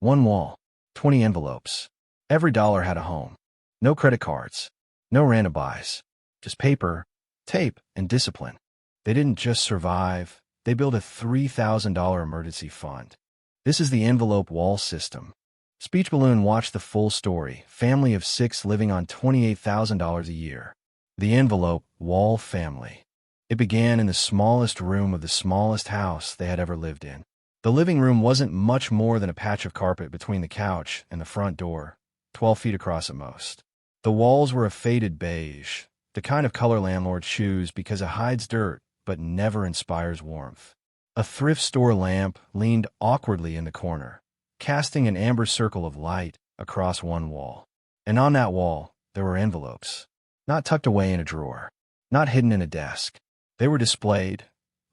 One wall, 20 envelopes. Every dollar had a home. No credit cards. No random buys. Just paper, tape, and discipline. They didn't just survive, they built a $3,000 emergency fund. This is the envelope wall system. Speech Balloon watched the full story, family of 6 living on $28,000 a year. The envelope wall family. It began in the smallest room of the smallest house they had ever lived in. The living room wasn't much more than a patch of carpet between the couch and the front door, 12 feet across at most. The walls were a faded beige, the kind of color landlords choose because it hides dirt but never inspires warmth. A thrift store lamp leaned awkwardly in the corner, casting an amber circle of light across one wall. And on that wall, there were envelopes. Not tucked away in a drawer, not hidden in a desk. They were displayed,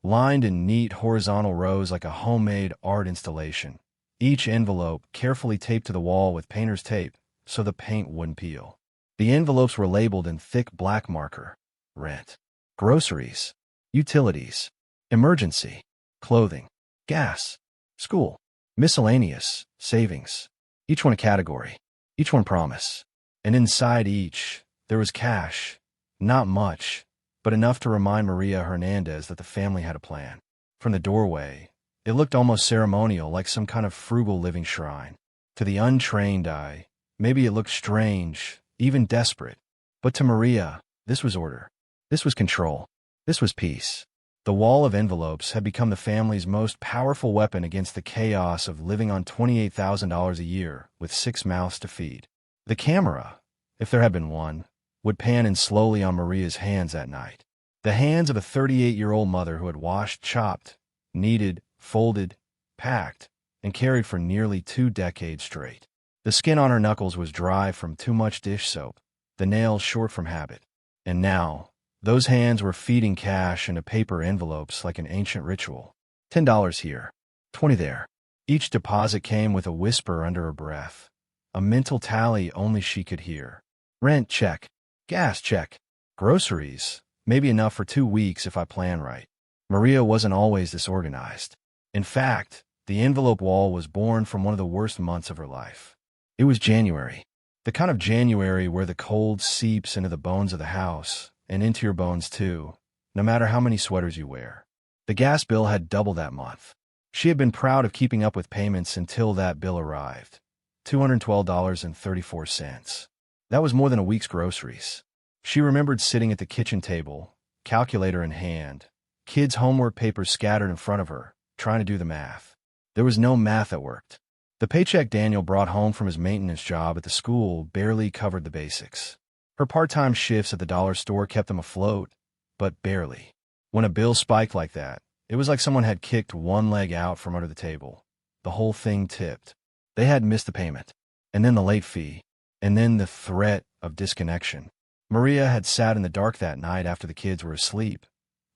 lined in neat horizontal rows like a homemade art installation. Each envelope carefully taped to the wall with painter's tape so the paint wouldn't peel. The envelopes were labeled in thick black marker: rent, groceries, utilities, emergency, clothing, gas, school, miscellaneous, savings. Each one a category, each one promise. And inside each, there was cash. Not much, but enough to remind Maria Hernandez that the family had a plan. From the doorway, it looked almost ceremonial, like some kind of frugal living shrine. To the untrained eye, maybe it looked strange, even desperate. But to Maria, this was order. This was control. This was peace. The wall of envelopes had become the family's most powerful weapon against the chaos of living on $28,000 a year with 6 mouths to feed. The camera, if there had been one, would pan in slowly on Maria's hands that night. The hands of a 38-year-old mother who had washed, chopped, kneaded, folded, packed, and carried for nearly 2 decades straight. The skin on her knuckles was dry from too much dish soap, the nails short from habit. And now, those hands were feeding cash into paper envelopes like an ancient ritual. $10 here, 20 there. Each deposit came with a whisper under her breath, a mental tally only she could hear. Rent check, gas check, groceries, maybe enough for 2 weeks if I plan right. Maria wasn't always this organized. In fact, the envelope wall was born from one of the worst months of her life. It was January. The kind of January where the cold seeps into the bones of the house, and into your bones too, no matter how many sweaters you wear. The gas bill had doubled that month. She had been proud of keeping up with payments until that bill arrived. $212.34. That was more than a week's groceries. She remembered sitting at the kitchen table, calculator in hand, kids' homework papers scattered in front of her, trying to do the math. There was no math that worked. The paycheck Daniel brought home from his maintenance job at the school barely covered the basics. Her part-time shifts at the dollar store kept them afloat, but barely. When a bill spiked like that, it was like someone had kicked one leg out from under the table. The whole thing tipped. They had missed the payment, and then the late fee, and then the threat of disconnection. Maria had sat in the dark that night after the kids were asleep,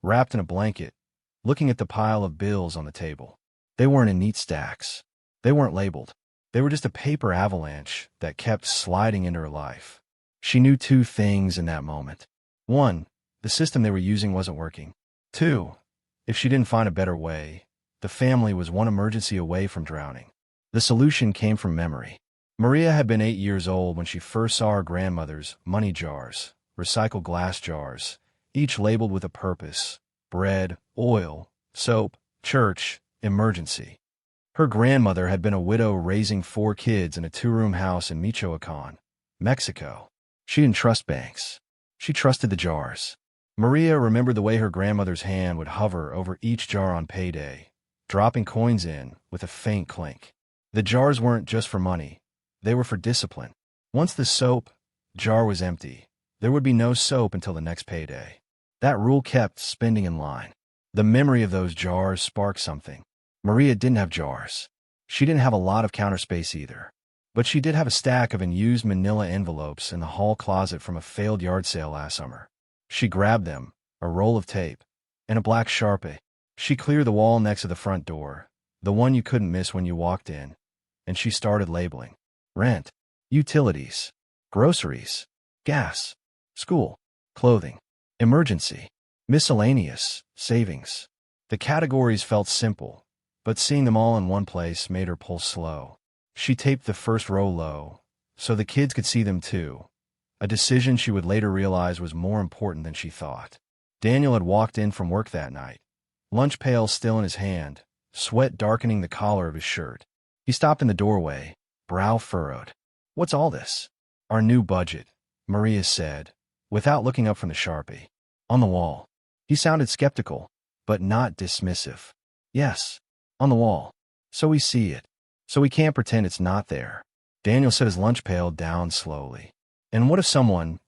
wrapped in a blanket, looking at the pile of bills on the table. They weren't in neat stacks. They weren't labeled. They were just a paper avalanche that kept sliding into her life. She knew 2 things in that moment. 1, the system they were using wasn't working. 2, if she didn't find a better way, the family was one emergency away from drowning. The solution came from memory. Maria had been 8 years old when she first saw her grandmother's money jars, recycled glass jars, each labeled with a purpose: bread, oil, soap, church, emergency. Her grandmother had been a widow raising 4 kids in a 2-room house in Michoacan, Mexico. She didn't trust banks. She trusted the jars. Maria remembered the way her grandmother's hand would hover over each jar on payday, dropping coins in with a faint clink. The jars weren't just for money. They were for discipline. Once the soap jar was empty, there would be no soap until the next payday. That rule kept spending in line. The memory of those jars sparked something. Maria didn't have jars. She didn't have a lot of counter space either. But she did have a stack of unused manila envelopes in the hall closet from a failed yard sale last summer. She grabbed them, a roll of tape, and a black Sharpie. She cleared the wall next to the front door, the one you couldn't miss when you walked in, and she started labeling. Rent, utilities, groceries, gas, school, clothing, emergency, miscellaneous, savings. The categories felt simple, but seeing them all in one place made her pulse slow. She taped the first row low, so the kids could see them too, a decision she would later realize was more important than she thought. Daniel had walked in from work that night, lunch pail still in his hand, sweat darkening the collar of his shirt. He stopped in the doorway, brow furrowed. "What's all this?" "Our new budget," Maria said, without looking up from the Sharpie. "On the wall." He sounded skeptical, but not dismissive. "Yes, on the wall. So we see it. So we can't pretend it's not there." Daniel set his lunch pail down slowly. "And what if someone,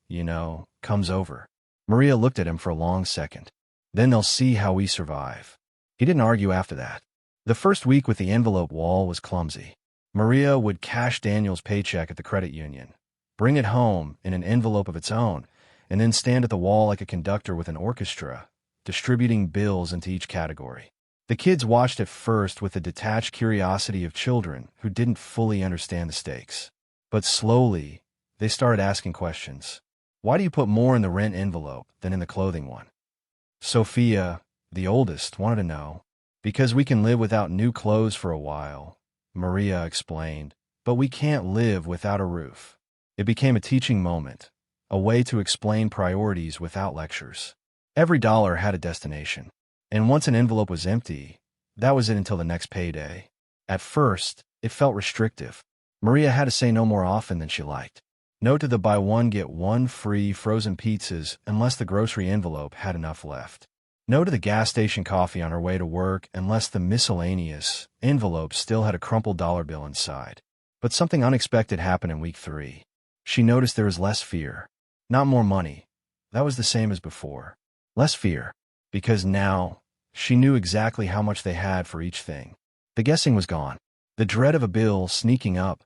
comes over?" Maria looked at him for a long second. "Then they'll see how we survive." He didn't argue after that. The first week with the envelope wall was clumsy. Maria would cash Daniel's paycheck at the credit union, bring it home in an envelope of its own, and then stand at the wall like a conductor with an orchestra, distributing bills into each category. The kids watched at first with the detached curiosity of children who didn't fully understand the stakes. But slowly, they started asking questions. "Why do you put more in the rent envelope than in the clothing one?" Sophia, the oldest, wanted to know. "Because we can live without new clothes for a while," Maria explained, "but we can't live without a roof." It became a teaching moment, a way to explain priorities without lectures. Every dollar had a destination, and once an envelope was empty, that was it until the next payday. At first, it felt restrictive. Maria had to say no more often than she liked. No to the buy one get one free frozen pizzas unless the grocery envelope had enough left. No to the gas station coffee on her way to work unless the miscellaneous envelope still had a crumpled dollar bill inside. But something unexpected happened in week 3. She noticed there was less fear. Not more money. That was the same as before. Less fear. Because now, she knew exactly how much they had for each thing. The guessing was gone. The dread of a bill sneaking up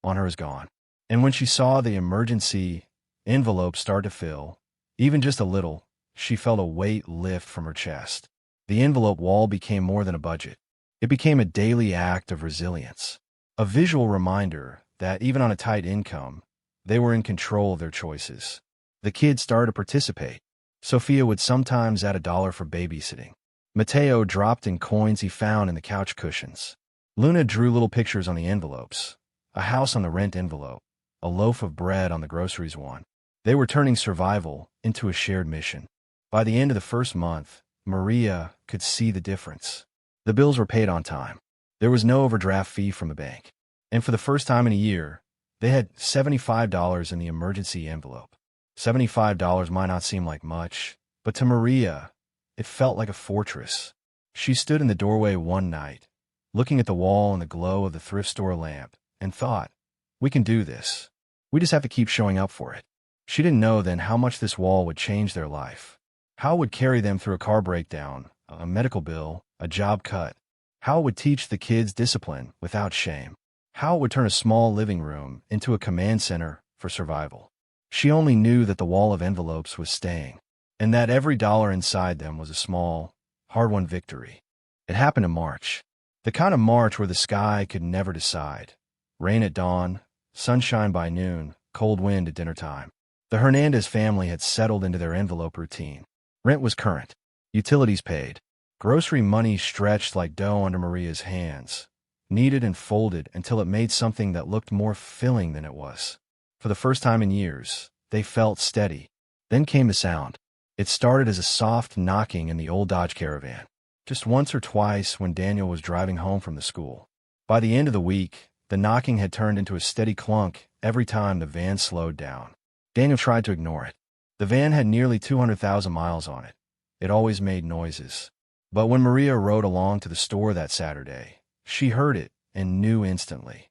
on her was gone. And when she saw the emergency envelope start to fill, even just a little, she felt a weight lift from her chest. The envelope wall became more than a budget. It became a daily act of resilience. A visual reminder that even on a tight income, they were in control of their choices. The kids started to participate. Sophia would sometimes add $1 for babysitting. Mateo dropped in coins he found in the couch cushions. Luna drew little pictures on the envelopes. A house on the rent envelope. A loaf of bread on the groceries one. They were turning survival into a shared mission. By the end of the first month, Maria could see the difference. The bills were paid on time. There was no overdraft fee from the bank. And for the first time in a year, they had $75 in the emergency envelope. $75 might not seem like much, but to Maria, it felt like a fortress. She stood in the doorway one night, looking at the wall and the glow of the thrift store lamp, and thought, "We can do this. We just have to keep showing up for it." She didn't know then how much this wall would change their life. How it would carry them through a car breakdown, a medical bill, a job cut. How it would teach the kids discipline without shame. How it would turn a small living room into a command center for survival. She only knew that the wall of envelopes was staying, and that every dollar inside them was a small, hard-won victory. It happened in March. The kind of March where the sky could never decide. Rain at dawn, sunshine by noon, cold wind at dinner time. The Hernandez family had settled into their envelope routine. Rent was current. Utilities paid. Grocery money stretched like dough under Maria's hands, kneaded and folded until it made something that looked more filling than it was. For the first time in years, they felt steady. Then came the sound. It started as a soft knocking in the old Dodge Caravan, just once or twice when Daniel was driving home from the school. By the end of the week, the knocking had turned into a steady clunk every time the van slowed down. Daniel tried to ignore it. The van had nearly 200,000 miles on it. It always made noises. But when Maria rode along to the store that Saturday, she heard it and knew instantly.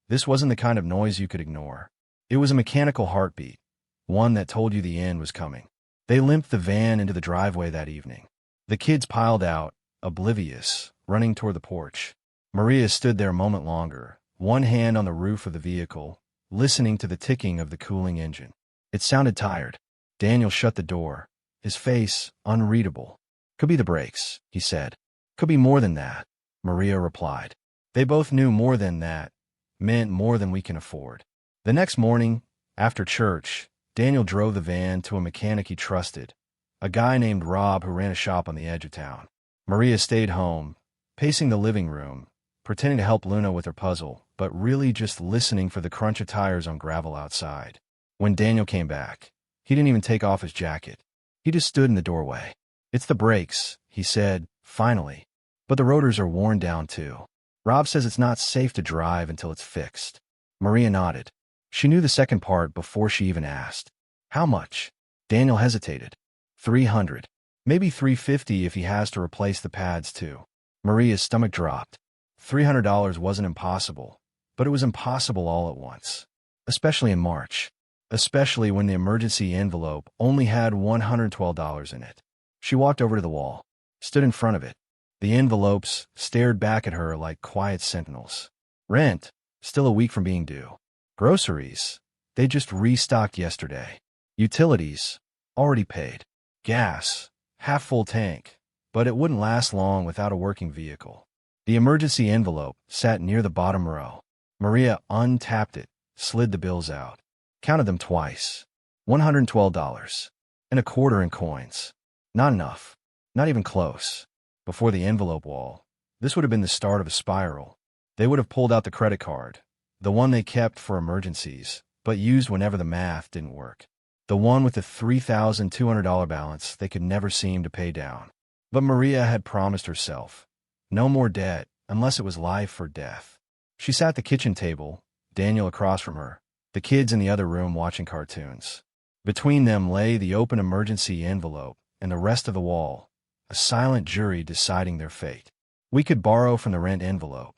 This wasn't the kind of noise you could ignore. It was a mechanical heartbeat, one that told you the end was coming. They limped the van into the driveway that evening. The kids piled out, oblivious, running toward the porch. Maria stood there a moment longer, one hand on the roof of the vehicle, listening to the ticking of the cooling engine. It sounded tired. Daniel shut the door, his face unreadable. "Could be the brakes," he said. "Could be more than that," Maria replied. They both knew more than that meant more than we can afford. The next morning, after church, Daniel drove the van to a mechanic he trusted, a guy named Rob who ran a shop on the edge of town. Maria stayed home, pacing the living room, pretending to help Luna with her puzzle, but really just listening for the crunch of tires on gravel outside. When Daniel came back, he didn't even take off his jacket. He just stood in the doorway. "It's the brakes," he said, finally. "But the rotors are worn down too. Rob says it's not safe to drive until it's fixed." Maria nodded. She knew the second part before she even asked. "How much?" Daniel hesitated. 300. Maybe 350 if he has to replace the pads too. Maria's stomach dropped. $300 wasn't impossible, but it was impossible all at once. Especially in March. Especially when the emergency envelope only had $112 in it. She walked over to the wall, stood in front of it. The envelopes stared back at her like quiet sentinels. Rent, still a week from being due. Groceries, they just restocked yesterday. Utilities, already paid. Gas, half-full tank, but it wouldn't last long without a working vehicle. The emergency envelope sat near the bottom row. Maria untapped it, slid the bills out, counted them twice. $112. And a quarter in coins. Not enough. Not even close. Before the envelope wall, this would have been the start of a spiral. They would have pulled out the credit card, the one they kept for emergencies, but used whenever the math didn't work. The one with the $3,200 balance they could never seem to pay down. But Maria had promised herself, no more debt unless it was life or death. She sat at the kitchen table, Daniel across from her, the kids in the other room watching cartoons. Between them lay the open emergency envelope and the rest of the wall, a silent jury deciding their fate. "We could borrow from the rent envelope,"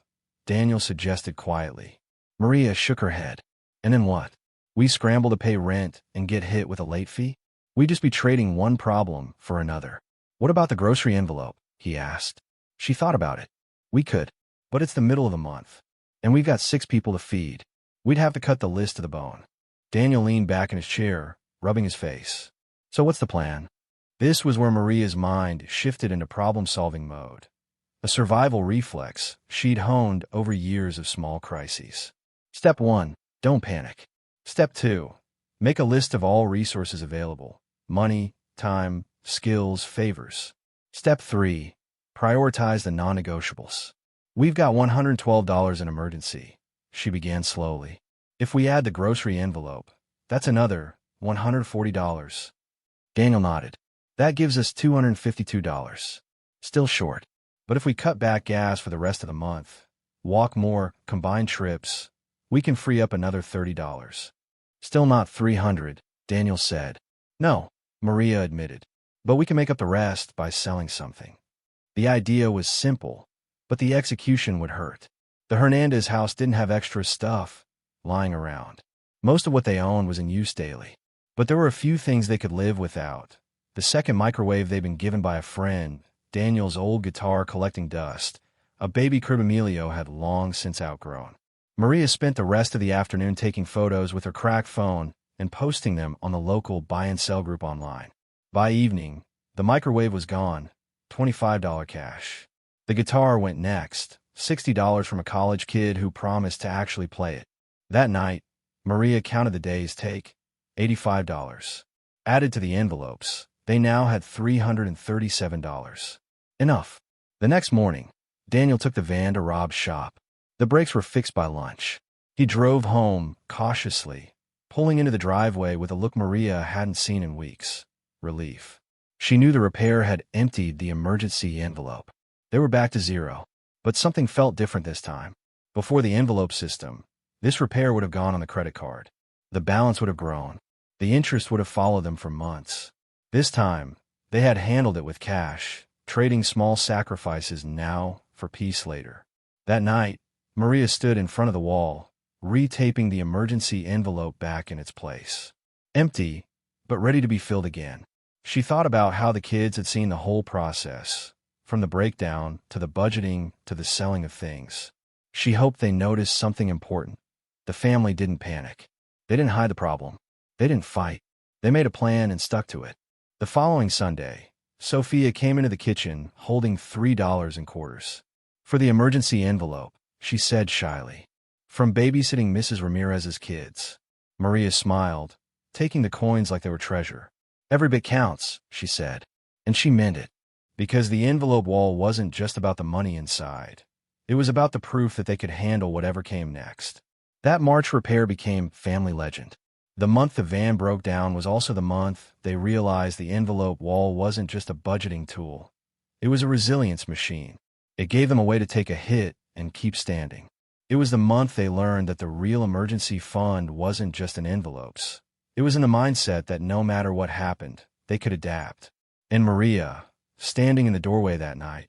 Daniel suggested quietly. Maria shook her head. "And then what? We scramble to pay rent and get hit with a late fee? We'd just be trading one problem for another." "What about the grocery envelope?" he asked. She thought about it. "We could, but it's the middle of the month, and we've got 6 people to feed. We'd have to cut the list to the bone." Daniel leaned back in his chair, rubbing his face. "So what's the plan?" This was where Maria's mind shifted into problem-solving mode. A survival reflex she'd honed over years of small crises. Step 1, don't panic. Step 2, make a list of all resources available: money, time, skills, favors. Step 3, prioritize the non-negotiables. "We've got $112 in emergency," she began slowly. "If we add the grocery envelope, that's another $140. Daniel nodded. "That gives us $252. Still short. But if we cut back gas for the rest of the month, walk more, combine trips, we can free up another $30. "Still not 300, Daniel said. "No," Maria admitted. "But we can make up the rest by selling something." The idea was simple, but the execution would hurt. The Hernandez house didn't have extra stuff lying around. Most of what they owned was in use daily. But there were a few things they could live without. The second microwave they'd been given by a friend, Daniel's old guitar collecting dust, a baby crib Emilio had long since outgrown. Maria spent the rest of the afternoon taking photos with her cracked phone and posting them on the local buy-and-sell group online. By evening, the microwave was gone, $25 cash. The guitar went next, $60 from a college kid who promised to actually play it. That night, Maria counted the day's take, $85. Added to the envelopes, they now had $337. Enough. The next morning, Daniel took the van to Rob's shop. The brakes were fixed by lunch. He drove home, cautiously, pulling into the driveway with a look Maria hadn't seen in weeks. Relief. She knew the repair had emptied the emergency envelope. They were back to zero. But something felt different this time. Before the envelope system, this repair would have gone on the credit card. The balance would have grown. The interest would have followed them for months. This time, they had handled it with cash, trading small sacrifices now for peace later. That night, Maria stood in front of the wall, retaping the emergency envelope back in its place. Empty, but ready to be filled again. She thought about how the kids had seen the whole process, from the breakdown to the budgeting to the selling of things. She hoped they noticed something important. The family didn't panic. They didn't hide the problem. They didn't fight. They made a plan and stuck to it. The following Sunday, Sophia came into the kitchen holding $3 in quarters. "For the emergency envelope," she said shyly. "From babysitting Mrs. Ramirez's kids." Maria smiled, taking the coins like they were treasure. "Every bit counts," she said. And she meant it. Because the envelope wall wasn't just about the money inside. It was about the proof that they could handle whatever came next. That March repair became family legend. The month the van broke down was also the month they realized the envelope wall wasn't just a budgeting tool. It was a resilience machine. It gave them a way to take a hit and keep standing. It was the month they learned that the real emergency fund wasn't just in envelopes. It was in the mindset that no matter what happened, they could adapt. And Maria, standing in the doorway that night,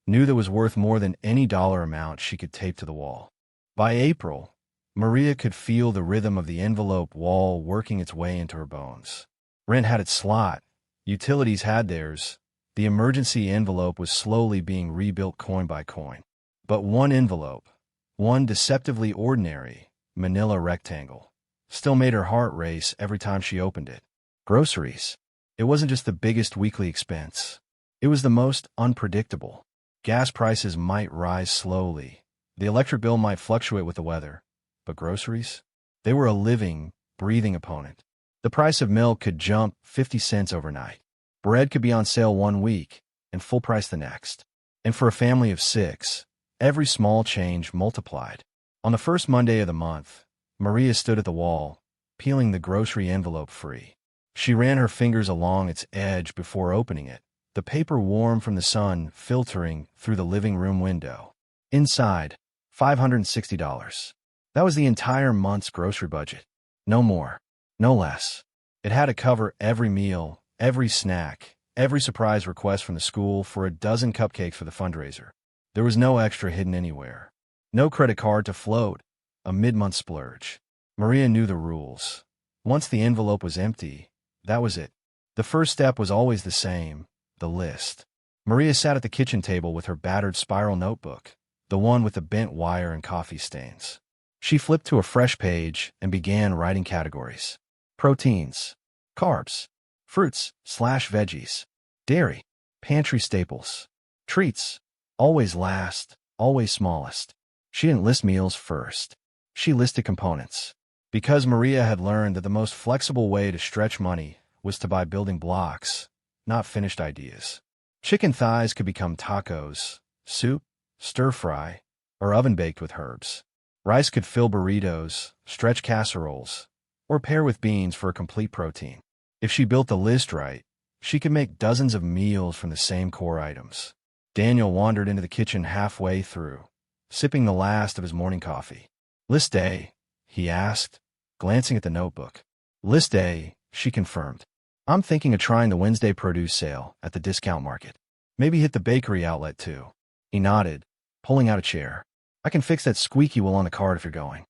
knew that was worth more than any dollar amount she could tape to the wall. By April, Maria could feel the rhythm of the envelope wall working its way into her bones. Rent had its slot. Utilities had theirs. The emergency envelope was slowly being rebuilt coin by coin. But one envelope, one deceptively ordinary, manila rectangle, still made her heart race every time she opened it. Groceries. It wasn't just the biggest weekly expense. It was the most unpredictable. Gas prices might rise slowly. The electric bill might fluctuate with the weather. But groceries? They were a living, breathing opponent. The price of milk could jump 50 cents overnight. Bread could be on sale one week and full price the next. And for a family of 6, every small change multiplied. On the first Monday of the month, Maria stood at the wall, peeling the grocery envelope free. She ran her fingers along its edge before opening it, the paper warm from the sun filtering through the living room window. Inside, $560. That was the entire month's grocery budget. No more, no less. It had to cover every meal, every snack, every surprise request from the school for a dozen cupcakes for the fundraiser. There was no extra hidden anywhere. No credit card to float, a mid-month splurge. Maria knew the rules. Once the envelope was empty, that was it. The first step was always the same, the list. Maria sat at the kitchen table with her battered spiral notebook, the one with the bent wire and coffee stains. She flipped to a fresh page and began writing categories. Proteins, carbs, fruits/veggies, dairy, pantry staples, treats, always last, always smallest. She didn't list meals first. She listed components. Because Maria had learned that the most flexible way to stretch money was to buy building blocks, not finished ideas. Chicken thighs could become tacos, soup, stir-fry, or oven-baked with herbs. Rice could fill burritos, stretch casseroles, or pair with beans for a complete protein. If she built the list right, she could make dozens of meals from the same core items. Daniel wandered into the kitchen halfway through, sipping the last of his morning coffee. "List A?" he asked, glancing at the notebook. "List A," she confirmed. "I'm thinking of trying the Wednesday produce sale at the discount market. Maybe hit the bakery outlet too." He nodded, pulling out a chair. "I can fix that squeaky wheel on the cart if you're going."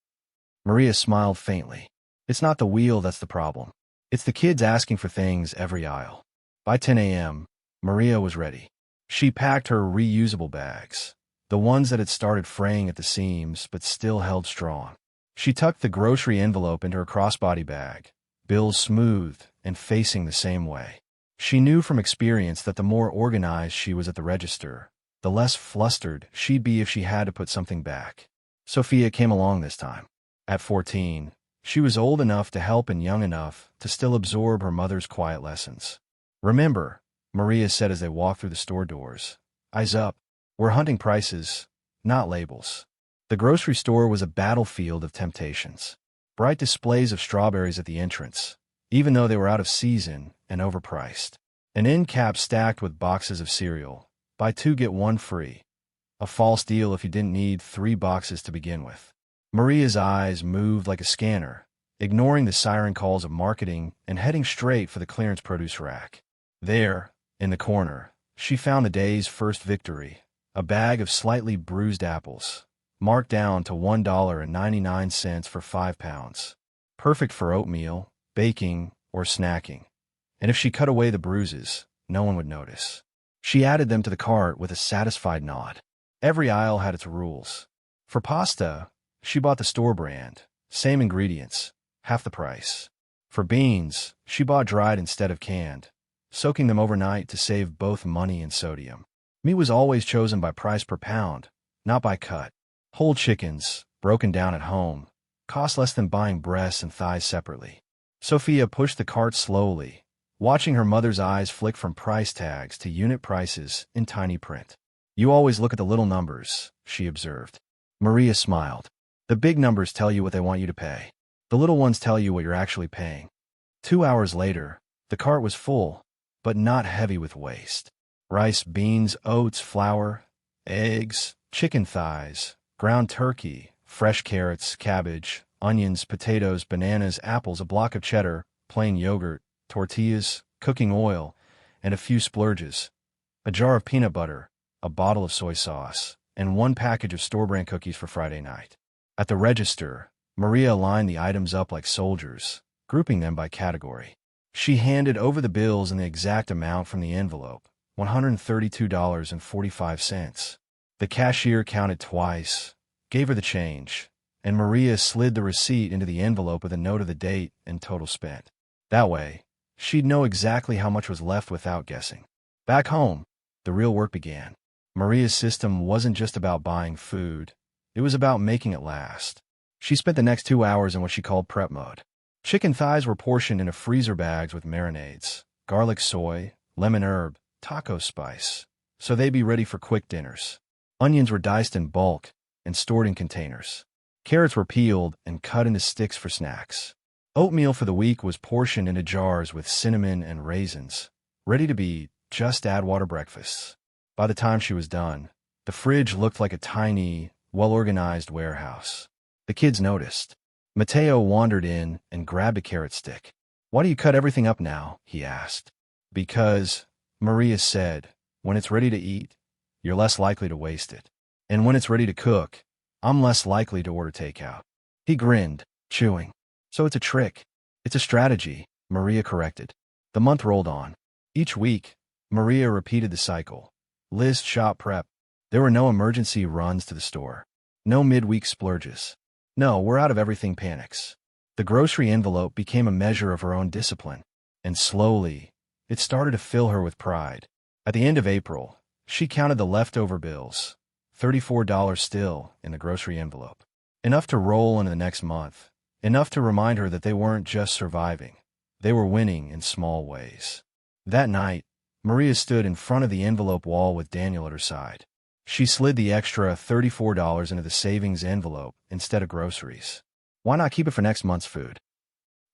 Maria smiled faintly. It's not the wheel that's the problem. It's the kids asking for things every aisle. By 10 a.m., Maria was ready. She packed her reusable bags, the ones that had started fraying at the seams but still held strong. She tucked the grocery envelope into her crossbody bag, bills smoothed and facing the same way. She knew from experience that the more organized she was at the register, the less flustered she'd be if she had to put something back. Sophia came along this time. At 14, she was old enough to help and young enough to still absorb her mother's quiet lessons. "Remember," Maria said as they walked through the store doors, "eyes up. We're hunting prices, not labels." The grocery store was a battlefield of temptations. Bright displays of strawberries at the entrance, even though they were out of season and overpriced. An end cap stacked with boxes of cereal. Buy 2 get 1 free. A false deal if you didn't need 3 boxes to begin with. Maria's eyes moved like a scanner, ignoring the siren calls of marketing and heading straight for the clearance produce rack. There, in the corner, she found the day's first victory, a bag of slightly bruised apples, marked down to $1.99 for 5 pounds. Perfect for oatmeal, baking, or snacking. And if she cut away the bruises, no one would notice. She added them to the cart with a satisfied nod. Every aisle had its rules. For pasta, she bought the store brand, same ingredients, half the price. For beans, she bought dried instead of canned, soaking them overnight to save both money and sodium. Meat was always chosen by price per pound, not by cut. Whole chickens, broken down at home, cost less than buying breasts and thighs separately. Sophia pushed the cart slowly, watching her mother's eyes flick from price tags to unit prices in tiny print. You always look at the little numbers, she observed. Maria smiled. The big numbers tell you what they want you to pay. The little ones tell you what you're actually paying. 2 hours later, the cart was full, but not heavy with waste. Rice, beans, oats, flour, eggs, chicken thighs, ground turkey, fresh carrots, cabbage, onions, potatoes, bananas, apples, a block of cheddar, plain yogurt, tortillas, cooking oil, and a few splurges. A jar of peanut butter, a bottle of soy sauce, and 1 package of store-brand cookies for Friday night. At the register, Maria lined the items up like soldiers, grouping them by category. She handed over the bills and the exact amount from the envelope, $132.45. The cashier counted twice, gave her the change, and Maria slid the receipt into the envelope with a note of the date and total spent. That way, she'd know exactly how much was left without guessing. Back home, the real work began. Maria's system wasn't just about buying food. It was about making it last. She spent the next 2 hours in what she called prep mode. Chicken thighs were portioned into freezer bags with marinades, garlic soy, lemon herb, taco spice, so they'd be ready for quick dinners. Onions were diced in bulk and stored in containers. Carrots were peeled and cut into sticks for snacks. Oatmeal for the week was portioned into jars with cinnamon and raisins, ready to be just add water breakfasts. By the time she was done, the fridge looked like a tiny, well-organized warehouse. The kids noticed. Mateo wandered in and grabbed a carrot stick. "Why do you cut everything up now?" he asked. "Because," Maria said, "when it's ready to eat, you're less likely to waste it. And when it's ready to cook, I'm less likely to order takeout." He grinned, chewing. "So it's a trick. It's a strategy," Maria corrected. The month rolled on. Each week, Maria repeated the cycle. List, shop, prep. There were no emergency runs to the store. No midweek splurges. No, we're out of everything panics. The grocery envelope became a measure of her own discipline. And slowly, it started to fill her with pride. At the end of April, she counted the leftover bills. $34 still in the grocery envelope. Enough to roll into the next month. Enough to remind her that they weren't just surviving. They were winning in small ways. That night, Maria stood in front of the envelope wall with Daniel at her side. She slid the extra $34 into the savings envelope instead of groceries. "Why not keep it for next month's food?"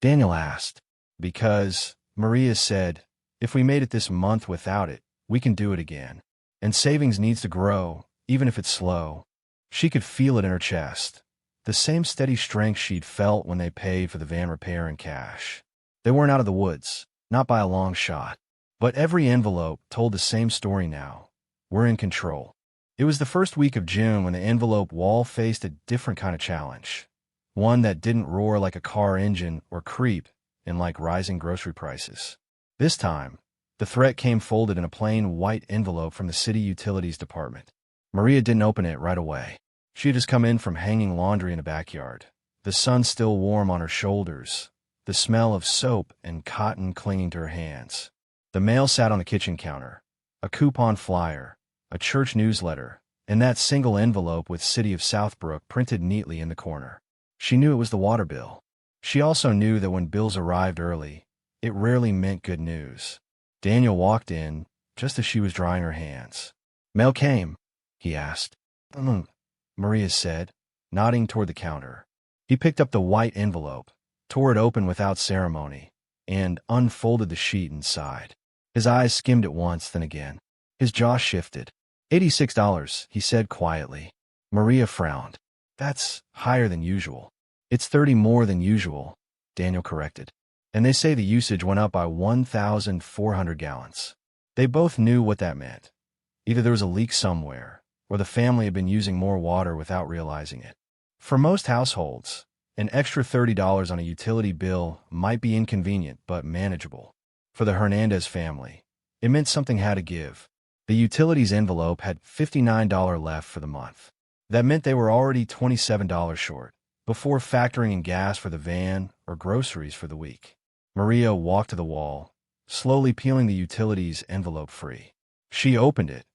Daniel asked. "Because," Maria said, "if we made it this month without it, we can do it again. And savings needs to grow, even if it's slow." She could feel it in her chest. The same steady strength she'd felt when they paid for the van repair in cash. They weren't out of the woods, not by a long shot. But every envelope told the same story now. We're in control. It was the first week of June when the envelope wall faced a different kind of challenge. One that didn't roar like a car engine or creep in like rising grocery prices. This time, the threat came folded in a plain white envelope from the city utilities department. Maria didn't open it right away. She had just come in from hanging laundry in the backyard. The sun still warm on her shoulders, the smell of soap and cotton clinging to her hands. The mail sat on the kitchen counter. A coupon flyer, a church newsletter, and that single envelope with City of Southbrook printed neatly in the corner. She knew it was the water bill. She also knew that when bills arrived early, it rarely meant good news. Daniel walked in just as she was drying her hands. "Mail came?" he asked. Maria said, nodding toward the counter. He picked up the white envelope, tore it open without ceremony, and unfolded the sheet inside. His eyes skimmed it once, then again. His jaw shifted. $86, he said quietly. Maria frowned. "That's higher than usual." "It's 30 more than usual," Daniel corrected. "And they say the usage went up by 1,400 gallons. They both knew what that meant. Either there was a leak somewhere, or the family had been using more water without realizing it. For most households, an extra $30 on a utility bill might be inconvenient but manageable. For the Hernandez family, it meant something had to give. The utilities envelope had $59 left for the month. That meant they were already $27 short, before factoring in gas for the van or groceries for the week. Maria walked to the wall, slowly peeling the utilities envelope free. She opened it,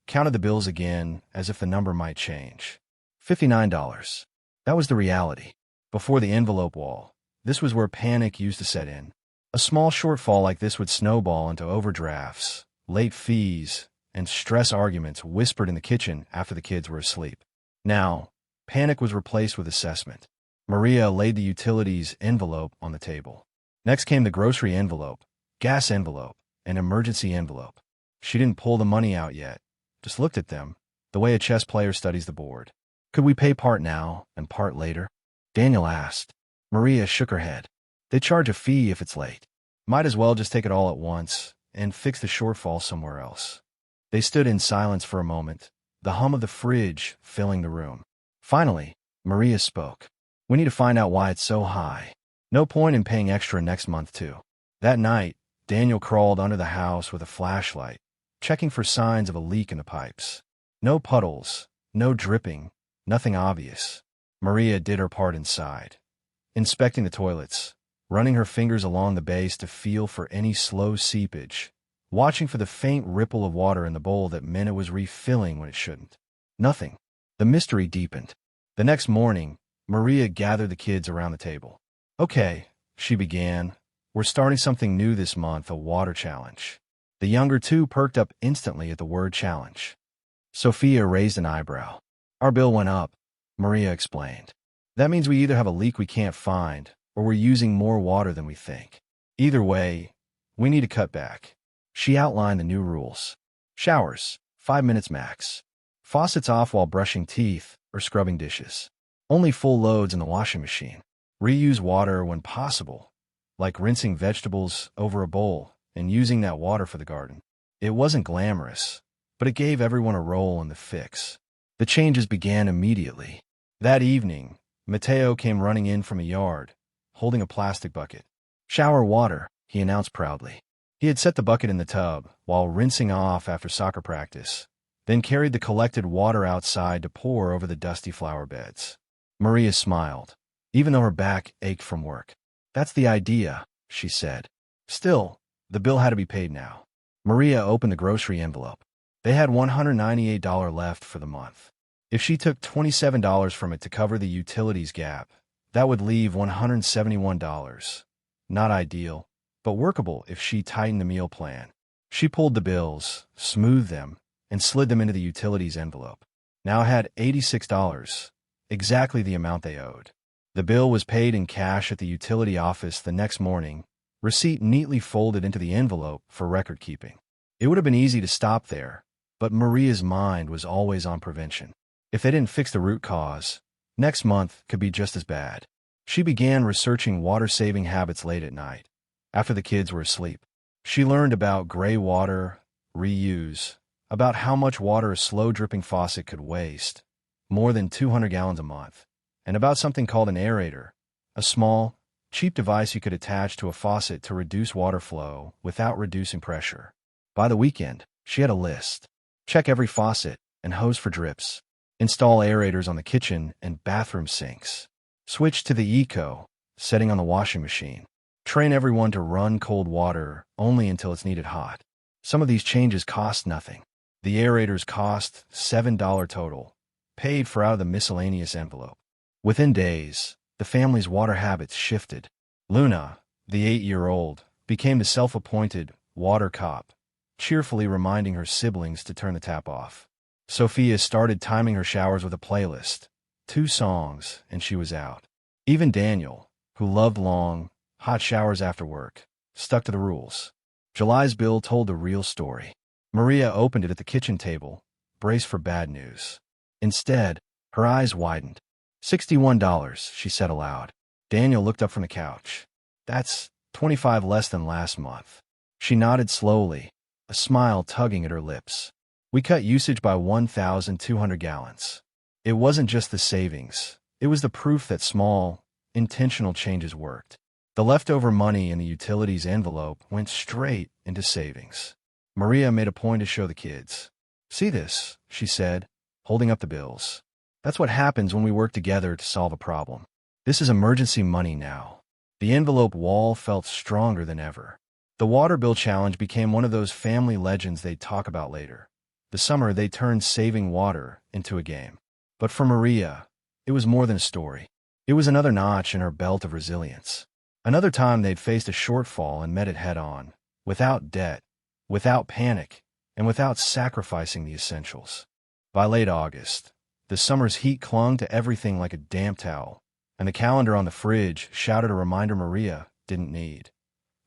counted the bills again as if the number might change. $59. That was the reality. Before the envelope wall, this was where panic used to set in. A small shortfall like this would snowball into overdrafts, late fees, and stress arguments whispered in the kitchen after the kids were asleep. Now, panic was replaced with assessment. Maria laid the utilities envelope on the table. Next came the grocery envelope, gas envelope, and emergency envelope. She didn't pull the money out yet, just looked at them, the way a chess player studies the board. Could we pay part now and part later? Daniel asked. Maria shook her head. They charge a fee if it's late. Might as well just take it all at once and fix the shortfall somewhere else. They stood in silence for a moment, the hum of the fridge filling the room. Finally, Maria spoke. We need to find out why it's so high. No point in paying extra next month, too. That night, Daniel crawled under the house with a flashlight, checking for signs of a leak in the pipes. No puddles, no dripping, nothing obvious. Maria did her part inside, inspecting the toilets, running her fingers along the base to feel for any slow seepage, watching for the faint ripple of water in the bowl that meant it was refilling when it shouldn't. Nothing. The mystery deepened. The next morning, Maria gathered the kids around the table. Okay, she began. We're starting something new this month, a water challenge. The younger two perked up instantly at the word challenge. Sophia raised an eyebrow. Our bill went up, Maria explained. That means we either have a leak we can't find, or we're using more water than we think. Either way, we need to cut back. She outlined the new rules. Showers, 5 minutes max. Faucets off while brushing teeth or scrubbing dishes. Only full loads in the washing machine. Reuse water when possible, like rinsing vegetables over a bowl and using that water for the garden. It wasn't glamorous, but it gave everyone a role in the fix. The changes began immediately. That evening, Mateo came running in from a yard, holding a plastic bucket. Shower water, he announced proudly. He had set the bucket in the tub while rinsing off after soccer practice, then carried the collected water outside to pour over the dusty flower beds. Maria smiled, even though her back ached from work. That's the idea, she said. Still, the bill had to be paid now. Maria opened the grocery envelope. They had $198 left for the month. If she took $27 from it to cover the utilities gap, that would leave $171. Not ideal, but workable if she tightened the meal plan. She pulled the bills, smoothed them, and slid them into the utilities envelope. Now had $86, exactly the amount they owed. The bill was paid in cash at the utility office the next morning, receipt neatly folded into the envelope for record keeping. It would have been easy to stop there, but Maria's mind was always on prevention. If they didn't fix the root cause, next month could be just as bad. She began researching water-saving habits late at night, after the kids were asleep. She learned about gray water, reuse, about how much water a slow-dripping faucet could waste, more than 200 gallons a month, and about something called an aerator, a small, cheap device you could attach to a faucet to reduce water flow without reducing pressure. By the weekend, she had a list. Check every faucet and hose for drips. Install aerators on the kitchen and bathroom sinks. Switch to the eco setting on the washing machine. Train everyone to run cold water only until it's needed hot. Some of these changes cost nothing. The aerators cost $7 total, paid for out of the miscellaneous envelope. Within days, the family's water habits shifted. Luna, the 8-year-old, became the self-appointed water cop, cheerfully reminding her siblings to turn the tap off. Sophia started timing her showers with a playlist. 2 songs, and she was out. Even Daniel, who loved long, hot showers after work, stuck to the rules. July's bill told the real story. Maria opened it at the kitchen table, braced for bad news. Instead, her eyes widened. $61, she said aloud. Daniel looked up from the couch. That's $25 less than last month. She nodded slowly, a smile tugging at her lips. We cut usage by 1,200 gallons. It wasn't just the savings. It was the proof that small, intentional changes worked. The leftover money in the utilities envelope went straight into savings. Maria made a point to show the kids. See this, she said, holding up the bills. That's what happens when we work together to solve a problem. This is emergency money now. The envelope wall felt stronger than ever. The water bill challenge became one of those family legends they'd talk about later. The summer they turned saving water into a game. But for Maria, it was more than a story. It was another notch in her belt of resilience. Another time they'd faced a shortfall and met it head-on, without debt, without panic, and without sacrificing the essentials. By late August, the summer's heat clung to everything like a damp towel, and the calendar on the fridge shouted a reminder Maria didn't need.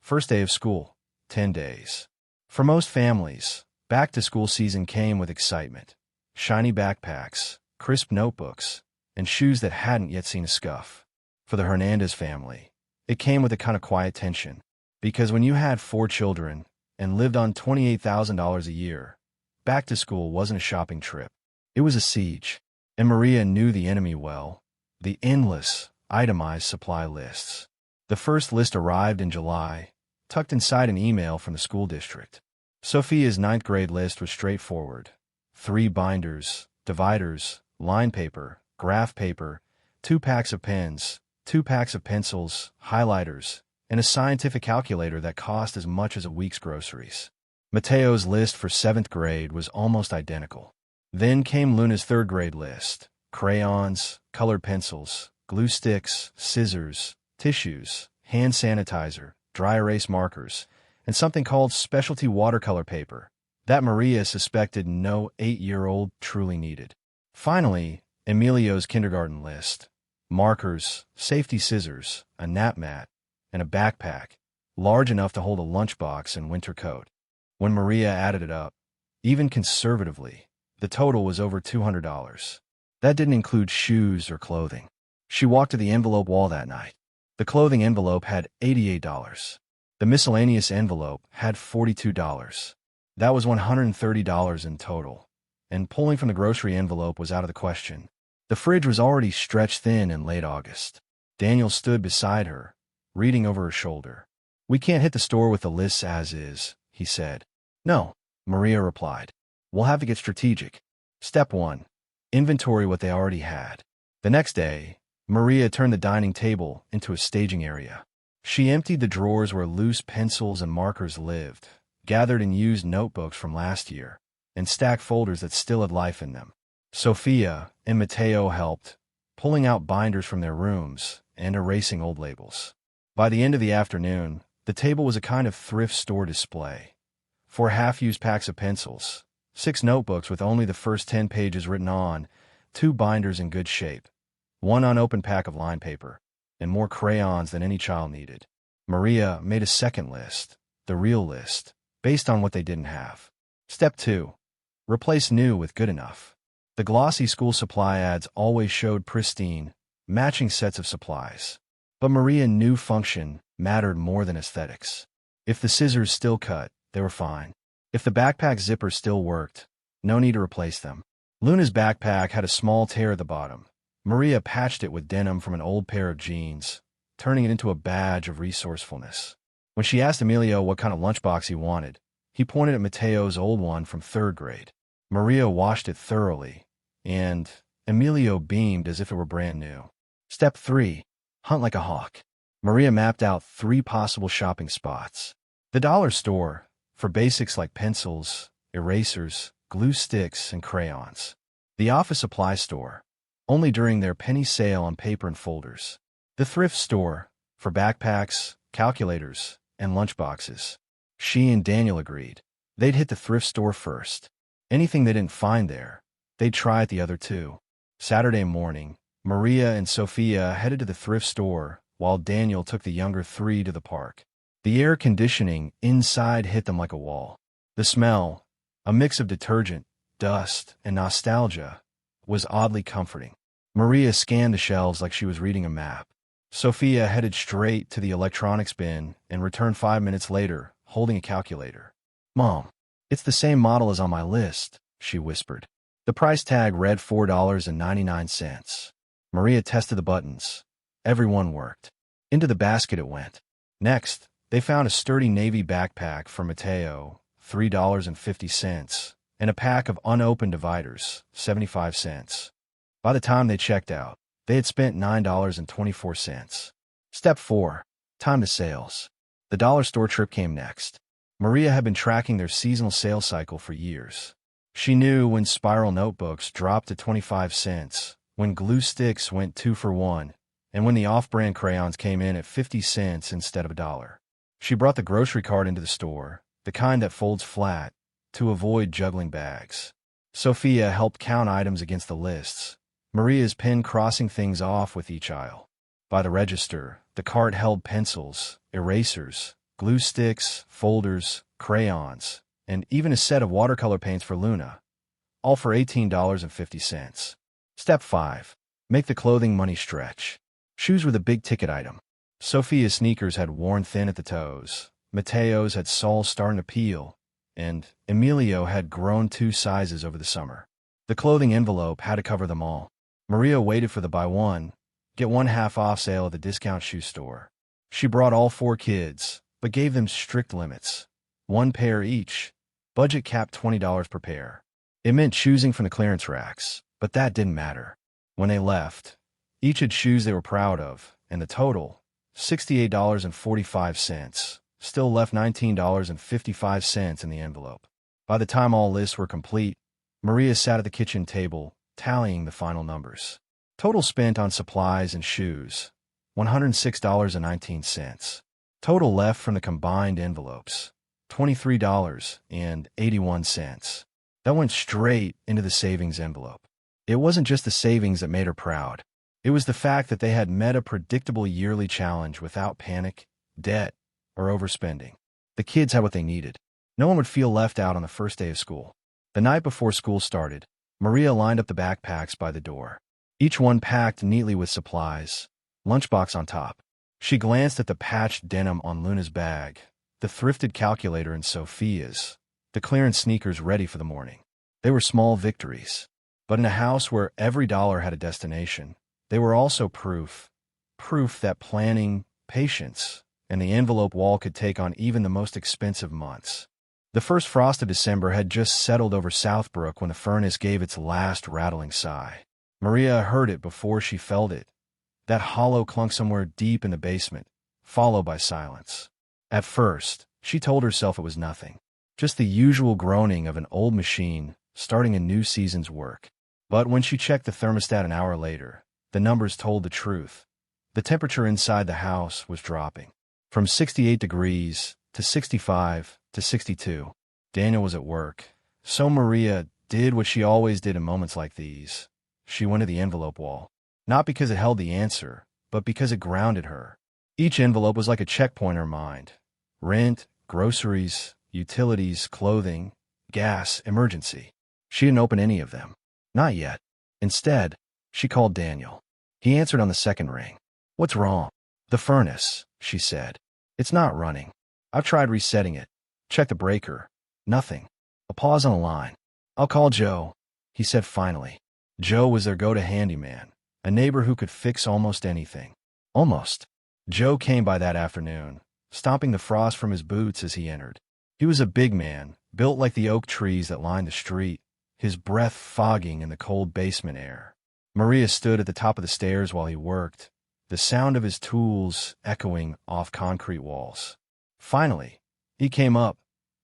First day of school, 10 days. For most families, back-to-school season came with excitement. Shiny backpacks, crisp notebooks, and shoes that hadn't yet seen a scuff. For the Hernandez family, it came with a kind of quiet tension, because when you had 4 children and lived on $28,000 a year, back-to-school wasn't a shopping trip. It was a siege, and Maria knew the enemy well, the endless, itemized supply lists. The first list arrived in July, tucked inside an email from the school district. Sophia's 9th grade list was straightforward. 3 binders, dividers, line paper, graph paper, 2 packs of pens, 2 packs of pencils, highlighters, and a scientific calculator that cost as much as a week's groceries. Mateo's list for 7th grade was almost identical. Then came Luna's 3rd grade list: crayons, colored pencils, glue sticks, scissors, tissues, hand sanitizer, dry erase markers, and something called specialty watercolor paper that Maria suspected no 8-year-old truly needed. Finally, Emilio's kindergarten list: markers, safety scissors, a nap mat, and a backpack large enough to hold a lunchbox and winter coat. When Maria added it up, even conservatively, the total was over $200. That didn't include shoes or clothing. She walked to the envelope wall that night. The clothing envelope had $88. The miscellaneous envelope had $42. That was $130 in total, and pulling from the grocery envelope was out of the question. The fridge was already stretched thin in late August. Daniel stood beside her, reading over her shoulder. "We can't hit the store with the lists as is," he said. "No," Maria replied. "We'll have to get strategic. Step 1. Inventory what they already had." The next day, Maria turned the dining table into a staging area. She emptied the drawers where loose pencils and markers lived, gathered and used notebooks from last year, and stacked folders that still had life in them. Sophia and Mateo helped, pulling out binders from their rooms and erasing old labels. By the end of the afternoon, the table was a kind of thrift store display. 4 half-used packs of pencils, 6 notebooks with only the first 10 pages written on, 2 binders in good shape, 1 unopened pack of line paper, and more crayons than any child needed. Maria made a second list, the real list, based on what they didn't have. Step 2. Replace new with good enough. The glossy school supply ads always showed pristine, matching sets of supplies. But Maria knew function mattered more than aesthetics. If the scissors still cut, they were fine. If the backpack zipper still worked, no need to replace them. Luna's backpack had a small tear at the bottom. Maria patched it with denim from an old pair of jeans, turning it into a badge of resourcefulness. When she asked Emilio what kind of lunchbox he wanted, he pointed at Mateo's old one from 3rd grade. Maria washed it thoroughly, and Emilio beamed as if it were brand new. Step 3. Hunt like a hawk. Maria mapped out 3 possible shopping spots. The dollar store, for basics like pencils, erasers, glue sticks, and crayons. The office supply store, only during their penny sale on paper and folders. The thrift store, for backpacks, calculators, and lunchboxes. She and Daniel agreed. They'd hit the thrift store first. Anything they didn't find there, they'd try at the other 2. Saturday morning, Maria and Sophia headed to the thrift store, while Daniel took the younger 3 to the park. The air conditioning inside hit them like a wall. The smell, a mix of detergent, dust, and nostalgia, was oddly comforting. Maria scanned the shelves like she was reading a map. Sophia headed straight to the electronics bin and returned 5 minutes later, holding a calculator. "Mom, it's the same model as on my list," she whispered. The price tag read $4.99. Maria tested the buttons. Every one worked. Into the basket it went. Next, they found a sturdy navy backpack for Mateo, $3.50, and a pack of unopened dividers, 75 cents. By the time they checked out, they had spent $9.24. Step 4. Time to sales. The dollar store trip came next. Maria had been tracking their seasonal sales cycle for years. She knew when spiral notebooks dropped to 25 cents, when glue sticks went 2 for 1, and when the off-brand crayons came in at 50 cents instead of $1. She brought the grocery cart into the store, the kind that folds flat, to avoid juggling bags. Sophia helped count items against the lists, Maria's pen crossing things off with each aisle. By the register, the cart held pencils, erasers, glue sticks, folders, crayons, and even a set of watercolor paints for Luna, all for $18.50. Step 5. Make the clothing money stretch. Shoes were the big-ticket item. Sophia's sneakers had worn thin at the toes, Mateo's had soles starting to peel, and Emilio had grown 2 sizes over the summer. The clothing envelope had to cover them all. Maria waited for the buy one, get one half off sale at the discount shoe store. She brought all 4 kids, but gave them strict limits. 1 pair each, budget capped $20 per pair. It meant choosing from the clearance racks, but that didn't matter. When they left, each had shoes they were proud of, and the total, $68.45, still left $19.55 in the envelope. By the time all lists were complete, Maria sat at the kitchen table, tallying the final numbers. Total spent on supplies and shoes, $106.19. Total left from the combined envelopes, $23.81. That went straight into the savings envelope. It wasn't just the savings that made her proud. It was the fact that they had met a predictable yearly challenge without panic, debt, or overspending. The kids had what they needed. No one would feel left out on the first day of school. The night before school started, Maria lined up the backpacks by the door, each one packed neatly with supplies, lunchbox on top. She glanced at the patched denim on Luna's bag, the thrifted calculator in Sophia's, the clearance sneakers ready for the morning. They were small victories. But in a house where every dollar had a destination, they were also proof that planning, patience, and the envelope wall could take on even the most expensive months. The first frost of December had just settled over Southbrook when the furnace gave its last rattling sigh. Maria heard it before she felt it, that hollow clunk somewhere deep in the basement, followed by silence. At first, she told herself it was nothing, just the usual groaning of an old machine starting a new season's work. But when she checked the thermostat an hour later, the numbers told the truth. The temperature inside the house was dropping, from 68 degrees to 65 to 62. Daniel was at work, so Maria did what she always did in moments like these. She went to the envelope wall, not because it held the answer, but because it grounded her. Each envelope was like a checkpoint in her mind. Rent, groceries, utilities, clothing, gas, emergency. She didn't open any of them. Not yet. Instead, she called Daniel. He answered on the second ring. "What's wrong?" "The furnace," she said. "It's not running. I've tried resetting it. Check the breaker. Nothing." A pause on the line. "I'll call Joe," he said finally. Joe was their go-to handyman, a neighbor who could fix almost anything. Almost. Joe came by that afternoon, stomping the frost from his boots as he entered. He was a big man, built like the oak trees that lined the street, his breath fogging in the cold basement air. Maria stood at the top of the stairs while he worked, the sound of his tools echoing off concrete walls. Finally, he came up,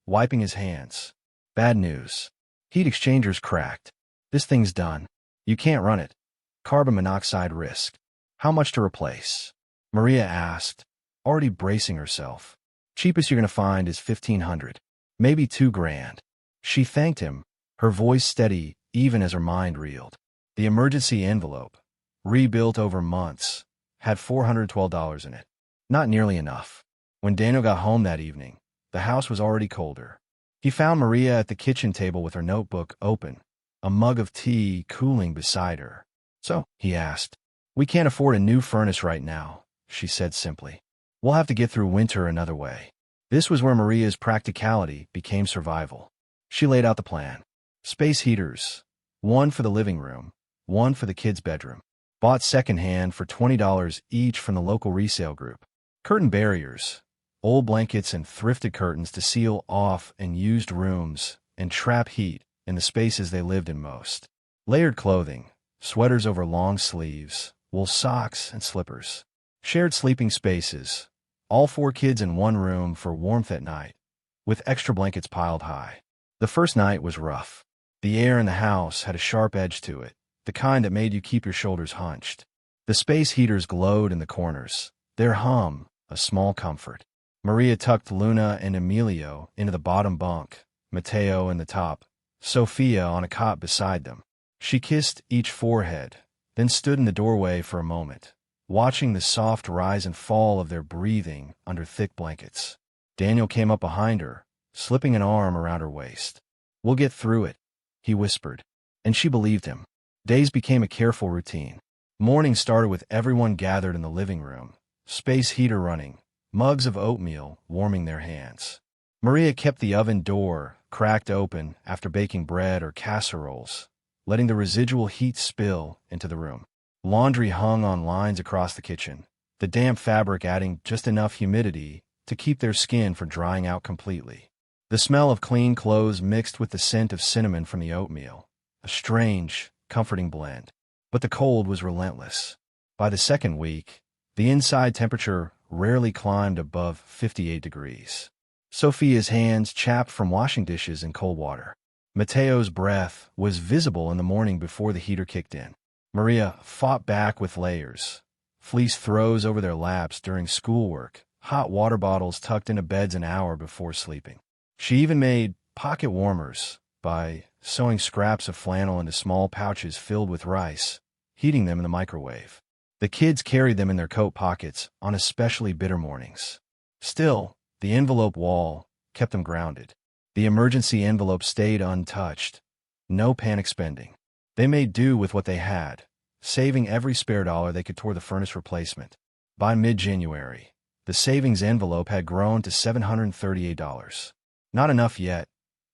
wiping his hands. "Bad news. Heat exchangers cracked. This thing's done. You can't run it. Carbon monoxide risk." "How much to replace?" Maria asked, already bracing herself. "Cheapest you're going to find is $1,500. Maybe $2,000. She thanked him, her voice steady even as her mind reeled. The emergency envelope, rebuilt over months, had $412 in it. Not nearly enough. When Daniel got home that evening, the house was already colder. He found Maria at the kitchen table with her notebook open, a mug of tea cooling beside her. "So," he asked. "We can't afford a new furnace right now," she said simply. "We'll have to get through winter another way." This was where Maria's practicality became survival. She laid out the plan. Space heaters, one for the living room, one for the kids' bedroom. Bought secondhand for $20 each from the local resale group. Curtain barriers, old blankets and thrifted curtains to seal off and used rooms and trap heat in the spaces they lived in most. Layered clothing, sweaters over long sleeves, wool socks and slippers. Shared sleeping spaces, all 4 kids in one room for warmth at night, with extra blankets piled high. The first night was rough. The air in the house had a sharp edge to it, the kind that made you keep your shoulders hunched. The space heaters glowed in the corners, their hum a small comfort. Maria tucked Luna and Emilio into the bottom bunk, Mateo in the top, Sophia on a cot beside them. She kissed each forehead, then stood in the doorway for a moment, watching the soft rise and fall of their breathing under thick blankets. Daniel came up behind her, slipping an arm around her waist. "We'll get through it," he whispered, and she believed him. Days became a careful routine. Morning started with everyone gathered in the living room, space heater running, mugs of oatmeal warming their hands. Maria kept the oven door cracked open after baking bread or casseroles, letting the residual heat spill into the room. Laundry hung on lines across the kitchen, the damp fabric adding just enough humidity to keep their skin from drying out completely. The smell of clean clothes mixed with the scent of cinnamon from the oatmeal, a strange, comforting blend. But the cold was relentless. By the second week, the inside temperature rarely climbed above 58 degrees. Sophia's hands chapped from washing dishes in cold water. Mateo's breath was visible in the morning before the heater kicked in. Maria fought back with layers, fleece throws over their laps during schoolwork, hot water bottles tucked into beds an hour before sleeping. She even made pocket warmers by sewing scraps of flannel into small pouches filled with rice, heating them in the microwave. The kids carried them in their coat pockets on especially bitter mornings. Still, the envelope wall kept them grounded. The emergency envelope stayed untouched. No panic spending. They made do with what they had, saving every spare dollar they could toward the furnace replacement. By mid-January, the savings envelope had grown to $738. Not enough yet,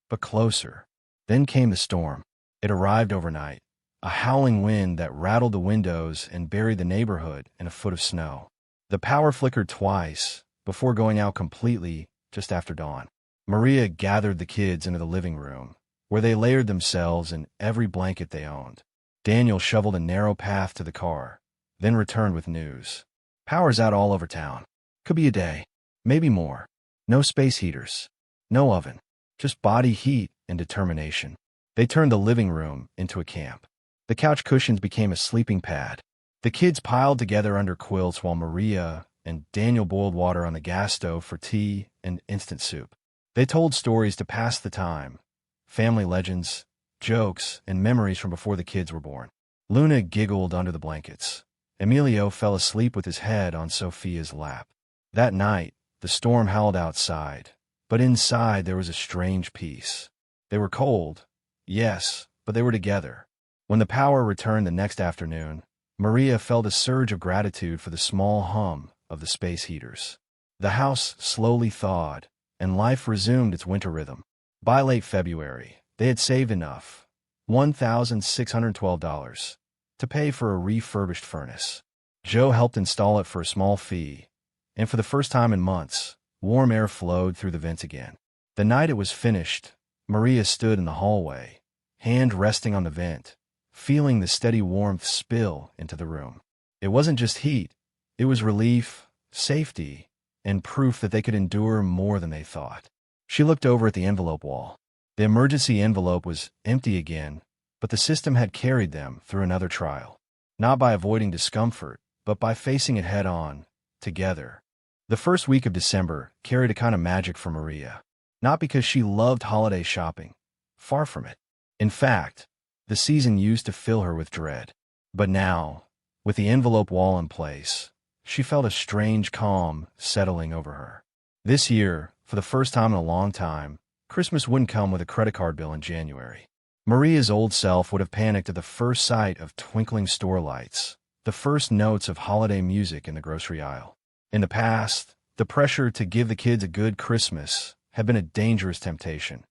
but closer. Then came the storm. It arrived overnight, a howling wind that rattled the windows and buried the neighborhood in a foot of snow. The power flickered twice before going out completely just after dawn. Maria gathered the kids into the living room, where they layered themselves in every blanket they owned. Daniel shoveled a narrow path to the car, then returned with news. "Power's out all over town. Could be a day, maybe more. No space heaters, no oven, just body heat and determination." They turned the living room into a camp. The couch cushions became a sleeping pad. The kids piled together under quilts while Maria and Daniel boiled water on the gas stove for tea and instant soup. They told stories to pass the time, family legends, jokes, and memories from before the kids were born. Luna giggled under the blankets. Emilio fell asleep with his head on Sophia's lap. That night, the storm howled outside, but inside there was a strange peace. They were cold, yes, but they were together. When the power returned the next afternoon, Maria felt a surge of gratitude for the small hum of the space heaters. The house slowly thawed, and life resumed its winter rhythm. By late February, they had saved enough, $1,612, to pay for a refurbished furnace. Joe helped install it for a small fee, and for the first time in months, warm air flowed through the vents again. The night it was finished, Maria stood in the hallway, hand resting on the vent, feeling the steady warmth spill into the room. It wasn't just heat, it was relief, safety, and proof that they could endure more than they thought. She looked over at the envelope wall. The emergency envelope was empty again, but the system had carried them through another trial. Not by avoiding discomfort, but by facing it head-on, together. The first week of December carried a kind of magic for Maria. Not because she loved holiday shopping. Far from it. In fact, the season used to fill her with dread. But now, with the envelope wall in place, she felt a strange calm settling over her. This year, for the first time in a long time, Christmas wouldn't come with a credit card bill in January. Maria's old self would have panicked at the first sight of twinkling store lights, the first notes of holiday music in the grocery aisle. In the past, the pressure to give the kids a good Christmas had been a dangerous temptation,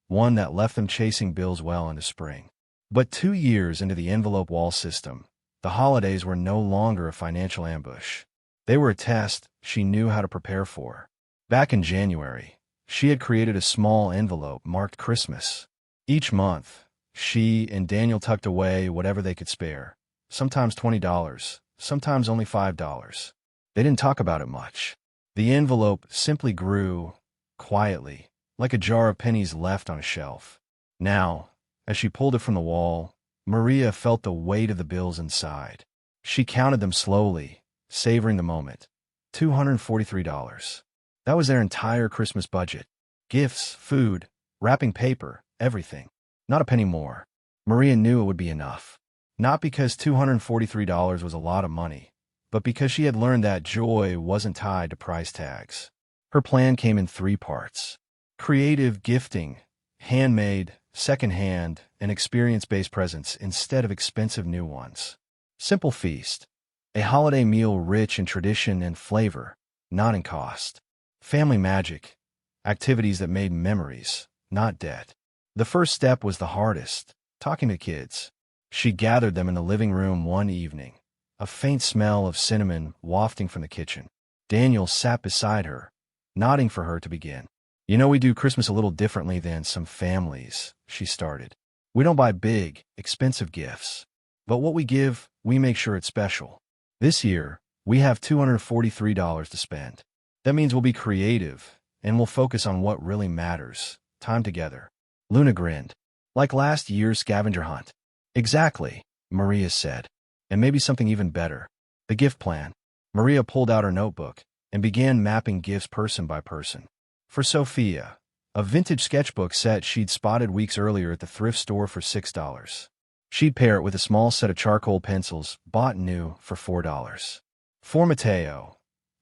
one that left them chasing bills well into spring. But 2 years into the envelope wall system, the holidays were no longer a financial ambush. They were a test she knew how to prepare for. Back in January, she had created a small envelope marked Christmas. Each month, she and Daniel tucked away whatever they could spare, sometimes $20, sometimes only $5. They didn't talk about it much. The envelope simply grew, quietly, like a jar of pennies left on a shelf. Now, as she pulled it from the wall, Maria felt the weight of the bills inside. She counted them slowly, savoring the moment. $243. That was their entire Christmas budget. Gifts, food, wrapping paper, everything. Not a penny more. Maria knew it would be enough. Not because $243 was a lot of money, but because she had learned that joy wasn't tied to price tags. Her plan came in 3 parts: creative gifting, handmade, secondhand, and experience-based presents instead of expensive new ones. Simple feast. A holiday meal rich in tradition and flavor, not in cost. Family magic. Activities that made memories, not debt. The first step was the hardest: talking to kids. She gathered them in the living room one evening, a faint smell of cinnamon wafting from the kitchen. Daniel sat beside her, nodding for her to begin. "You know, we do Christmas a little differently than some families," she started. "We don't buy big, expensive gifts. But what we give, we make sure it's special. This year, we have $243 to spend. That means we'll be creative, and we'll focus on what really matters: time together." Luna grinned. "Like last year's scavenger hunt." "Exactly," Maria said. "And maybe something even better. The gift plan." Maria pulled out her notebook and began mapping gifts person by person. For Sophia, a vintage sketchbook set she'd spotted weeks earlier at the thrift store for $6. She'd pair it with a small set of charcoal pencils, bought new, for $4. For Mateo,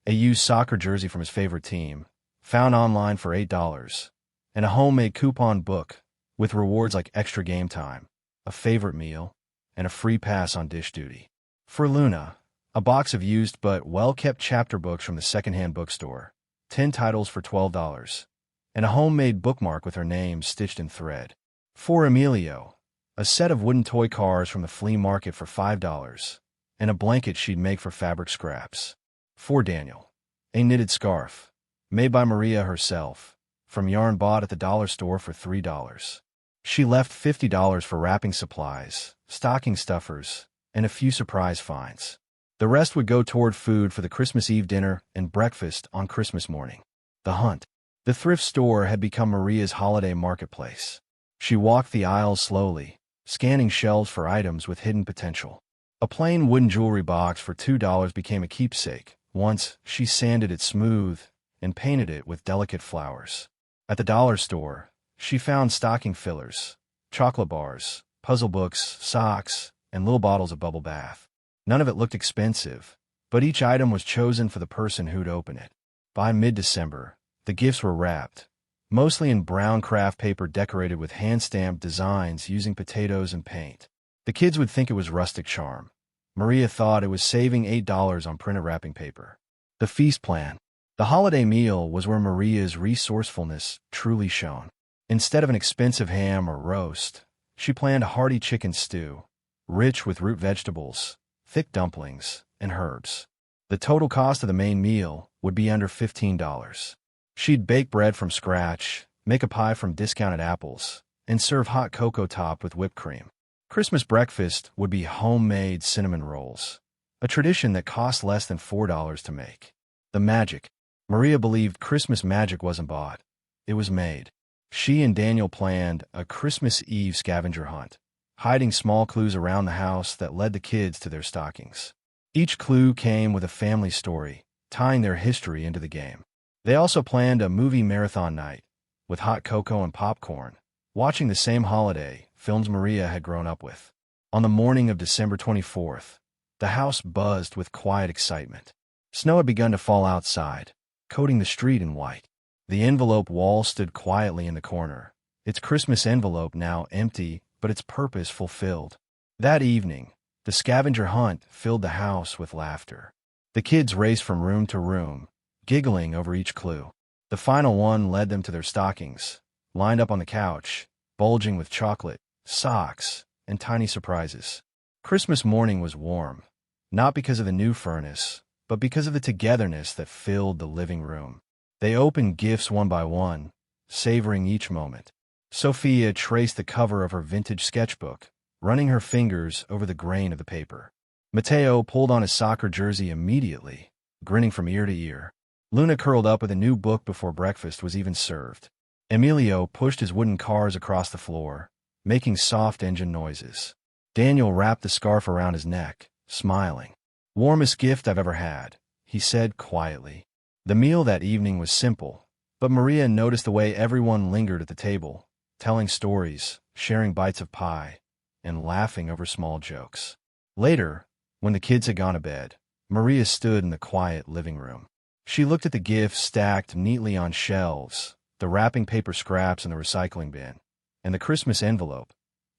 a used soccer jersey from his favorite team, found online for $8, and a homemade coupon book with rewards like extra game time, a favorite meal, and a free pass on dish duty. For Luna, a box of used but well-kept chapter books from the secondhand bookstore, 10 titles for $12, and a homemade bookmark with her name stitched in thread. For Emilio, a set of wooden toy cars from the flea market for $5, and a blanket she'd make for fabric scraps. For Daniel, a knitted scarf, made by Maria herself, from yarn bought at the dollar store for $3. She left $50 for wrapping supplies, stocking stuffers, and a few surprise finds. The rest would go toward food for the Christmas Eve dinner and breakfast on Christmas morning. The hunt. The thrift store had become Maria's holiday marketplace. She walked the aisles slowly, scanning shelves for items with hidden potential. A plain wooden jewelry box for $2 became a keepsake. Once, she sanded it smooth and painted it with delicate flowers. At the dollar store, she found stocking fillers, chocolate bars, puzzle books, socks, and little bottles of bubble bath. None of it looked expensive, but each item was chosen for the person who'd open it. By mid-December, the gifts were wrapped, mostly in brown craft paper decorated with hand-stamped designs using potatoes and paint. The kids would think it was rustic charm. Maria thought it was saving $8 on printed wrapping paper. The feast plan. The holiday meal was where Maria's resourcefulness truly shone. Instead of an expensive ham or roast, she planned a hearty chicken stew, rich with root vegetables, thick dumplings, and herbs. The total cost of the main meal would be under $15. She'd bake bread from scratch, make a pie from discounted apples, and serve hot cocoa topped with whipped cream. Christmas breakfast would be homemade cinnamon rolls, a tradition that cost less than $4 to make. The magic. Maria believed Christmas magic wasn't bought. It was made. She and Daniel planned a Christmas Eve scavenger hunt, hiding small clues around the house that led the kids to their stockings. Each clue came with a family story, tying their history into the game. They also planned a movie marathon night, with hot cocoa and popcorn, watching the same holiday films Maria had grown up with. On the morning of December 24th, the house buzzed with quiet excitement. Snow had begun to fall outside, coating the street in white. The envelope wall stood quietly in the corner, its Christmas envelope now empty, but its purpose fulfilled. That evening, the scavenger hunt filled the house with laughter. The kids raced from room to room, giggling over each clue. The final one led them to their stockings, lined up on the couch, bulging with chocolate, socks, and tiny surprises. Christmas morning was warm, not because of the new furnace, but because of the togetherness that filled the living room. They opened gifts one by one, savoring each moment. Sophia traced the cover of her vintage sketchbook, running her fingers over the grain of the paper. Mateo pulled on his soccer jersey immediately, grinning from ear to ear. Luna curled up with a new book before breakfast was even served. Emilio pushed his wooden cars across the floor, making soft engine noises. Daniel wrapped the scarf around his neck, smiling. "Warmest gift I've ever had," he said quietly. The meal that evening was simple, but Maria noticed the way everyone lingered at the table, telling stories, sharing bites of pie, and laughing over small jokes. Later, when the kids had gone to bed, Maria stood in the quiet living room. She looked at the gifts stacked neatly on shelves, the wrapping paper scraps in the recycling bin, and the Christmas envelope,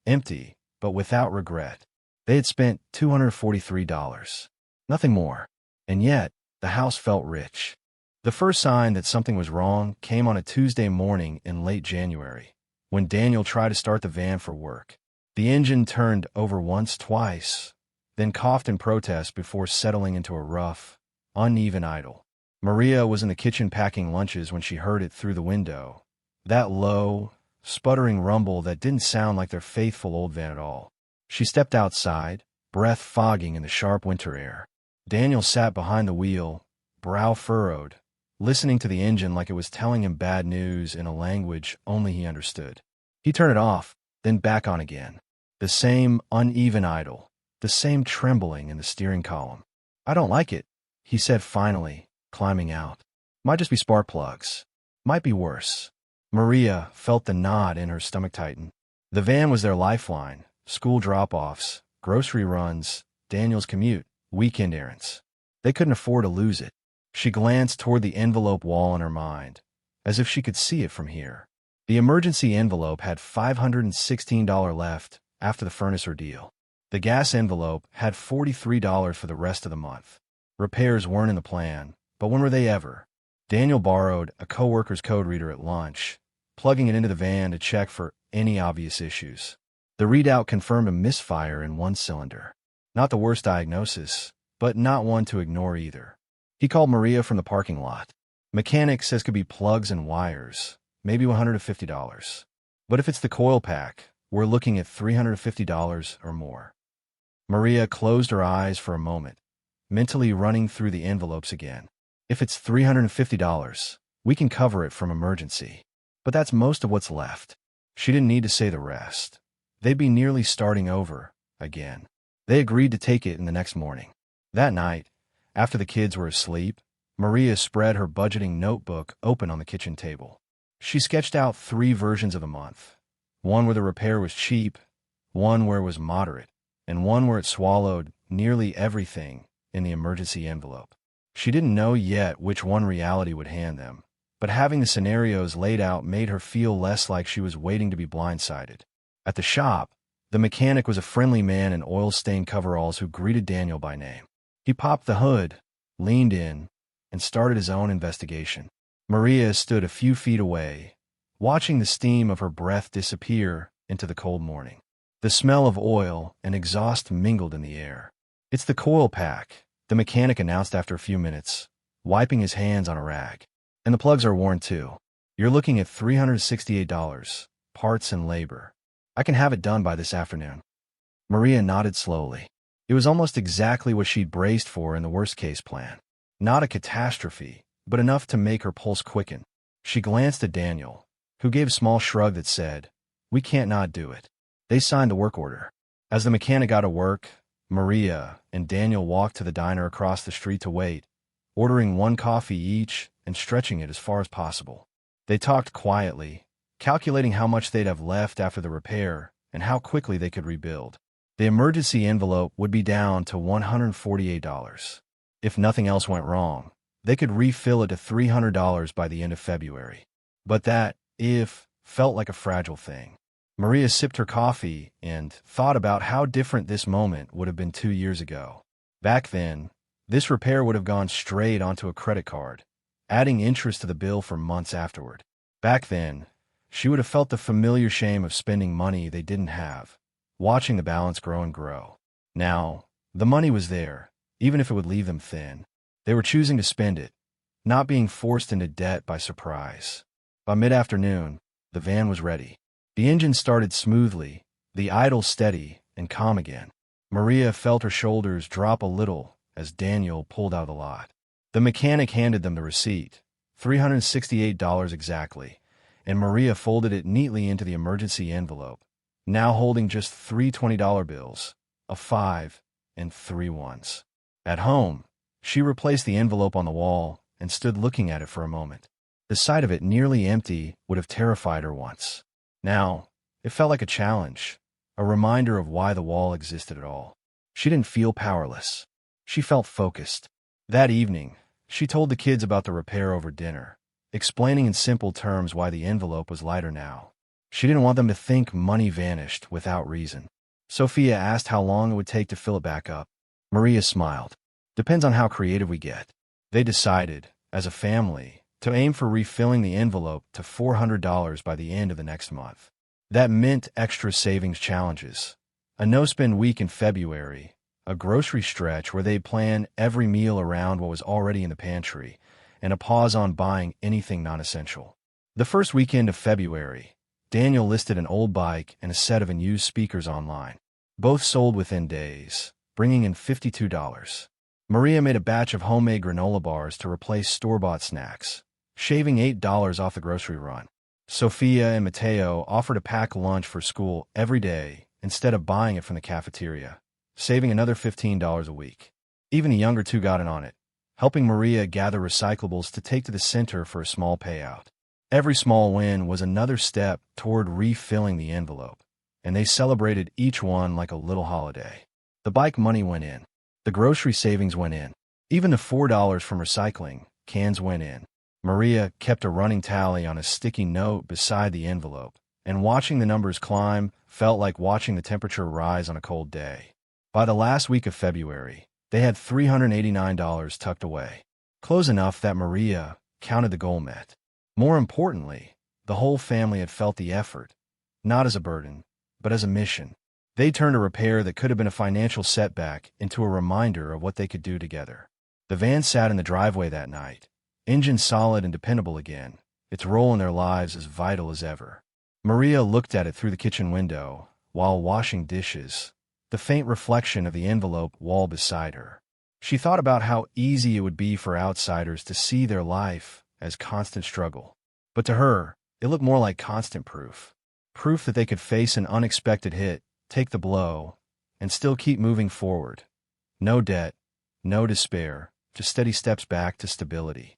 empty, but without regret. They had spent $243. Nothing more. And yet, the house felt rich. The first sign that something was wrong came on a Tuesday morning in late January, when Daniel tried to start the van for work. The engine turned over once, twice, then coughed in protest before settling into a rough, uneven idle. Maria was in the kitchen packing lunches when she heard it through the window. That low, sputtering rumble that didn't sound like their faithful old van at all. She stepped outside, breath fogging in the sharp winter air. Daniel sat behind the wheel, brow furrowed, listening to the engine like it was telling him bad news in a language only he understood. He turned it off, then back on again. The same uneven idle, the same trembling in the steering column. "I don't like it," he said finally, climbing out. "Might just be spark plugs. Might be worse." Maria felt the knot in her stomach tighten. The van was their lifeline: school drop-offs, grocery runs, Daniel's commute, weekend errands. They couldn't afford to lose it. She glanced toward the envelope wall in her mind, as if she could see it from here. The emergency envelope had $516 left after the furnace ordeal. The gas envelope had $43 for the rest of the month. Repairs weren't in the plan, but when were they ever? Daniel borrowed a coworker's code reader at lunch, plugging it into the van to check for any obvious issues. The readout confirmed a misfire in one cylinder. Not the worst diagnosis, but not one to ignore either. He called Maria from the parking lot. "Mechanic says could be plugs and wires, maybe $150. But if it's the coil pack, we're looking at $350 or more." Maria closed her eyes for a moment, mentally running through the envelopes again. If it's $350, we can cover it from emergency. But that's most of what's left. She didn't need to say the rest. They'd be nearly starting over again. They agreed to take it in the next morning. That night, after the kids were asleep, Maria spread her budgeting notebook open on the kitchen table. She sketched out 3 versions of the month. One where the repair was cheap, one where it was moderate, and one where it swallowed nearly everything in the emergency envelope. She didn't know yet which one reality would hand them, but having the scenarios laid out made her feel less like she was waiting to be blindsided. At the shop, the mechanic was a friendly man in oil-stained coveralls who greeted Daniel by name. He popped the hood, leaned in, and started his own investigation. Maria stood a few feet away, watching the steam of her breath disappear into the cold morning. The smell of oil and exhaust mingled in the air. "It's the coil pack," the mechanic announced after a few minutes, wiping his hands on a rag. "And the plugs are worn too. You're looking at $368, parts and labor. I can have it done by this afternoon." Maria nodded slowly. It was almost exactly what she'd braced for in the worst-case plan. Not a catastrophe, but enough to make her pulse quicken. She glanced at Daniel, who gave a small shrug that said, "We can't not do it." They signed the work order. As the mechanic got to work, Maria and Daniel walked to the diner across the street to wait, ordering 1 coffee each and stretching it as far as possible. They talked quietly, calculating how much they'd have left after the repair and how quickly they could rebuild. The emergency envelope would be down to $148. If nothing else went wrong, they could refill it to $300 by the end of February. But that "if" felt like a fragile thing. Maria sipped her coffee and thought about how different this moment would have been 2 years ago. Back then, this repair would have gone straight onto a credit card, adding interest to the bill for months afterward. Back then, she would have felt the familiar shame of spending money they didn't have, watching the balance grow and grow. Now, the money was there, even if it would leave them thin. They were choosing to spend it, not being forced into debt by surprise. By mid-afternoon, the van was ready. The engine started smoothly, the idle steady and calm again. Maria felt her shoulders drop a little as Daniel pulled out of the lot. The mechanic handed them the receipt, $368 exactly, and Maria folded it neatly into the emergency envelope, now holding just 3 $20 bills, a 5 and 3 ones. At home, she replaced the envelope on the wall and stood looking at it for a moment. The sight of it nearly empty would have terrified her once. Now, it felt like a challenge, a reminder of why the wall existed at all. She didn't feel powerless. She felt focused. That evening, she told the kids about the repair over dinner, explaining in simple terms why the envelope was lighter now. She didn't want them to think money vanished without reason. Sophia asked how long it would take to fill it back up. Maria smiled. Depends on how creative we get. They decided, as a family, to aim for refilling the envelope to $400 by the end of the next month. That meant extra savings challenges, a no-spend week in February, a grocery stretch where they'd plan every meal around what was already in the pantry, and a pause on buying anything non-essential. The first weekend of February, Daniel listed an old bike and a set of unused speakers online. Both sold within days, bringing in $52. Maria made a batch of homemade granola bars to replace store-bought snacks, shaving $8 off the grocery run. Sophia and Mateo offered to pack lunch for school every day instead of buying it from the cafeteria, saving another $15 a week. Even the younger two got in on it, helping Maria gather recyclables to take to the center for a small payout. Every small win was another step toward refilling the envelope, and they celebrated each one like a little holiday. The bike money went in. The grocery savings went in. Even the $4 from recycling cans went in. Maria kept a running tally on a sticky note beside the envelope, and watching the numbers climb felt like watching the temperature rise on a cold day. By the last week of February, they had $389 tucked away, close enough that Maria counted the goal met. More importantly, the whole family had felt the effort, not as a burden, but as a mission. They turned a repair that could have been a financial setback into a reminder of what they could do together. The van sat in the driveway that night, engine solid and dependable again, its role in their lives as vital as ever. Maria looked at it through the kitchen window while washing dishes, the faint reflection of the envelope wall beside her. She thought about how easy it would be for outsiders to see their life as constant struggle. But to her, it looked more like constant proof. Proof that they could face an unexpected hit, take the blow, and still keep moving forward. No debt, no despair, just steady steps back to stability.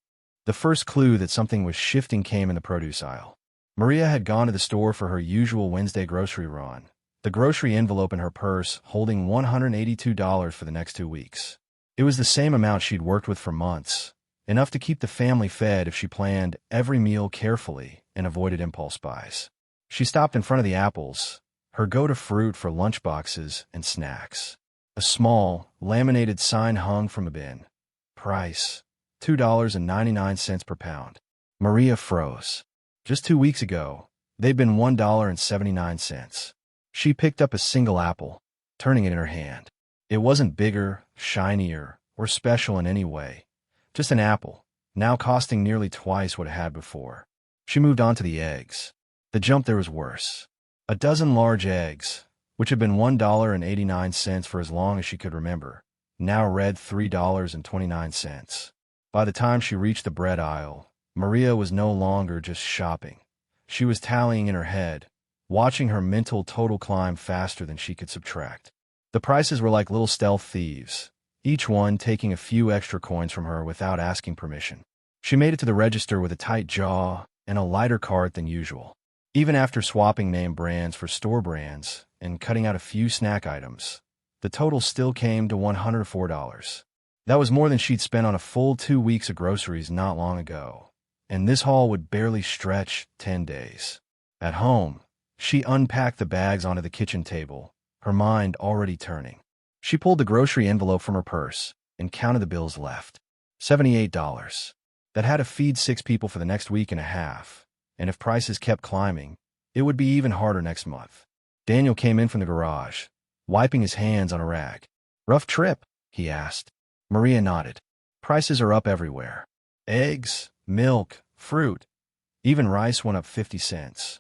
The first clue that something was shifting came in the produce aisle. Maria had gone to the store for her usual Wednesday grocery run, the grocery envelope in her purse holding $182 for the next 2 weeks. It was the same amount she'd worked with for months, enough to keep the family fed if she planned every meal carefully and avoided impulse buys. She stopped in front of the apples, her go-to fruit for lunchboxes and snacks. A small, laminated sign hung from a bin. Price, $2.99 per pound. Maria froze. Just 2 weeks ago, they'd been $1.79. She picked up a single apple, turning it in her hand. It wasn't bigger, shinier, or special in any way. Just an apple, now costing nearly twice what it had before. She moved on to the eggs. The jump there was worse. A dozen large eggs, which had been $1.89 for as long as she could remember, now read $3.29. By the time she reached the bread aisle, Maria was no longer just shopping. She was tallying in her head, watching her mental total climb faster than she could subtract. The prices were like little stealth thieves, each one taking a few extra coins from her without asking permission. She made it to the register with a tight jaw and a lighter cart than usual. Even after swapping name brands for store brands and cutting out a few snack items, the total still came to $104. That was more than she'd spent on a full 2 weeks of groceries not long ago, and this haul would barely stretch 10 days. At home, she unpacked the bags onto the kitchen table, her mind already turning. She pulled the grocery envelope from her purse and counted the bills left. $78. That had to feed 6 people for the next week and a half, and if prices kept climbing, it would be even harder next month. Daniel came in from the garage, wiping his hands on a rag. "Rough trip?" he asked. Maria nodded. "Prices are up everywhere. Eggs, milk, fruit. Even rice went up 50 cents.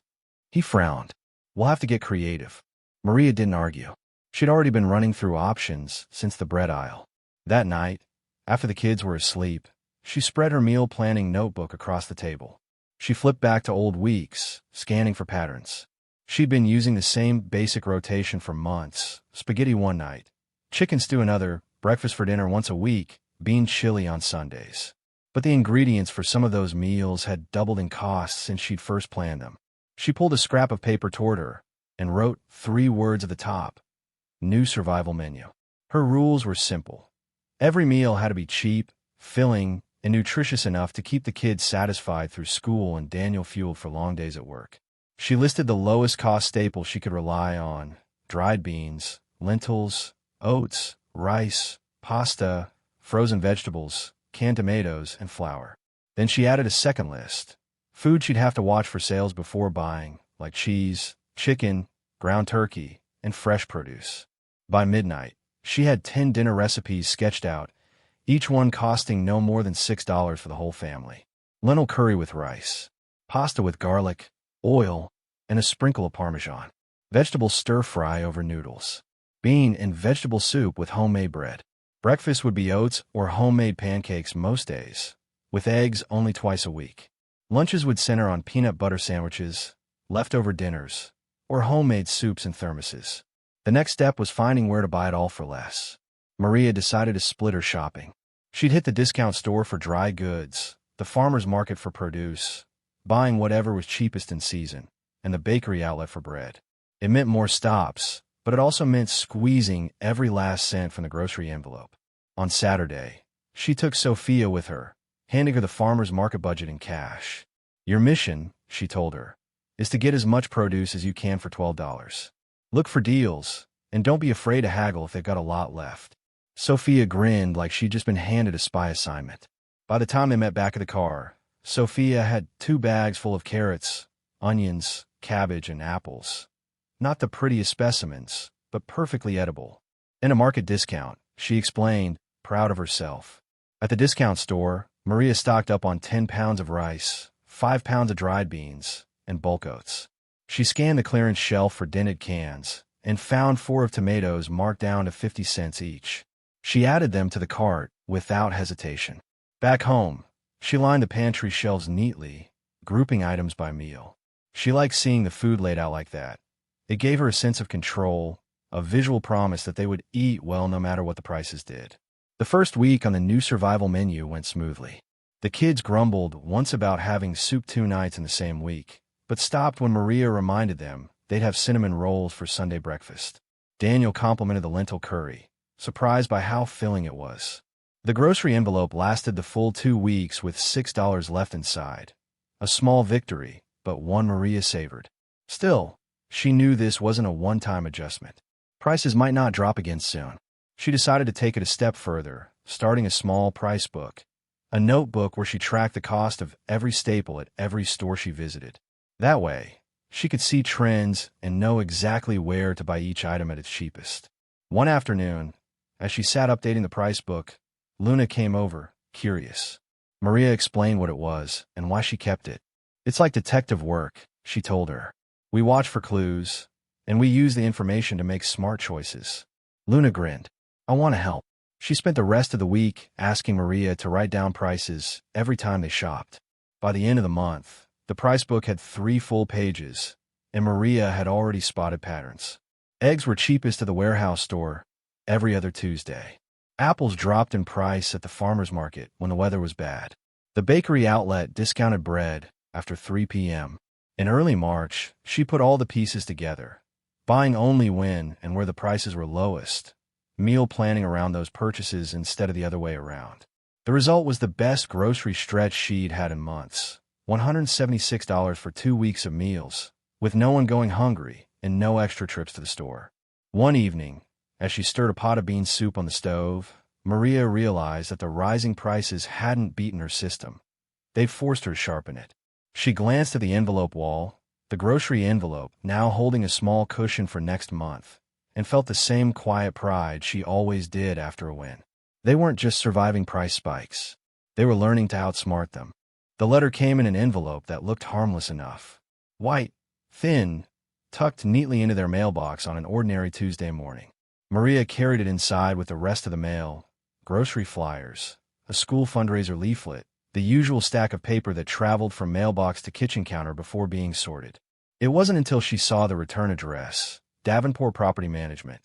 He frowned. "We'll have to get creative." Maria didn't argue. She'd already been running through options since the bread aisle. That night, after the kids were asleep, she spread her meal planning notebook across the table. She flipped back to old weeks, scanning for patterns. She'd been using the same basic rotation for months: spaghetti one night, chicken stew another, breakfast for dinner once a week, bean chili on Sundays. But the ingredients for some of those meals had doubled in cost since she'd first planned them. She pulled a scrap of paper toward her and wrote 3 words at the top: New Survival Menu. Her rules were simple. Every meal had to be cheap, filling, and nutritious enough to keep the kids satisfied through school and Daniel fueled for long days at work. She listed the lowest cost staples she could rely on: dried beans, lentils, oats, rice, pasta, frozen vegetables, canned tomatoes, and flour. Then she added a second list: food she'd have to watch for sales before buying, like cheese, chicken, ground turkey, and fresh produce. By midnight, she had 10 dinner recipes sketched out, each one costing no more than $6 for the whole family. Lentil curry with rice, pasta with garlic, oil, and a sprinkle of Parmesan. Vegetable stir-fry over noodles. Bean and vegetable soup with homemade bread. Breakfast would be oats or homemade pancakes most days, with eggs only twice a week. Lunches would center on peanut butter sandwiches, leftover dinners, or homemade soups and thermoses. The next step was finding where to buy it all for less. Maria decided to split her shopping. She'd hit the discount store for dry goods, the farmer's market for produce, buying whatever was cheapest in season, and the bakery outlet for bread. It meant more stops, but it also meant squeezing every last cent from the grocery envelope. On Saturday, she took Sophia with her, handing her the farmer's market budget in cash. Your mission, she told her, is to get as much produce as you can for $12. Look for deals, and don't be afraid to haggle if they've got a lot left. Sophia grinned like she'd just been handed a spy assignment. By the time they met back at the car, Sophia had 2 bags full of carrots, onions, cabbage, and apples. Not the prettiest specimens, but perfectly edible. In a market discount, she explained, proud of herself. At the discount store, Maria stocked up on 10 pounds of rice, 5 pounds of dried beans, and bulk oats. She scanned the clearance shelf for dented cans and found 4 of tomatoes marked down to 50 cents each. She added them to the cart without hesitation. Back home, she lined the pantry shelves neatly, grouping items by meal. She liked seeing the food laid out like that. It gave her a sense of control, a visual promise that they would eat well no matter what the prices did. The first week on the new survival menu went smoothly. The kids grumbled once about having soup 2 nights in the same week, but stopped when Maria reminded them they'd have cinnamon rolls for Sunday breakfast. Daniel complimented the lentil curry, surprised by how filling it was. The grocery envelope lasted the full 2 weeks with $6 left inside. A small victory, but one Maria savored. Still, she knew this wasn't a one-time adjustment. Prices might not drop again soon. She decided to take it a step further, starting a small price book, a notebook where she tracked the cost of every staple at every store she visited. That way, she could see trends and know exactly where to buy each item at its cheapest. One afternoon, as she sat updating the price book, Luna came over, curious. Maria explained what it was and why she kept it. It's like detective work, she told her. We watch for clues, and we use the information to make smart choices. Luna grinned. I want to help. She spent the rest of the week asking Maria to write down prices every time they shopped. By the end of the month, the price book had 3 full pages, and Maria had already spotted patterns. Eggs were cheapest at the warehouse store every other Tuesday. Apples dropped in price at the farmer's market when the weather was bad. The bakery outlet discounted bread after 3 p.m. In early March, she put all the pieces together, buying only when and where the prices were lowest, meal planning around those purchases instead of the other way around. The result was the best grocery stretch she'd had in months. $176 for 2 weeks of meals, with no one going hungry and no extra trips to the store. One evening, as she stirred a pot of bean soup on the stove, Maria realized that the rising prices hadn't beaten her system. They'd forced her to sharpen it. She glanced at the envelope wall, the grocery envelope now holding a small cushion for next month, and felt the same quiet pride she always did after a win. They weren't just surviving price spikes. They were learning to outsmart them. The letter came in an envelope that looked harmless enough. White, thin, tucked neatly into their mailbox on an ordinary Tuesday morning. Maria carried it inside with the rest of the mail: grocery flyers, a school fundraiser leaflet, the usual stack of paper that traveled from mailbox to kitchen counter before being sorted. It wasn't until she saw the return address, Davenport Property Management,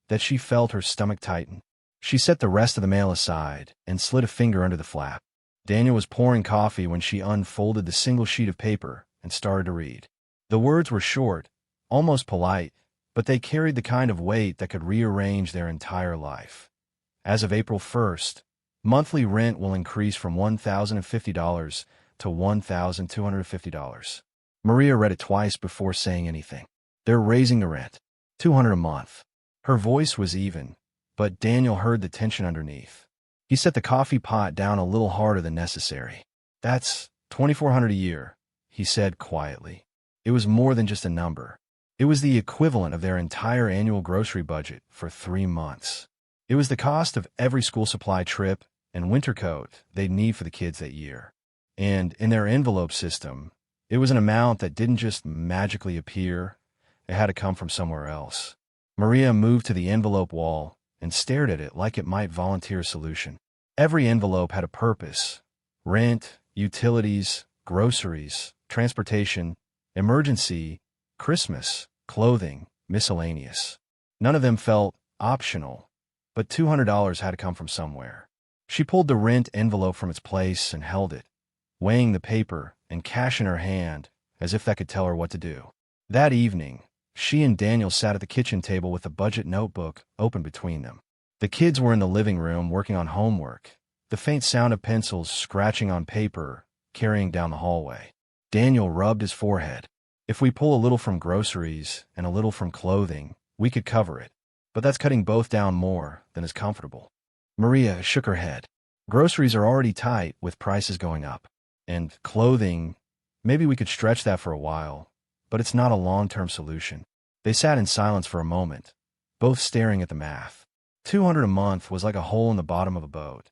that she felt her stomach tighten. She set the rest of the mail aside and slid a finger under the flap. Daniel was pouring coffee when she unfolded the single sheet of paper and started to read. The words were short, almost polite, but they carried the kind of weight that could rearrange their entire life. As of April 1st, monthly rent will increase from $1,050 to $1,250. Maria read it twice before saying anything. They're raising the rent. $200 a month. Her voice was even, but Daniel heard the tension underneath. He set the coffee pot down a little harder than necessary. That's $2,400 a year, he said quietly. It was more than just a number. It was the equivalent of their entire annual grocery budget for 3 months. It was the cost of every school supply trip and winter coat they'd need for the kids that year. And in their envelope system, it was an amount that didn't just magically appear. It had to come from somewhere else. Maria moved to the envelope wall and stared at it like it might volunteer a solution. Every envelope had a purpose: rent, utilities, groceries, transportation, emergency, Christmas, clothing, miscellaneous. None of them felt optional, but $200 had to come from somewhere. She pulled the rent envelope from its place and held it, weighing the paper and cash in her hand as if that could tell her what to do. That evening, she and Daniel sat at the kitchen table with the budget notebook open between them. The kids were in the living room working on homework, the faint sound of pencils scratching on paper carrying down the hallway. Daniel rubbed his forehead. If we pull a little from groceries and a little from clothing, we could cover it. But that's cutting both down more than is comfortable. Maria shook her head. Groceries are already tight with prices going up. And clothing, maybe we could stretch that for a while, but it's not a long-term solution. They sat in silence for a moment, both staring at the math. $200 a month was like a hole in the bottom of a boat.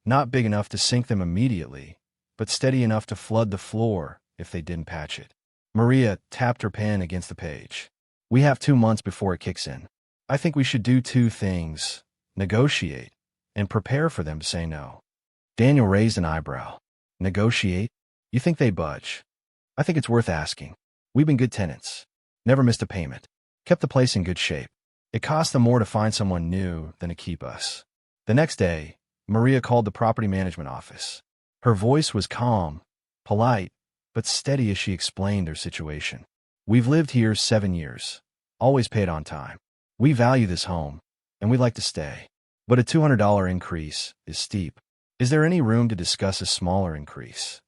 Not big enough to sink them immediately, but steady enough to flood the floor if they didn't patch it. Maria tapped her pen against the page. We have 2 months before it kicks in. I think we should do 2 things: negotiate and prepare for them to say no. Daniel raised an eyebrow. Negotiate? You think they budge? I think it's worth asking. We've been good tenants. Never missed a payment. Kept the place in good shape. It cost them more to find someone new than to keep us. The next day, Maria called the property management office. Her voice was calm, polite, but steady as she explained their situation. We've lived here 7 years. Always paid on time. We value this home, and we'd like to stay. But a $200 increase is steep. Is there any room to discuss a smaller increase?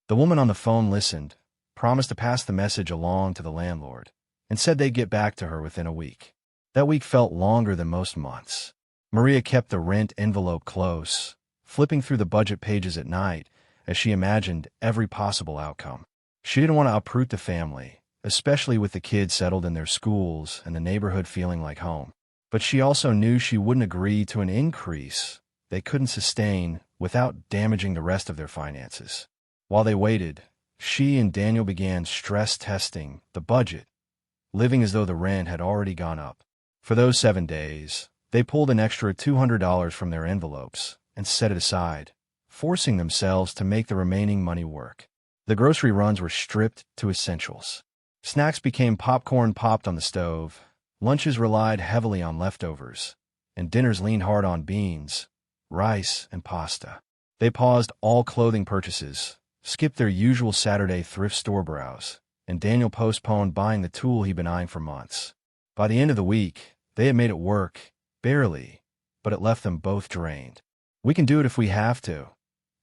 The woman on the phone listened, promised to pass the message along to the landlord, and said they'd get back to her within a week. That week felt longer than most months. Maria kept the rent envelope close, flipping through the budget pages at night as she imagined every possible outcome. She didn't want to uproot the family, especially with the kids settled in their schools and the neighborhood feeling like home. But she also knew she wouldn't agree to an increase they couldn't sustain without damaging the rest of their finances. While they waited, she and Daniel began stress testing the budget, living as though the rent had already gone up. For those 7 days, they pulled an extra $200 from their envelopes and set it aside, forcing themselves to make the remaining money work. The grocery runs were stripped to essentials. Snacks became popcorn popped on the stove, lunches relied heavily on leftovers, and dinners leaned hard on beans, rice, and pasta. They paused all clothing purchases, skipped their usual Saturday thrift store browse, and Daniel postponed buying the tool he'd been eyeing for months. By the end of the week, they had made it work, barely, but it left them both drained. We can do it if we have to,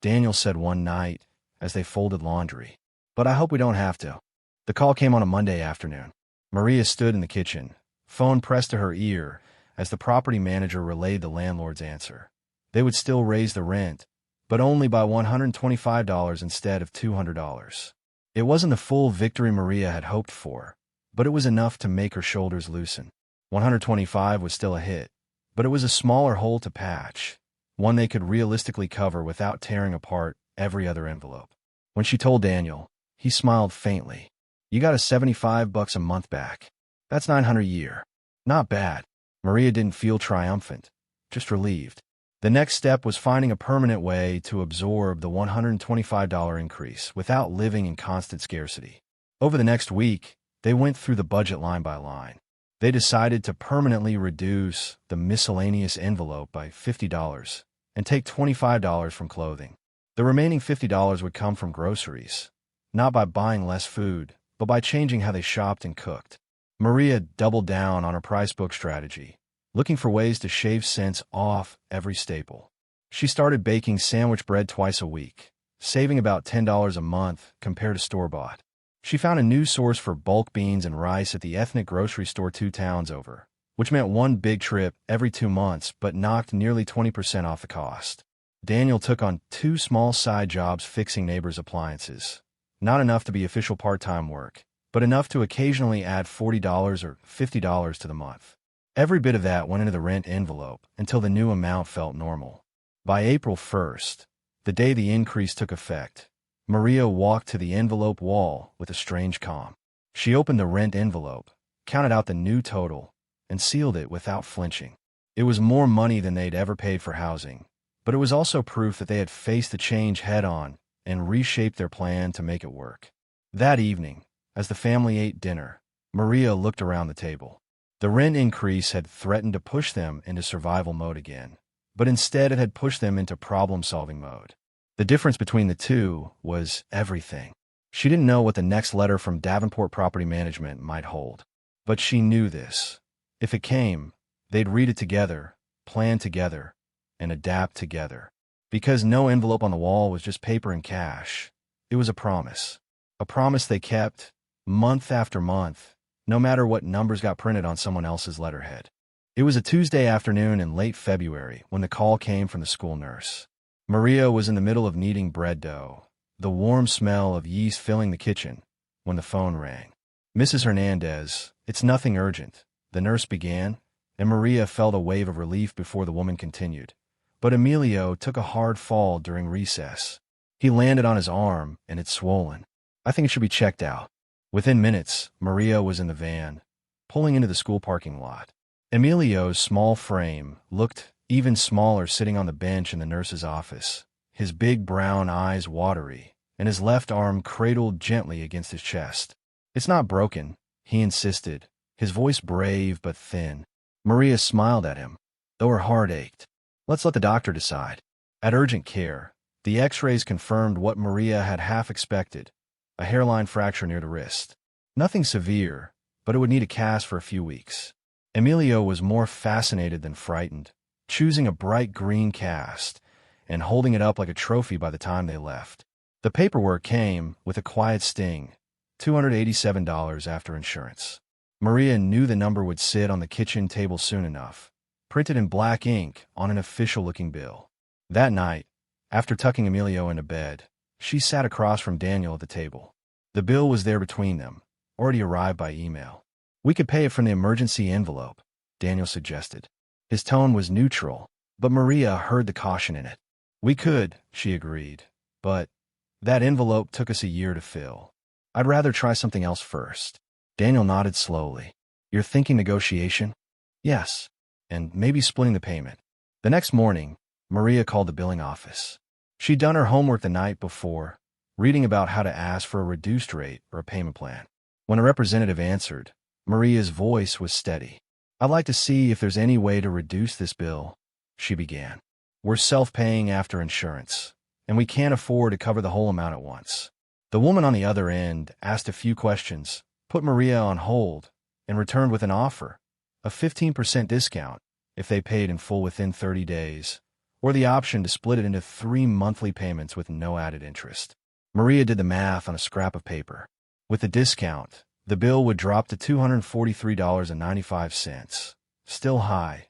Daniel said one night as they folded laundry. But I hope we don't have to. The call came on a Monday afternoon. Maria stood in the kitchen, phone pressed to her ear as the property manager relayed the landlord's answer. They would still raise the rent, but only by $125 instead of $200. It wasn't the full victory Maria had hoped for, but it was enough to make her shoulders loosen. $125 was still a hit, but it was a smaller hole to patch, one they could realistically cover without tearing apart every other envelope. When she told Daniel, he smiled faintly. You got a $75 a month back. That's $900 a year. Not bad. Maria didn't feel triumphant, just relieved. The next step was finding a permanent way to absorb the $125 increase without living in constant scarcity. Over the next week, they went through the budget line by line. They decided to permanently reduce the miscellaneous envelope by $50 and take $25 from clothing. The remaining $50 would come from groceries, not by buying less food, but by changing how they shopped and cooked. Maria doubled down on her price book strategy, looking for ways to shave cents off every staple. She started baking sandwich bread twice a week, saving about $10 a month compared to store-bought. She found a new source for bulk beans and rice at the ethnic grocery store 2 towns over, which meant one big trip every 2 months but knocked nearly 20% off the cost. Daniel took on 2 small side jobs fixing neighbors' appliances. Not enough to be official part-time work, but enough to occasionally add $40 or $50 to the month. Every bit of that went into the rent envelope until the new amount felt normal. By April 1st, the day the increase took effect, Maria walked to the envelope wall with a strange calm. She opened the rent envelope, counted out the new total, and sealed it without flinching. It was more money than they'd ever paid for housing, but it was also proof that they had faced the change head-on and reshaped their plan to make it work. That evening, as the family ate dinner, Maria looked around the table. The rent increase had threatened to push them into survival mode again, but instead it had pushed them into problem-solving mode. The difference between the two was everything. She didn't know what the next letter from Davenport Property Management might hold, but she knew this. If it came, they'd read it together, plan together, and adapt together. Because no envelope on the wall was just paper and cash. It was a promise. A promise they kept, month after month, no matter what numbers got printed on someone else's letterhead. It was a Tuesday afternoon in late February when the call came from the school nurse. Maria was in the middle of kneading bread dough, the warm smell of yeast filling the kitchen, when the phone rang. "Mrs. Hernandez, it's nothing urgent," the nurse began, and Maria felt a wave of relief before the woman continued. But Emilio took a hard fall during recess. He landed on his arm, and it's swollen. "I think it should be checked out." Within minutes, Maria was in the van, pulling into the school parking lot. Emilio's small frame looked even smaller sitting on the bench in the nurse's office, his big brown eyes watery, and his left arm cradled gently against his chest. "It's not broken," he insisted, his voice brave but thin. Maria smiled at him, though her heart ached. "Let's let the doctor decide." At urgent care, the x-rays confirmed what Maria had half expected, a hairline fracture near the wrist. Nothing severe, but it would need a cast for a few weeks. Emilio was more fascinated than frightened, choosing a bright green cast and holding it up like a trophy by the time they left. The paperwork came with a quiet sting, $287 after insurance. Maria knew the number would sit on the kitchen table soon enough, printed in black ink on an official-looking bill. That night, after tucking Emilio into bed, she sat across from Daniel at the table. The bill was there between them, already arrived by email. "We could pay it from the emergency envelope," Daniel suggested. His tone was neutral, but Maria heard the caution in it. "We could," she agreed, "but that envelope took us a year to fill. I'd rather try something else first." Daniel nodded slowly. "You're thinking negotiation?" "Yes, and maybe splitting the payment." The next morning, Maria called the billing office. She'd done her homework the night before, reading about how to ask for a reduced rate or a payment plan. When a representative answered, Maria's voice was steady. "I'd like to see if there's any way to reduce this bill," she began. "We're self-paying after insurance, and we can't afford to cover the whole amount at once." The woman on the other end asked a few questions, put Maria on hold, and returned with an offer, a 15% discount if they paid in full within 30 days, or the option to split it into 3 monthly payments with no added interest. Maria did the math on a scrap of paper. With the discount, the bill would drop to $243.95, still high,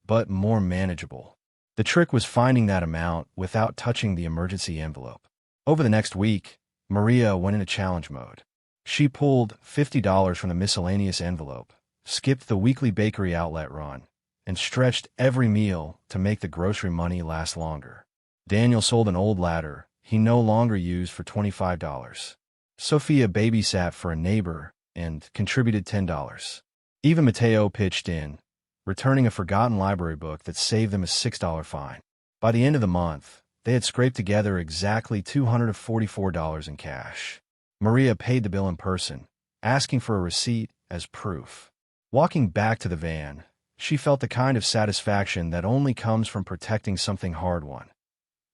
but more manageable. The trick was finding that amount without touching the emergency envelope. Over the next week, Maria went into challenge mode. She pulled $50 from the miscellaneous envelope, skipped the weekly bakery outlet run, and stretched every meal to make the grocery money last longer. Daniel sold an old ladder he no longer used for $25. Sophia babysat for a neighbor and contributed $10. Even Mateo pitched in, returning a forgotten library book that saved them a $6 fine. By the end of the month, they had scraped together exactly $244 in cash. Maria paid the bill in person, asking for a receipt as proof. Walking back to the van, she felt the kind of satisfaction that only comes from protecting something hard-won.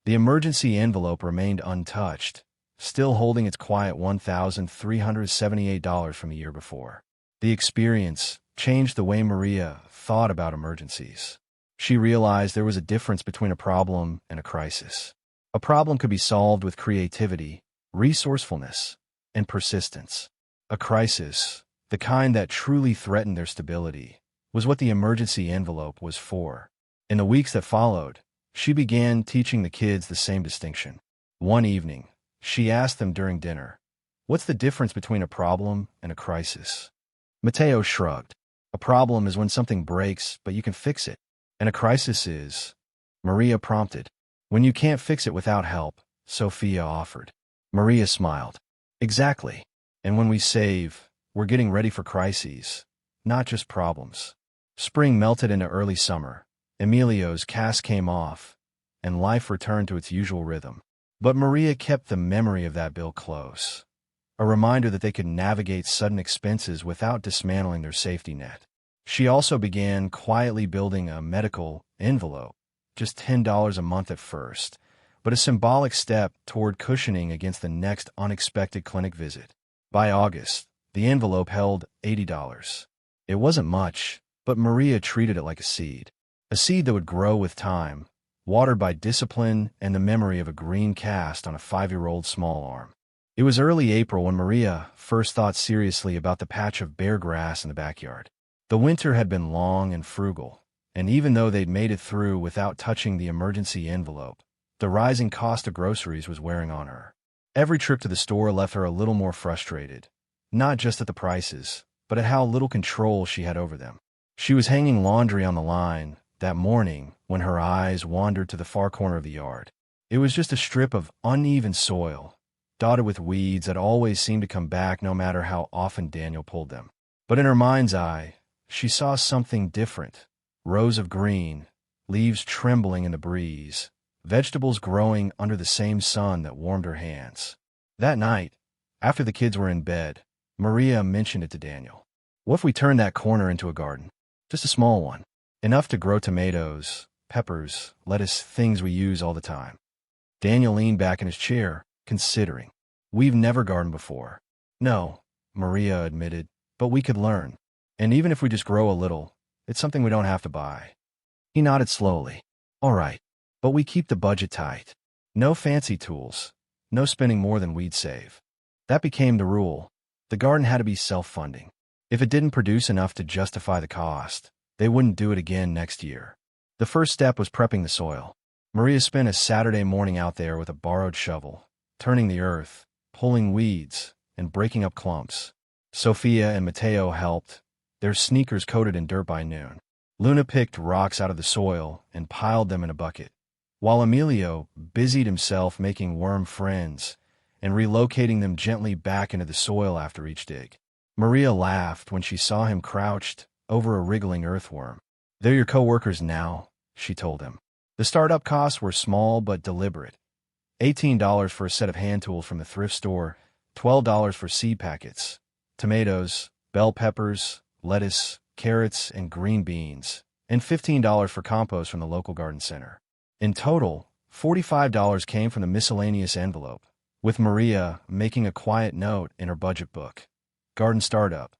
The emergency envelope remained untouched, still holding its quiet $1,378 from a year before. The experience changed the way Maria thought about emergencies. She realized there was a difference between a problem and a crisis. A problem could be solved with creativity, resourcefulness, and persistence. A crisis, the kind that truly threatened their stability, was what the emergency envelope was for. In the weeks that followed, she began teaching the kids the same distinction. One evening, she asked them during dinner, "What's the difference between a problem and a crisis?" Mateo shrugged. "A problem is when something breaks, but you can fix it. And a crisis is," Maria prompted, "when you can't fix it without help," Sophia offered. Maria smiled. "Exactly. And when we save, we're getting ready for crises, not just problems." Spring melted into early summer. Emilio's cast came off, and life returned to its usual rhythm. But Maria kept the memory of that bill close, a reminder that they could navigate sudden expenses without dismantling their safety net. She also began quietly building a medical envelope, just $10 a month at first, but a symbolic step toward cushioning against the next unexpected clinic visit. By August, the envelope held $80. It wasn't much, but Maria treated it like a seed that would grow with time, watered by discipline and the memory of a green cast on a 5-year-old small arm. It was early April when Maria first thought seriously about the patch of bare grass in the backyard. The winter had been long and frugal, and even though they'd made it through without touching the emergency envelope, the rising cost of groceries was wearing on her. Every trip to the store left her a little more frustrated, not just at the prices, but at how little control she had over them. She was hanging laundry on the line that morning when her eyes wandered to the far corner of the yard. It was just a strip of uneven soil, dotted with weeds that always seemed to come back no matter how often Daniel pulled them. But in her mind's eye, she saw something different. Rows of green, leaves trembling in the breeze, vegetables growing under the same sun that warmed her hands. That night, after the kids were in bed, Maria mentioned it to Daniel. "What if we turned that corner into a garden? Just a small one. Enough to grow tomatoes, peppers, lettuce, things we use all the time." Daniel leaned back in his chair, considering. "We've never gardened before." "No," Maria admitted, "but we could learn. And even if we just grow a little, it's something we don't have to buy." He nodded slowly. "All right, but we keep the budget tight. No fancy tools, no spending more than we'd save." That became the rule. The garden had to be self-funding. If it didn't produce enough to justify the cost, they wouldn't do it again next year. The first step was prepping the soil. Maria spent a Saturday morning out there with a borrowed shovel, turning the earth, pulling weeds, and breaking up clumps. Sophia and Mateo helped, their sneakers coated in dirt by noon. Luna picked rocks out of the soil and piled them in a bucket, while Emilio busied himself making worm friends and relocating them gently back into the soil after each dig. Maria laughed when she saw him crouched over a wriggling earthworm. "They're your co-workers now," she told him. The startup costs were small but deliberate. $18 for a set of hand tools from the thrift store, $12 for seed packets, tomatoes, bell peppers, lettuce, carrots, and green beans, and $15 for compost from the local garden center. In total, $45 came from the miscellaneous envelope, with Maria making a quiet note in her budget book. Garden startup.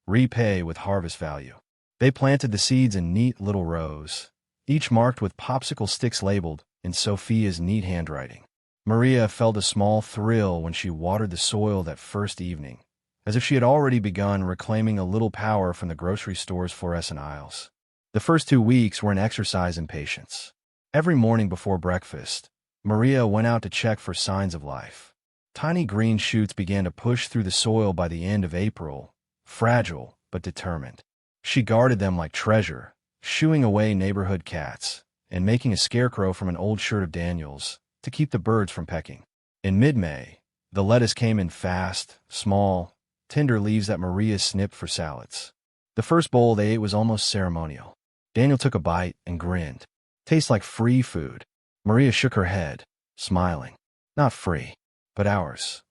Repay with harvest value. They planted the seeds in neat little rows, each marked with popsicle sticks labeled in Sophia's neat handwriting. Maria felt a small thrill when she watered the soil that first evening, as if she had already begun reclaiming a little power from the grocery store's fluorescent aisles. The first 2 weeks were an exercise in patience. Every morning before breakfast, Maria went out to check for signs of life. Tiny green shoots began to push through the soil by the end of April, fragile but determined. She guarded them like treasure, shooing away neighborhood cats and making a scarecrow from an old shirt of Daniel's to keep the birds from pecking. In mid-May, the lettuce came in fast, small, tender leaves that Maria snipped for salads. The first bowl they ate was almost ceremonial. Daniel took a bite and grinned. "Tastes like free food." Maria shook her head, smiling. "Not free, but ours."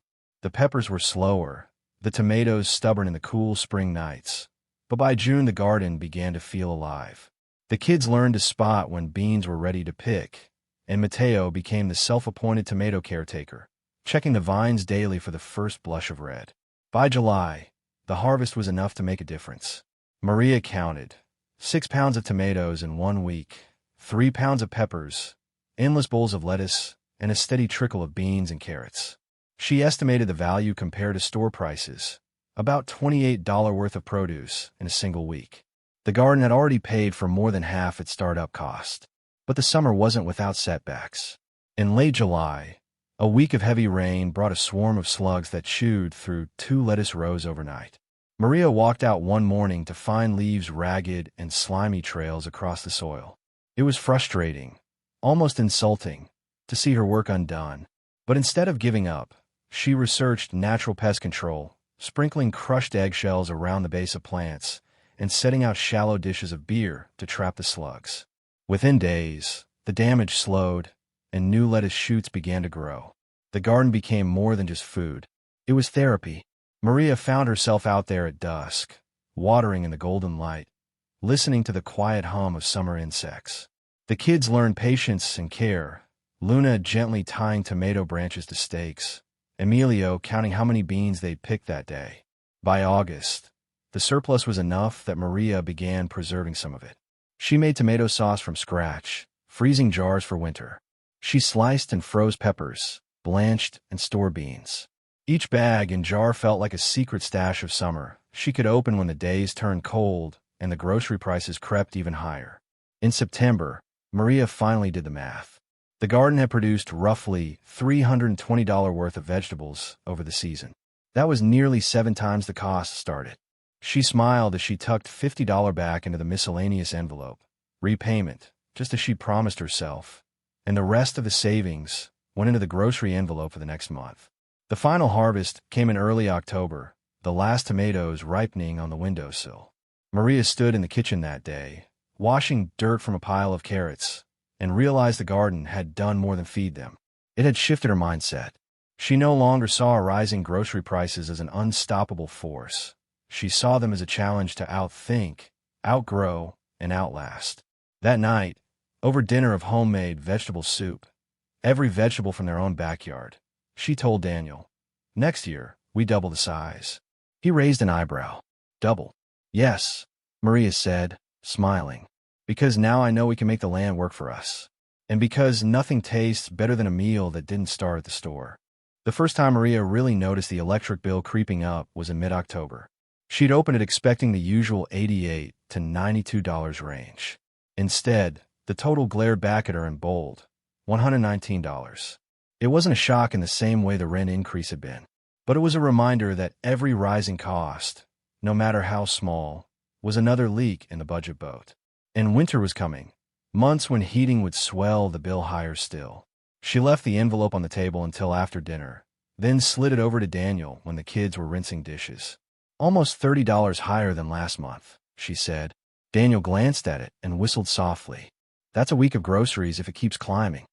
The peppers were slower, the tomatoes stubborn in the cool spring nights. But by June the garden began to feel alive. The kids learned to spot when beans were ready to pick, and Mateo became the self-appointed tomato caretaker, checking the vines daily for the first blush of red. By July, the harvest was enough to make a difference. Maria counted 6 pounds of tomatoes in 1 week, 3 pounds of peppers, endless bowls of lettuce, and a steady trickle of beans and carrots. She estimated the value compared to store prices, about $28 worth of produce in a single week. The garden had already paid for more than half its startup cost. But the summer wasn't without setbacks. In late July, a week of heavy rain brought a swarm of slugs that chewed through 2 lettuce rows overnight. Maria walked out one morning to find leaves ragged and slimy trails across the soil. It was frustrating, almost insulting, to see her work undone. But instead of giving up, she researched natural pest control, sprinkling crushed eggshells around the base of plants and setting out shallow dishes of beer to trap the slugs. Within days, the damage slowed, and new lettuce shoots began to grow. The garden became more than just food. It was therapy. Maria found herself out there at dusk, watering in the golden light, listening to the quiet hum of summer insects. The kids learned patience and care, Luna gently tying tomato branches to stakes, Emilio counting how many beans they'd picked that day. By August, the surplus was enough that Maria began preserving some of it. She made tomato sauce from scratch, freezing jars for winter. She sliced and froze peppers, blanched and stored beans. Each bag and jar felt like a secret stash of summer she could open when the days turned cold and the grocery prices crept even higher. In September, Maria finally did the math. The garden had produced roughly $320 worth of vegetables over the season. That was nearly 7 times the cost started. She smiled as she tucked $50 back into the miscellaneous envelope. Repayment, just as she promised herself. And the rest of the savings went into the grocery envelope for the next month. The final harvest came in early October, the last tomatoes ripening on the windowsill. Maria stood in the kitchen that day, washing dirt from a pile of carrots, and realized the garden had done more than feed them. It had shifted her mindset. She no longer saw rising grocery prices as an unstoppable force. She saw them as a challenge to outthink, outgrow, and outlast. That night, over dinner of homemade vegetable soup, every vegetable from their own backyard, she told Daniel, "Next year, we double the size." He raised an eyebrow. "Double?" "Yes," Maria said, smiling. "Because now I know we can make the land work for us. And because nothing tastes better than a meal that didn't start at the store." The first time Maria really noticed the electric bill creeping up was in mid-October. She'd opened it expecting the usual $88 to $92 range. Instead, the total glared back at her in bold, $119. It wasn't a shock in the same way the rent increase had been, but it was a reminder that every rising cost, no matter how small, was another leak in the budget boat. And winter was coming, months when heating would swell the bill higher still. She left the envelope on the table until after dinner, then slid it over to Daniel when the kids were rinsing dishes. "Almost $30 higher than last month," she said. Daniel glanced at it and whistled softly. "That's a week of groceries if it keeps climbing."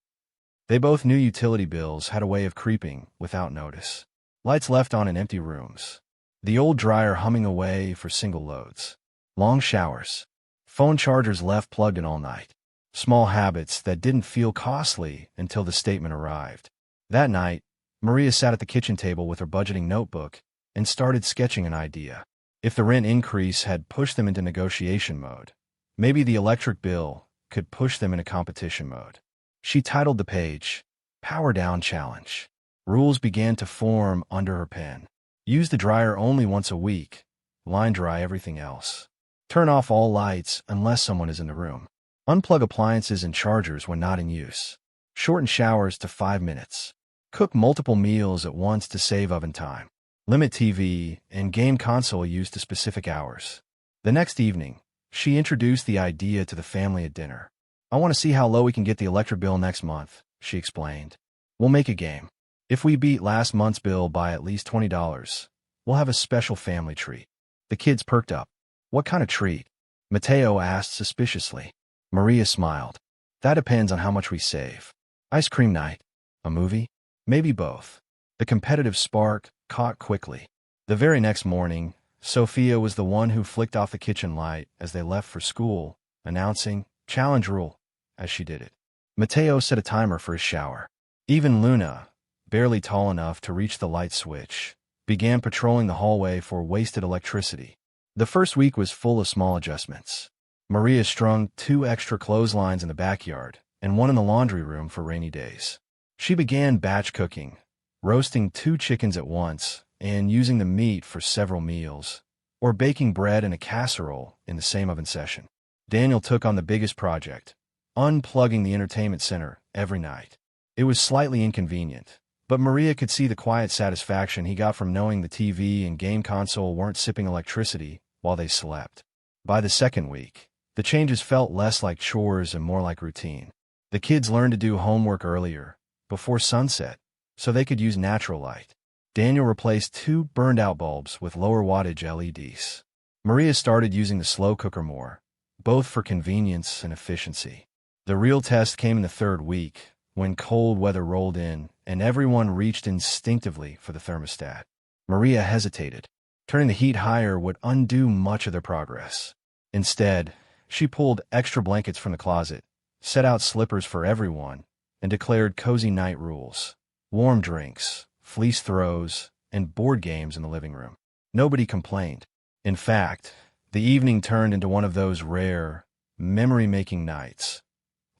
They both knew utility bills had a way of creeping without notice. Lights left on in empty rooms. The old dryer humming away for single loads. Long showers. Phone chargers left plugged in all night. Small habits that didn't feel costly until the statement arrived. That night, Maria sat at the kitchen table with her budgeting notebook and started sketching an idea. If the rent increase had pushed them into negotiation mode, maybe the electric bill could push them into competition mode. She titled the page, "Power Down Challenge." Rules began to form under her pen. Use the dryer only once a week. Line dry everything else. Turn off all lights unless someone is in the room. Unplug appliances and chargers when not in use. Shorten showers to 5 minutes. Cook multiple meals at once to save oven time. Limit TV and game console use to specific hours. The next evening, she introduced the idea to the family at dinner. "I want to see how low we can get the electric bill next month," she explained. "We'll make a game. If we beat last month's bill by at least $20, we'll have a special family treat." The kids perked up. "What kind of treat?" Mateo asked suspiciously. Maria smiled. "That depends on how much we save. Ice cream night? A movie? Maybe both." The competitive spark caught quickly. The very next morning, Sophia was the one who flicked off the kitchen light as they left for school, announcing, "Challenge rule," as she did it. Mateo set a timer for his shower. Even Luna, barely tall enough to reach the light switch, began patrolling the hallway for wasted electricity. The first week was full of small adjustments. Maria strung 2 extra clotheslines in the backyard and one in the laundry room for rainy days. She began batch cooking, roasting 2 chickens at once and using the meat for several meals, or baking bread in a casserole in the same oven session. Daniel took on the biggest project, unplugging the entertainment center every night. It was slightly inconvenient, but Maria could see the quiet satisfaction he got from knowing the TV and game console weren't sipping electricity while they slept. By the second week, the changes felt less like chores and more like routine. The kids learned to do homework earlier, before sunset, so they could use natural light. Daniel replaced 2 burned-out bulbs with lower wattage LEDs. Maria started using the slow cooker more, both for convenience and efficiency. The real test came in the 3rd week, when cold weather rolled in and everyone reached instinctively for the thermostat. Maria hesitated. Turning the heat higher would undo much of their progress. Instead, she pulled extra blankets from the closet, set out slippers for everyone, and declared cozy night rules: warm drinks, fleece throws, and board games in the living room. Nobody complained. In fact, the evening turned into one of those rare, memory-making nights.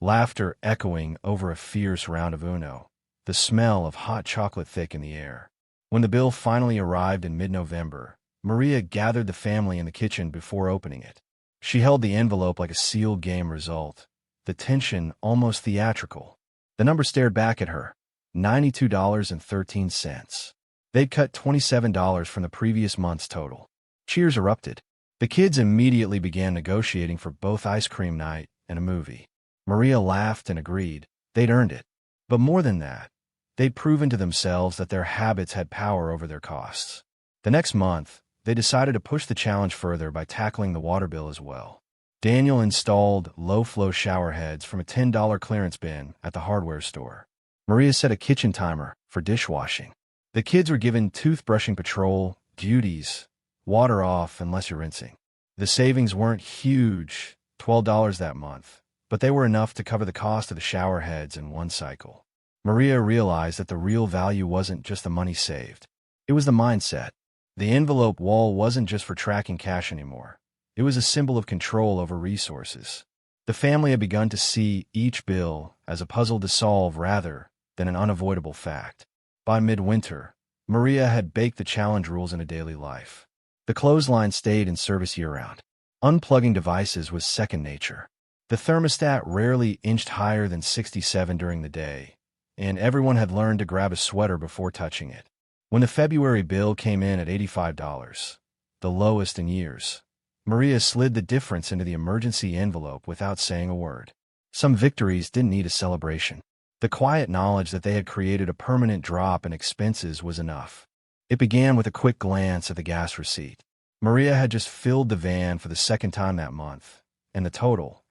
Laughter echoing over a fierce round of Uno, the smell of hot chocolate thick in the air. When the bill finally arrived in mid-November, Maria gathered the family in the kitchen before opening it. She held the envelope like a sealed game result, the tension almost theatrical. The number stared back at her: $92.13. They'd cut $27 from the previous month's total. Cheers erupted. The kids immediately began negotiating for both ice cream night and a movie. Maria laughed and agreed. They'd earned it. But more than that, they'd proven to themselves that their habits had power over their costs. The next month, they decided to push the challenge further by tackling the water bill as well. Daniel installed low-flow shower heads from a $10 clearance bin at the hardware store. Maria set a kitchen timer for dishwashing. The kids were given toothbrushing patrol duties, water off unless you're rinsing. The savings weren't huge, $12 that month, but they were enough to cover the cost of the shower heads in one cycle. Maria realized that the real value wasn't just the money saved. It was the mindset. The envelope wall wasn't just for tracking cash anymore. It was a symbol of control over resources. The family had begun to see each bill as a puzzle to solve rather than an unavoidable fact. By midwinter, Maria had baked the challenge rules into daily life. The clothesline stayed in service year-round. Unplugging devices was second nature. The thermostat rarely inched higher than 67 during the day, and everyone had learned to grab a sweater before touching it. When the February bill came in at $85, the lowest in years, Maria slid the difference into the emergency envelope without saying a word. Some victories didn't need a celebration. The quiet knowledge that they had created a permanent drop in expenses was enough. It began with a quick glance at the gas receipt. Maria had just filled the van for the 2nd time that month, and the total,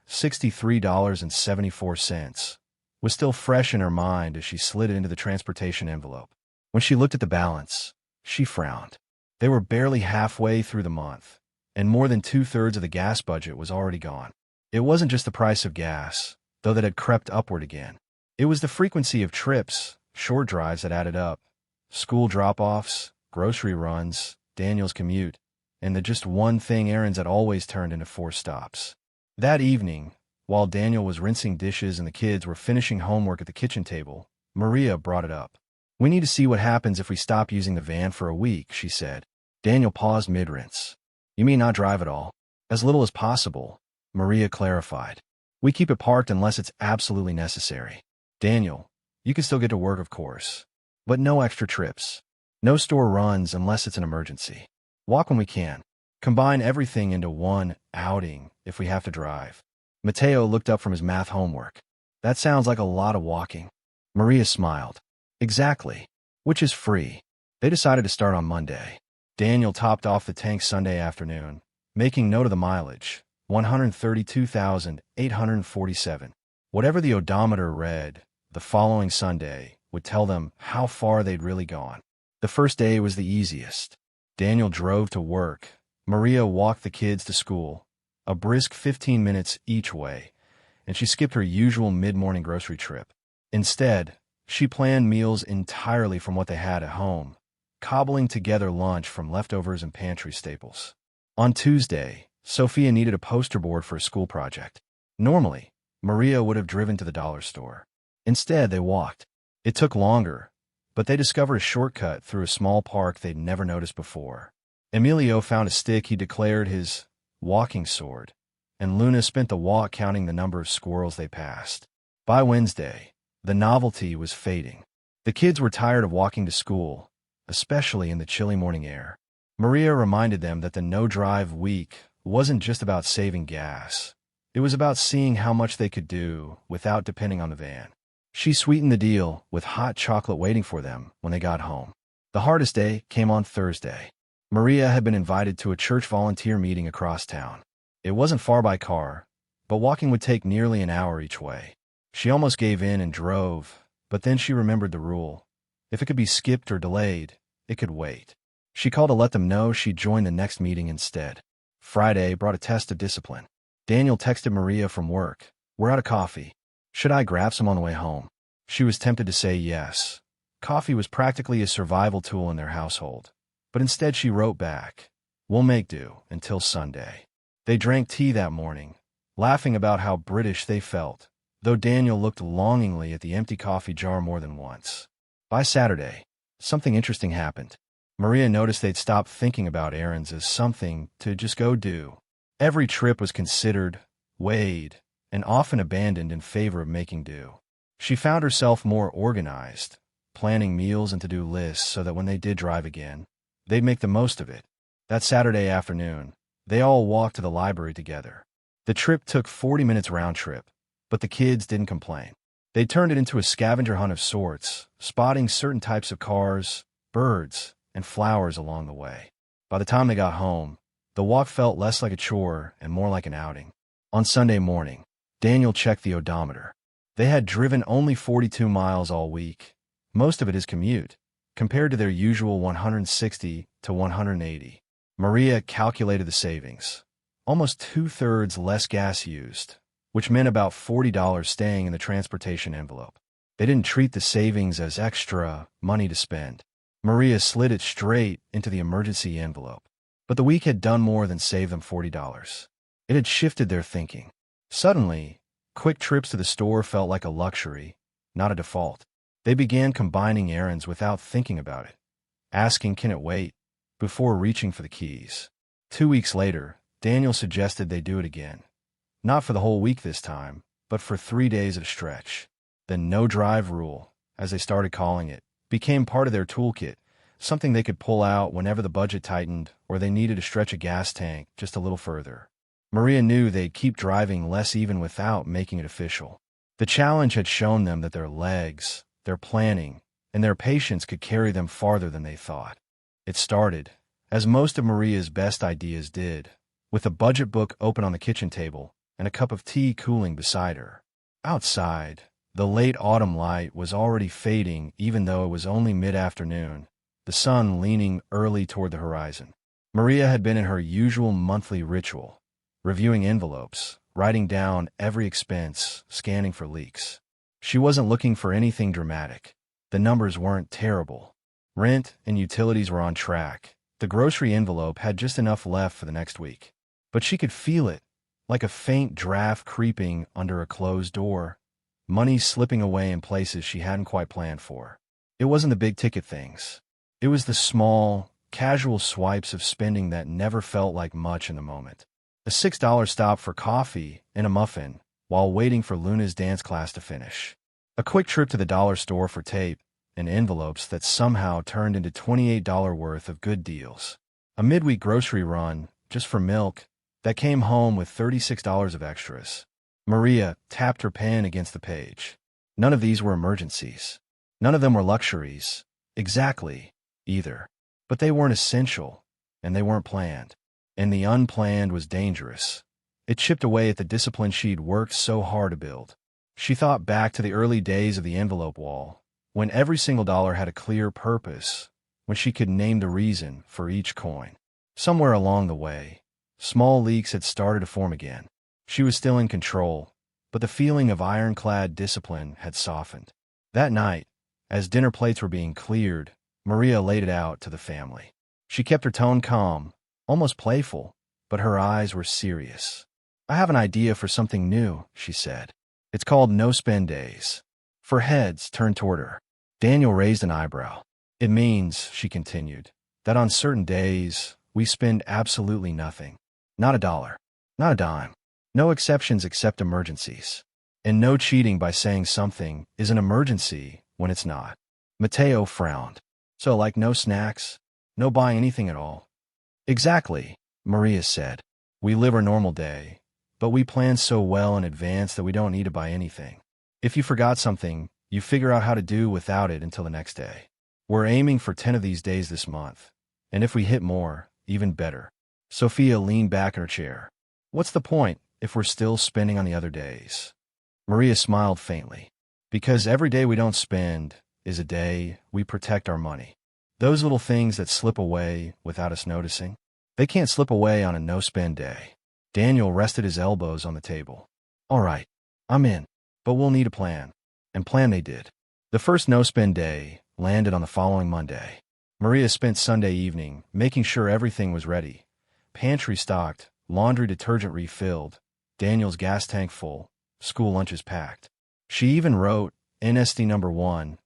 $63.74, was still fresh in her mind as she slid it into the transportation envelope. When she looked at the balance, she frowned. They were barely halfway through the month, and more than 2/3 of the gas budget was already gone. It wasn't just the price of gas, though that had crept upward again. It was the frequency of trips, short drives that added up, school drop-offs, grocery runs, Daniel's commute, and the just one thing errands that always turned into 4 stops. That evening, while Daniel was rinsing dishes and the kids were finishing homework at the kitchen table, Maria brought it up. "We need to see what happens if we stop using the van for a week," she said. Daniel paused mid-rinse. "You mean not drive at all?" "As little as possible," Maria clarified. "We keep it parked unless it's absolutely necessary." "Daniel, you can still get to work, of course. But no extra trips. No store runs unless it's an emergency. Walk when we can. Combine everything into one outing if we have to drive." Mateo looked up from his math homework. "That sounds like a lot of walking." Maria smiled. "Exactly. Which is free." They decided to start on Monday. Daniel topped off the tank Sunday afternoon, making note of the mileage, 132,847. Whatever the odometer read, the following Sunday would tell them how far they'd really gone. The first day was the easiest. Daniel drove to work. Maria walked the kids to school, a brisk 15 minutes each way, and she skipped her usual mid-morning grocery trip. Instead, She planned meals entirely from what they had at home, cobbling together lunch from leftovers and pantry staples. On Tuesday, Sophia needed a poster board for a school project. Normally, Maria would have driven to the dollar store. Instead, they walked. It took longer, but they discovered a shortcut through a small park they'd never noticed before. Emilio found a stick he declared his walking sword, and Luna spent the walk counting the number of squirrels they passed. By Wednesday, the novelty was fading. The kids were tired of walking to school, especially in the chilly morning air. Maria reminded them that the no-drive week wasn't just about saving gas. It was about seeing how much they could do without depending on the van. She sweetened the deal with hot chocolate waiting for them when they got home. The hardest day came on Thursday. Maria had been invited to a church volunteer meeting across town. It wasn't far by car, but walking would take nearly an hour each way. She almost gave in and drove, but then she remembered the rule. If it could be skipped or delayed, it could wait. She called to let them know she'd join the next meeting instead. Friday brought a test of discipline. Daniel texted Maria from work, "We're out of coffee. Should I grab some on the way home?" She was tempted to say yes. Coffee was practically a survival tool in their household. But instead she wrote back, "We'll make do until Sunday." They drank tea that morning, laughing about how British they felt, though Daniel looked longingly at the empty coffee jar more than once. By Saturday, something interesting happened. Maria noticed they'd stopped thinking about errands as something to just go do. Every trip was considered, weighed, and often abandoned in favor of making do. She found herself more organized, planning meals and to-do lists so that when they did drive again, they'd make the most of it. That Saturday afternoon, they all walked to the library together. The trip took 40 minutes round trip, but the kids didn't complain. They turned it into a scavenger hunt of sorts, spotting certain types of cars, birds, and flowers along the way. By the time they got home, the walk felt less like a chore and more like an outing. On Sunday morning, Daniel checked the odometer. They had driven only 42 miles all week, most of it his commute, compared to their usual 160 to 180. Maria calculated the savings. Almost two-thirds less gas used, which meant about $40 staying in the transportation envelope. They didn't treat the savings as extra money to spend. Maria slid it straight into the emergency envelope. But the week had done more than save them $40. It had shifted their thinking. Suddenly, quick trips to the store felt like a luxury, not a default. They began combining errands without thinking about it, asking can it wait, before reaching for the keys. 2 weeks later, Daniel suggested they do it again. Not for the whole week this time, but for 3 days at a stretch. The no-drive rule, as they started calling it, became part of their toolkit, something they could pull out whenever the budget tightened or they needed to stretch a gas tank just a little further. Maria knew they'd keep driving less even without making it official. The challenge had shown them that their legs, their planning, and their patience could carry them farther than they thought. It started, as most of Maria's best ideas did, with a budget book open on the kitchen table and a cup of tea cooling beside her. Outside, the late autumn light was already fading even though it was only mid-afternoon, the sun leaning early toward the horizon. Maria had been in her usual monthly ritual, reviewing envelopes, writing down every expense, scanning for leaks. She wasn't looking for anything dramatic. The numbers weren't terrible. Rent and utilities were on track. The grocery envelope had just enough left for the next week. But she could feel it, like a faint draft creeping under a closed door, money slipping away in places she hadn't quite planned for. It wasn't the big-ticket things. It was the small, casual swipes of spending that never felt like much in the moment. A $6 stop for coffee and a muffin while waiting for Luna's dance class to finish. A quick trip to the dollar store for tape and envelopes that somehow turned into $28 worth of good deals. A midweek grocery run, just for milk, that came home with $36 of extras. Maria tapped her pen against the page. None of these were emergencies. None of them were luxuries. Exactly, either. But they weren't essential, and they weren't planned. And the unplanned was dangerous. It chipped away at the discipline she'd worked so hard to build. She thought back to the early days of the envelope wall, when every single dollar had a clear purpose, when she could name the reason for each coin. Somewhere along the way, small leaks had started to form again. She was still in control, but the feeling of ironclad discipline had softened. That night, As dinner plates were being cleared, Maria laid it out to the family. She kept her tone calm, almost playful, but her eyes were serious. "I have an idea for something new," she said. "It's called no-spend days." Her heads turned toward her. Daniel raised an eyebrow. "It means," she continued, "that on certain days, we spend absolutely nothing. Not a dollar. Not a dime. No exceptions except emergencies. And no cheating by saying something is an emergency when it's not." Mateo frowned. "So like no snacks? No buying anything at all?" "Exactly," Maria said. "We live our normal day, but we plan so well in advance that we don't need to buy anything. If you forgot something, you figure out how to do without it until the next day. We're aiming for 10 of these days this month, and if we hit more, even better." Sophia leaned back in her chair. "What's the point if we're still spending on the other days?" Maria smiled faintly. "Because every day we don't spend is a day we protect our money. Those little things that slip away without us noticing, they can't slip away on a no-spend day." Daniel rested his elbows on the table. "All right, I'm in, but we'll need a plan." And plan they did. The first no-spend day landed on the following Monday. Maria spent Sunday evening making sure everything was ready. Pantry stocked, laundry detergent refilled, Daniel's gas tank full, school lunches packed. She even wrote NSD number 1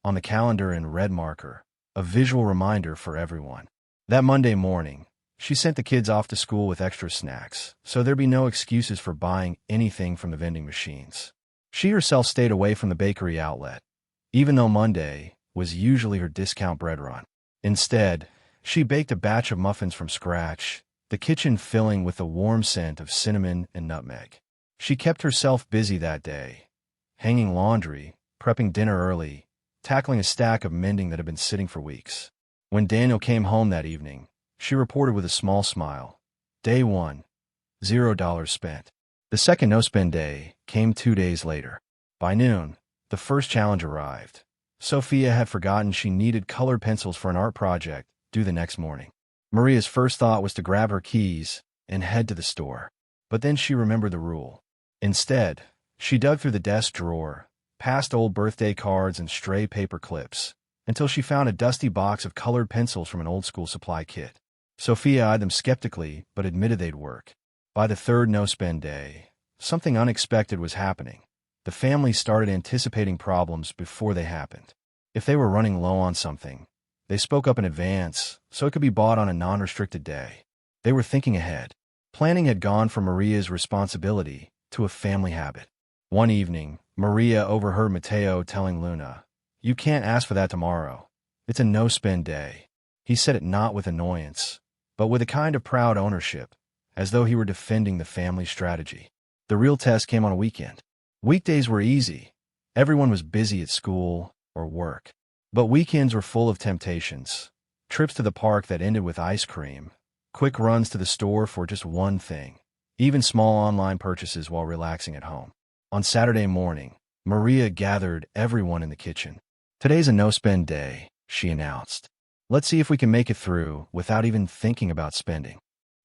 on the calendar in red marker, a visual reminder for everyone. That Monday morning, she sent the kids off to school with extra snacks, so there'd be no excuses for buying anything from the vending machines. She herself stayed away from the bakery outlet, even though Monday was usually her discount bread run. Instead, she baked a batch of muffins from scratch, the kitchen filling with the warm scent of cinnamon and nutmeg. She kept herself busy that day, hanging laundry, prepping dinner early, tackling a stack of mending that had been sitting for weeks. When Daniel came home that evening, she reported with a small smile, "Day 1, $0 spent." The second no-spend day came 2 days later. By noon, the first challenge arrived. Sophia had forgotten she needed colored pencils for an art project due the next morning. Maria's first thought was to grab her keys and head to the store. But then she remembered the rule. Instead, she dug through the desk drawer, past old birthday cards and stray paper clips, until she found a dusty box of colored pencils from an old-school supply kit. Sophia eyed them skeptically, but admitted they'd work. By the third no-spend day, something unexpected was happening. The family started anticipating problems before they happened. If they were running low on something, they spoke up in advance so it could be bought on a non-restricted day. They were thinking ahead. Planning had gone from Maria's responsibility to a family habit. One evening, Maria overheard Mateo telling Luna, "You can't ask for that tomorrow. It's a no-spend day." He said it not with annoyance, but with a kind of proud ownership, as though he were defending the family strategy. The real test came on a weekend. Weekdays were easy. Everyone was busy at school or work. But weekends were full of temptations. Trips to the park that ended with ice cream, quick runs to the store for just one thing, even small online purchases while relaxing at home. On Saturday morning, Maria gathered everyone in the kitchen. "Today's a no-spend day," she announced. "Let's see if we can make it through without even thinking about spending."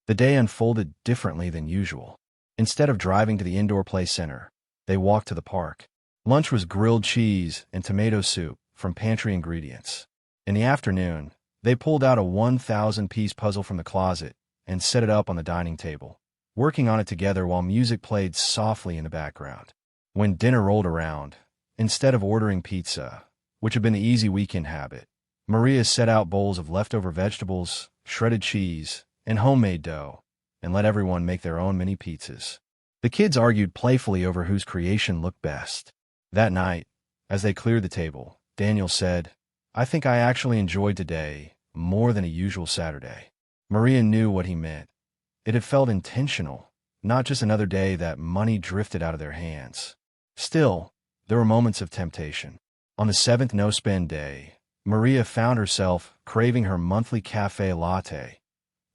The day unfolded differently than usual. Instead of driving to the indoor play center, they walked to the park. Lunch was grilled cheese and tomato soup from pantry ingredients. In the afternoon, they pulled out a 1,000-piece puzzle from the closet and set it up on the dining table, working on it together while music played softly in the background. When dinner rolled around, instead of ordering pizza, which had been the easy weekend habit, Maria set out bowls of leftover vegetables, shredded cheese, and homemade dough, and let everyone make their own mini pizzas. The kids argued playfully over whose creation looked best. That night, as they cleared the table, Daniel said, "I think I actually enjoyed today more than a usual Saturday." Maria knew what he meant. It had felt intentional, not just another day that money drifted out of their hands. Still, there were moments of temptation. On the seventh no-spend day, Maria found herself craving her monthly cafe latte,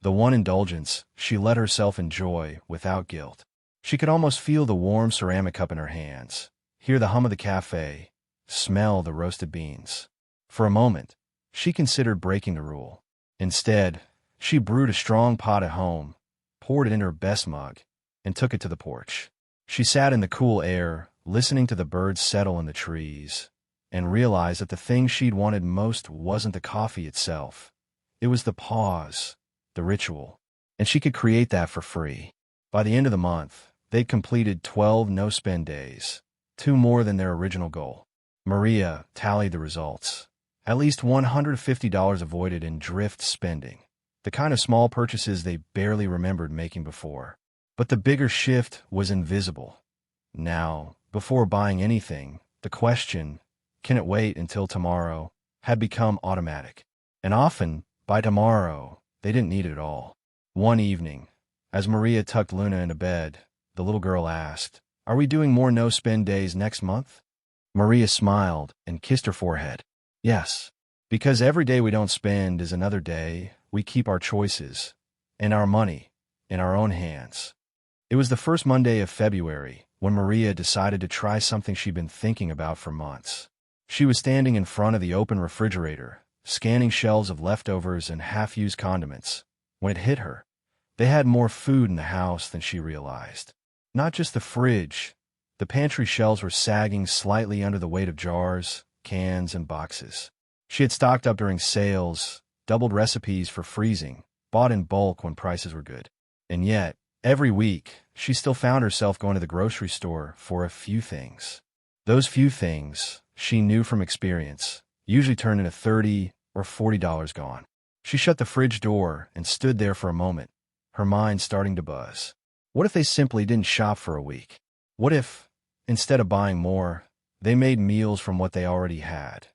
the one indulgence she let herself enjoy without guilt. She could almost feel the warm ceramic cup in her hands, hear the hum of the cafe, smell the roasted beans. For a moment, she considered breaking the rule. Instead, she brewed a strong pot at home, poured it in her best mug, and took it to the porch. She sat in the cool air, listening to the birds settle in the trees, and realized that the thing she'd wanted most wasn't the coffee itself. It was the pause, the ritual. And she could create that for free. By the end of the month, they'd completed 12 no-spend days, 2 more than their original goal. Maria tallied the results. At least $150 avoided in drift spending, the kind of small purchases they barely remembered making before. But the bigger shift was invisible. Now, before buying anything, the question, "Can it wait until tomorrow?" had become automatic. And often, by tomorrow, they didn't need it at all. One evening, as Maria tucked Luna into bed, the little girl asked, "Are we doing more no-spend days next month?" Maria smiled and kissed her forehead. "Yes, because every day we don't spend is another day we keep our choices and our money in our own hands." It was the first Monday of February when Maria decided to try something she'd been thinking about for months. She was standing in front of the open refrigerator, scanning shelves of leftovers and half-used condiments, when it hit her. They had more food in the house than she realized. Not just the fridge. The pantry shelves were sagging slightly under the weight of jars, cans, and boxes. She had stocked up during sales, doubled recipes for freezing, bought in bulk when prices were good. And yet, every week, she still found herself going to the grocery store for a few things. Those few things, she knew from experience, usually turned into $30 or $40 gone. She shut the fridge door and stood there for a moment, her mind starting to buzz. What if they simply didn't shop for a week? What if, instead of buying more, they made meals from what they already had?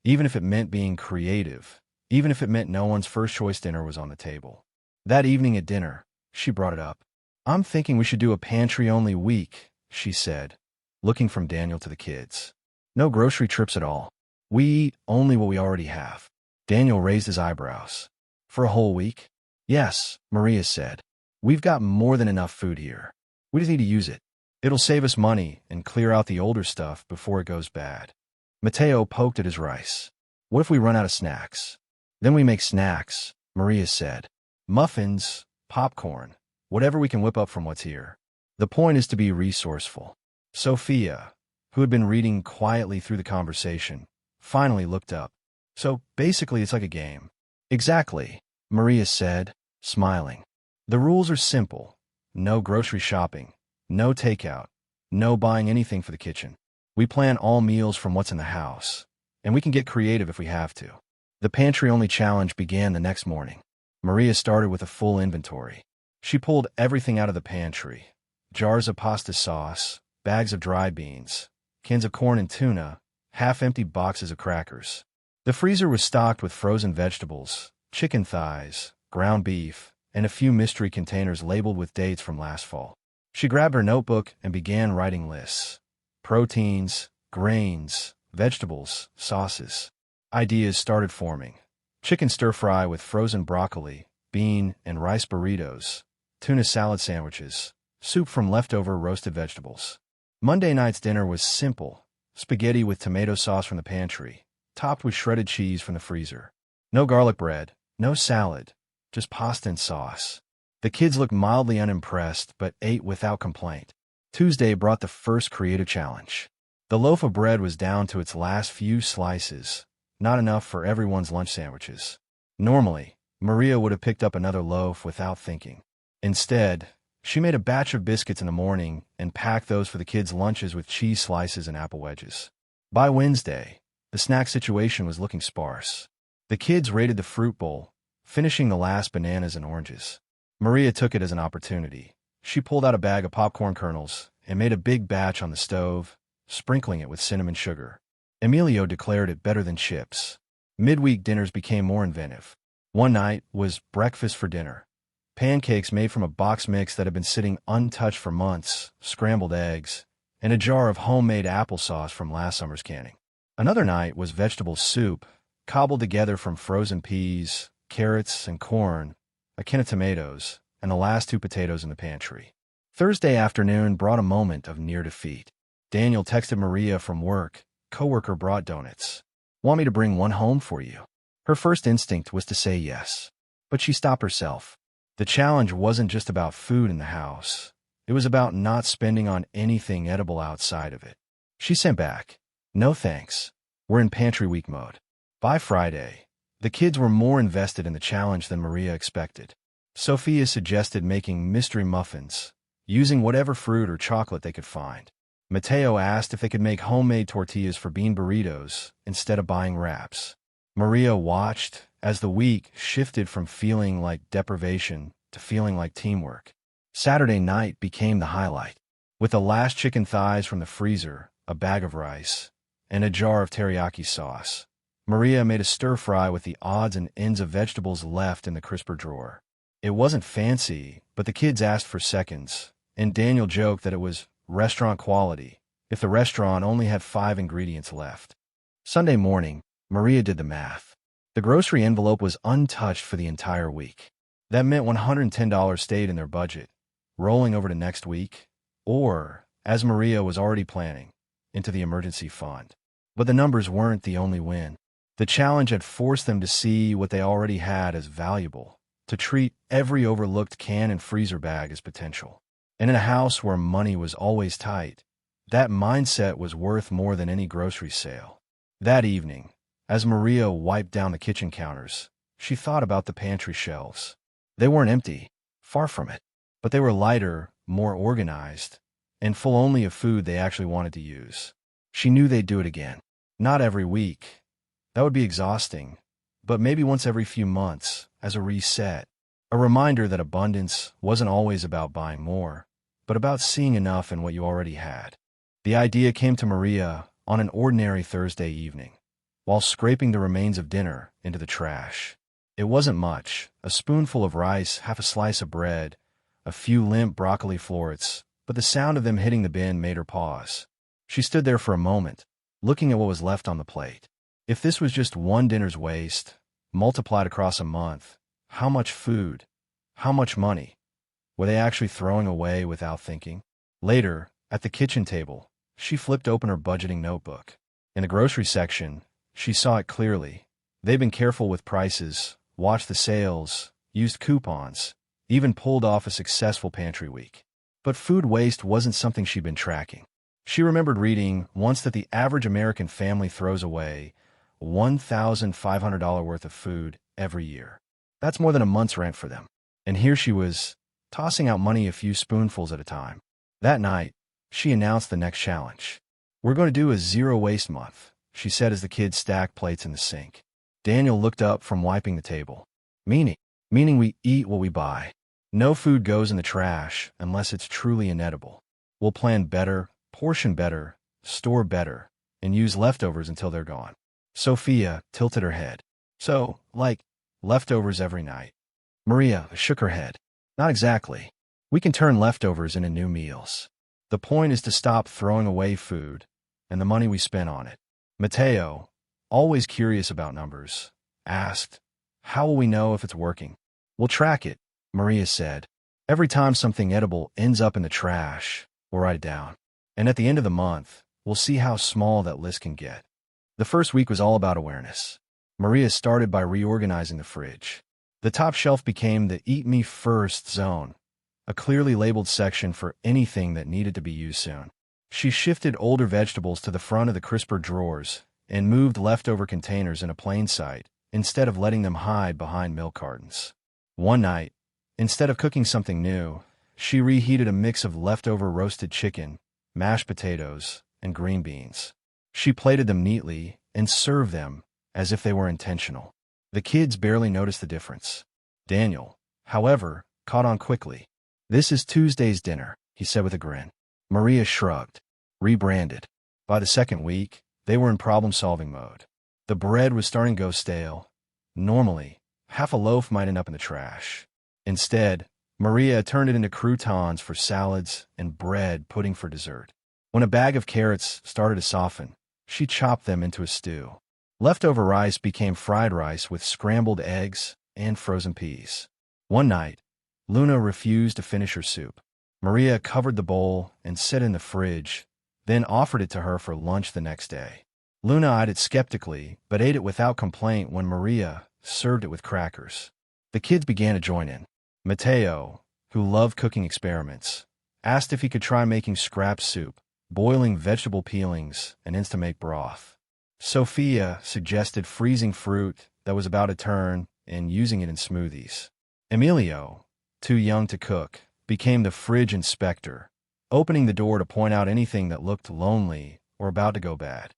Even if it meant being creative, even if it meant no one's first-choice dinner was on the table. That evening at dinner, she brought it up. "I'm thinking we should do a pantry-only week," she said, looking from Daniel to the kids. "No grocery trips at all. We eat only what we already have." Daniel raised his eyebrows. "For a whole week?" "Yes," Maria said. "We've got more than enough food here. We just need to use it. It'll save us money and clear out the older stuff before it goes bad." Mateo poked at his rice. "What if we run out of snacks?" "Then we make snacks," Maria said. "Muffins, popcorn, whatever we can whip up from what's here. The point is to be resourceful." Sophia, who had been reading quietly through the conversation, finally looked up. "So basically it's like a game." "Exactly," Maria said, smiling. "The rules are simple. No grocery shopping, no takeout, no buying anything for the kitchen. We plan all meals from what's in the house, and we can get creative if we have to." The pantry-only challenge began the next morning. Maria started with a full inventory. She pulled everything out of the pantry: jars of pasta sauce, bags of dried beans, cans of corn and tuna, half-empty boxes of crackers. The freezer was stocked with frozen vegetables, chicken thighs, ground beef, and a few mystery containers labeled with dates from last fall. She grabbed her notebook and began writing lists: proteins, grains, vegetables, sauces. Ideas started forming: chicken stir-fry with frozen broccoli, bean and rice burritos, tuna salad sandwiches, soup from leftover roasted vegetables. Monday night's dinner was simple: spaghetti with tomato sauce from the pantry, topped with shredded cheese from the freezer. No garlic bread, no salad, just pasta and sauce. The kids looked mildly unimpressed, but ate without complaint. Tuesday brought the first creative challenge. The loaf of bread was down to its last few slices, not enough for everyone's lunch sandwiches. Normally, Maria would have picked up another loaf without thinking. Instead, she made a batch of biscuits in the morning and packed those for the kids' lunches with cheese slices and apple wedges. By Wednesday, the snack situation was looking sparse. The kids raided the fruit bowl, finishing the last bananas and oranges. Maria took it as an opportunity. She pulled out a bag of popcorn kernels and made a big batch on the stove, sprinkling it with cinnamon sugar. Emilio declared it better than chips. Midweek dinners became more inventive. One night was breakfast for dinner: pancakes made from a box mix that had been sitting untouched for months, scrambled eggs, and a jar of homemade applesauce from last summer's canning. Another night was vegetable soup, cobbled together from frozen peas, carrots, and corn, a can of tomatoes, and the last 2 potatoes in the pantry. Thursday afternoon brought a moment of near defeat. Daniel texted Maria from work. Coworker brought donuts. "Want me to bring one home for you?" Her first instinct was to say yes, but she stopped herself. The challenge wasn't just about food in the house. It was about not spending on anything edible outside of it. She sent back, "No thanks. were in pantry week mode. By Friday, the kids were more invested in the challenge than Maria expected. Sophia suggested making mystery muffins, using whatever fruit or chocolate they could find. Mateo asked if they could make homemade tortillas for bean burritos instead of buying wraps. Maria watched as the week shifted from feeling like deprivation to feeling like teamwork. Saturday night became the highlight. With the last chicken thighs from the freezer, a bag of rice, and a jar of teriyaki sauce, Maria made a stir-fry with the odds and ends of vegetables left in the crisper drawer. It wasn't fancy, but the kids asked for seconds, and Daniel joked that it was restaurant quality if the restaurant only had 5 ingredients left. Sunday morning, Maria did the math. The grocery envelope was untouched for the entire week. That meant $110 stayed in their budget, rolling over to next week, or, as Maria was already planning, into the emergency fund. But the numbers weren't the only win. The challenge had forced them to see what they already had as valuable, to treat every overlooked can and freezer bag as potential. And in a house where money was always tight, that mindset was worth more than any grocery sale. That evening, as Maria wiped down the kitchen counters, she thought about the pantry shelves. They weren't empty, far from it, but they were lighter, more organized, and full only of food they actually wanted to use. She knew they'd do it again. Not every week. That would be exhausting, but maybe once every few months, as a reset. A reminder that abundance wasn't always about buying more, but about seeing enough in what you already had. The idea came to Maria on an ordinary Thursday evening, while scraping the remains of dinner into the trash. It wasn't much, a spoonful of rice, half a slice of bread, a few limp broccoli florets, but the sound of them hitting the bin made her pause. She stood there for a moment, looking at what was left on the plate. If this was just one dinner's waste, multiplied across a month, how much food, how much money were they actually throwing away without thinking? Later, at the kitchen table, she flipped open her budgeting notebook. In the grocery section, she saw it clearly. They'd been careful with prices, watched the sales, used coupons, even pulled off a successful pantry week. But food waste wasn't something she'd been tracking. She remembered reading once that the average American family throws away $1,500 worth of food every year. That's more than a month's rent for them. And here she was, tossing out money a few spoonfuls at a time. That night, she announced the next challenge. "We're going to do a zero-waste month," she said as the kids stacked plates in the sink. Daniel looked up from wiping the table. Meaning we eat what we buy. No food goes in the trash unless it's truly inedible. We'll plan better, portion better, store better, and use leftovers until they're gone. Sophia tilted her head. So, like, leftovers every night? Maria shook her head. Not exactly. We can turn leftovers into new meals. The point is to stop throwing away food and the money we spend on it. Mateo, always curious about numbers, asked, "How will we know if it's working?" "We'll track it," Maria said. "Every time something edible ends up in the trash, we'll write it down. And at the end of the month, we'll see how small that list can get." The first week was all about awareness. Maria started by reorganizing the fridge. The top shelf became the Eat Me First zone, a clearly labeled section for anything that needed to be used soon. She shifted older vegetables to the front of the crisper drawers and moved leftover containers in a plain sight instead of letting them hide behind milk cartons. One night, instead of cooking something new, she reheated a mix of leftover roasted chicken, mashed potatoes, and green beans. She plated them neatly and served them as if they were intentional. The kids barely noticed the difference. Daniel, however, caught on quickly. "This is Tuesday's dinner," he said with a grin. Maria shrugged. Rebranded. By the second week, they were in problem-solving mode. The bread was starting to go stale. Normally, half a loaf might end up in the trash. Instead, Maria turned it into croutons for salads and bread pudding for dessert. When a bag of carrots started to soften, she chopped them into a stew. Leftover rice became fried rice with scrambled eggs and frozen peas. One night, Luna refused to finish her soup. Maria covered the bowl and set it in the fridge, then offered it to her for lunch the next day. Luna eyed it skeptically, but ate it without complaint when Maria served it with crackers. The kids began to join in. Mateo, who loved cooking experiments, asked if he could try making scrap soup, boiling vegetable peelings, and instant-make broth. Sophia suggested freezing fruit that was about to turn and using it in smoothies. Emilio, too young to cook, became the fridge inspector, opening the door to point out anything that looked lonely or about to go bad.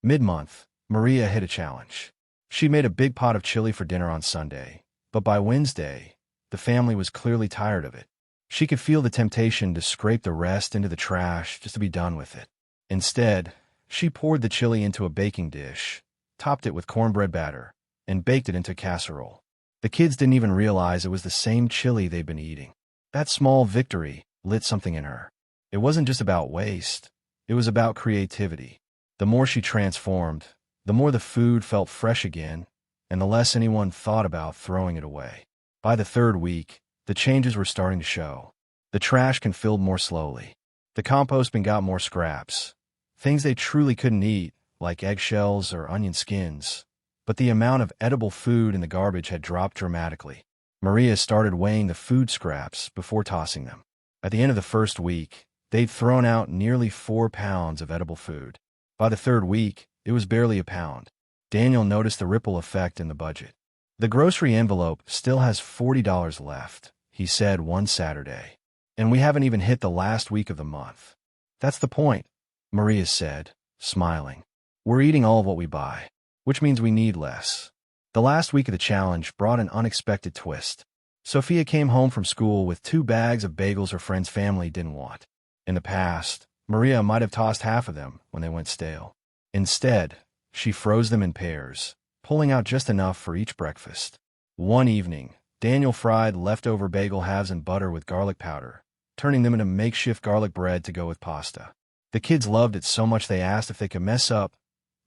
Mid-month, Maria hit a challenge. She made a big pot of chili for dinner on Sunday, but by Wednesday, the family was clearly tired of it. She could feel the temptation to scrape the rest into the trash just to be done with it. Instead, she poured the chili into a baking dish, topped it with cornbread batter, and baked it into a casserole. The kids didn't even realize it was the same chili they'd been eating. That small victory lit something in her. It wasn't just about waste. It was about creativity. The more she transformed, the more the food felt fresh again, and the less anyone thought about throwing it away. By the third week, the changes were starting to show. The trash can fill more slowly. The compost bin got more scraps, things they truly couldn't eat, like eggshells or onion skins. But the amount of edible food in the garbage had dropped dramatically. Maria started weighing the food scraps before tossing them. At the end of the first week, they'd thrown out nearly 4 pounds of edible food. By the third week, it was barely a pound. Daniel noticed the ripple effect in the budget. "The grocery envelope still has $40 left," he said one Saturday. "And we haven't even hit the last week of the month." "That's the point," Maria said, smiling. "We're eating all of what we buy, which means we need less." The last week of the challenge brought an unexpected twist. Sophia came home from school with 2 bags of bagels her friend's family didn't want. In the past, Maria might have tossed half of them when they went stale. Instead, she froze them in pairs, pulling out just enough for each breakfast. One evening, Daniel fried leftover bagel halves in butter with garlic powder, turning them into makeshift garlic bread to go with pasta. The kids loved it so much they asked if they could mess up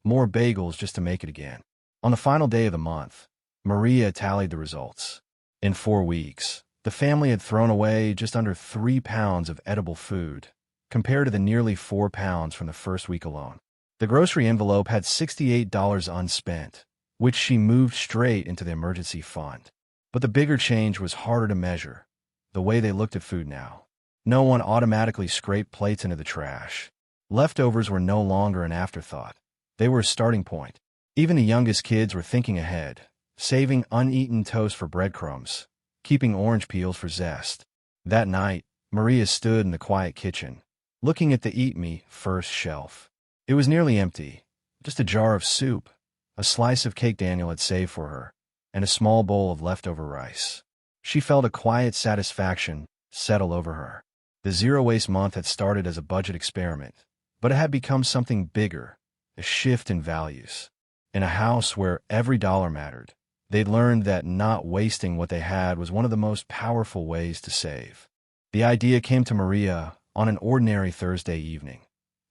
more bagels just to make it again. On the final day of the month, Maria tallied the results. In 4 weeks, the family had thrown away just under 3 pounds of edible food, compared to the nearly 4 pounds from the first week alone. The grocery envelope had $68 unspent, which she moved straight into the emergency fund. But the bigger change was harder to measure: the way they looked at food now. No one automatically scraped plates into the trash. Leftovers were no longer an afterthought. They were a starting point. Even the youngest kids were thinking ahead, saving uneaten toast for breadcrumbs, keeping orange peels for zest. That night, Maria stood in the quiet kitchen, looking at the Eat Me First shelf. It was nearly empty, just a jar of soup, a slice of cake Daniel had saved for her, and a small bowl of leftover rice. She felt a quiet satisfaction settle over her. The zero-waste month had started as a budget experiment, but it had become something bigger, a shift in values. In a house where every dollar mattered, they'd learned that not wasting what they had was one of the most powerful ways to save. The idea came to Maria on an ordinary Thursday evening,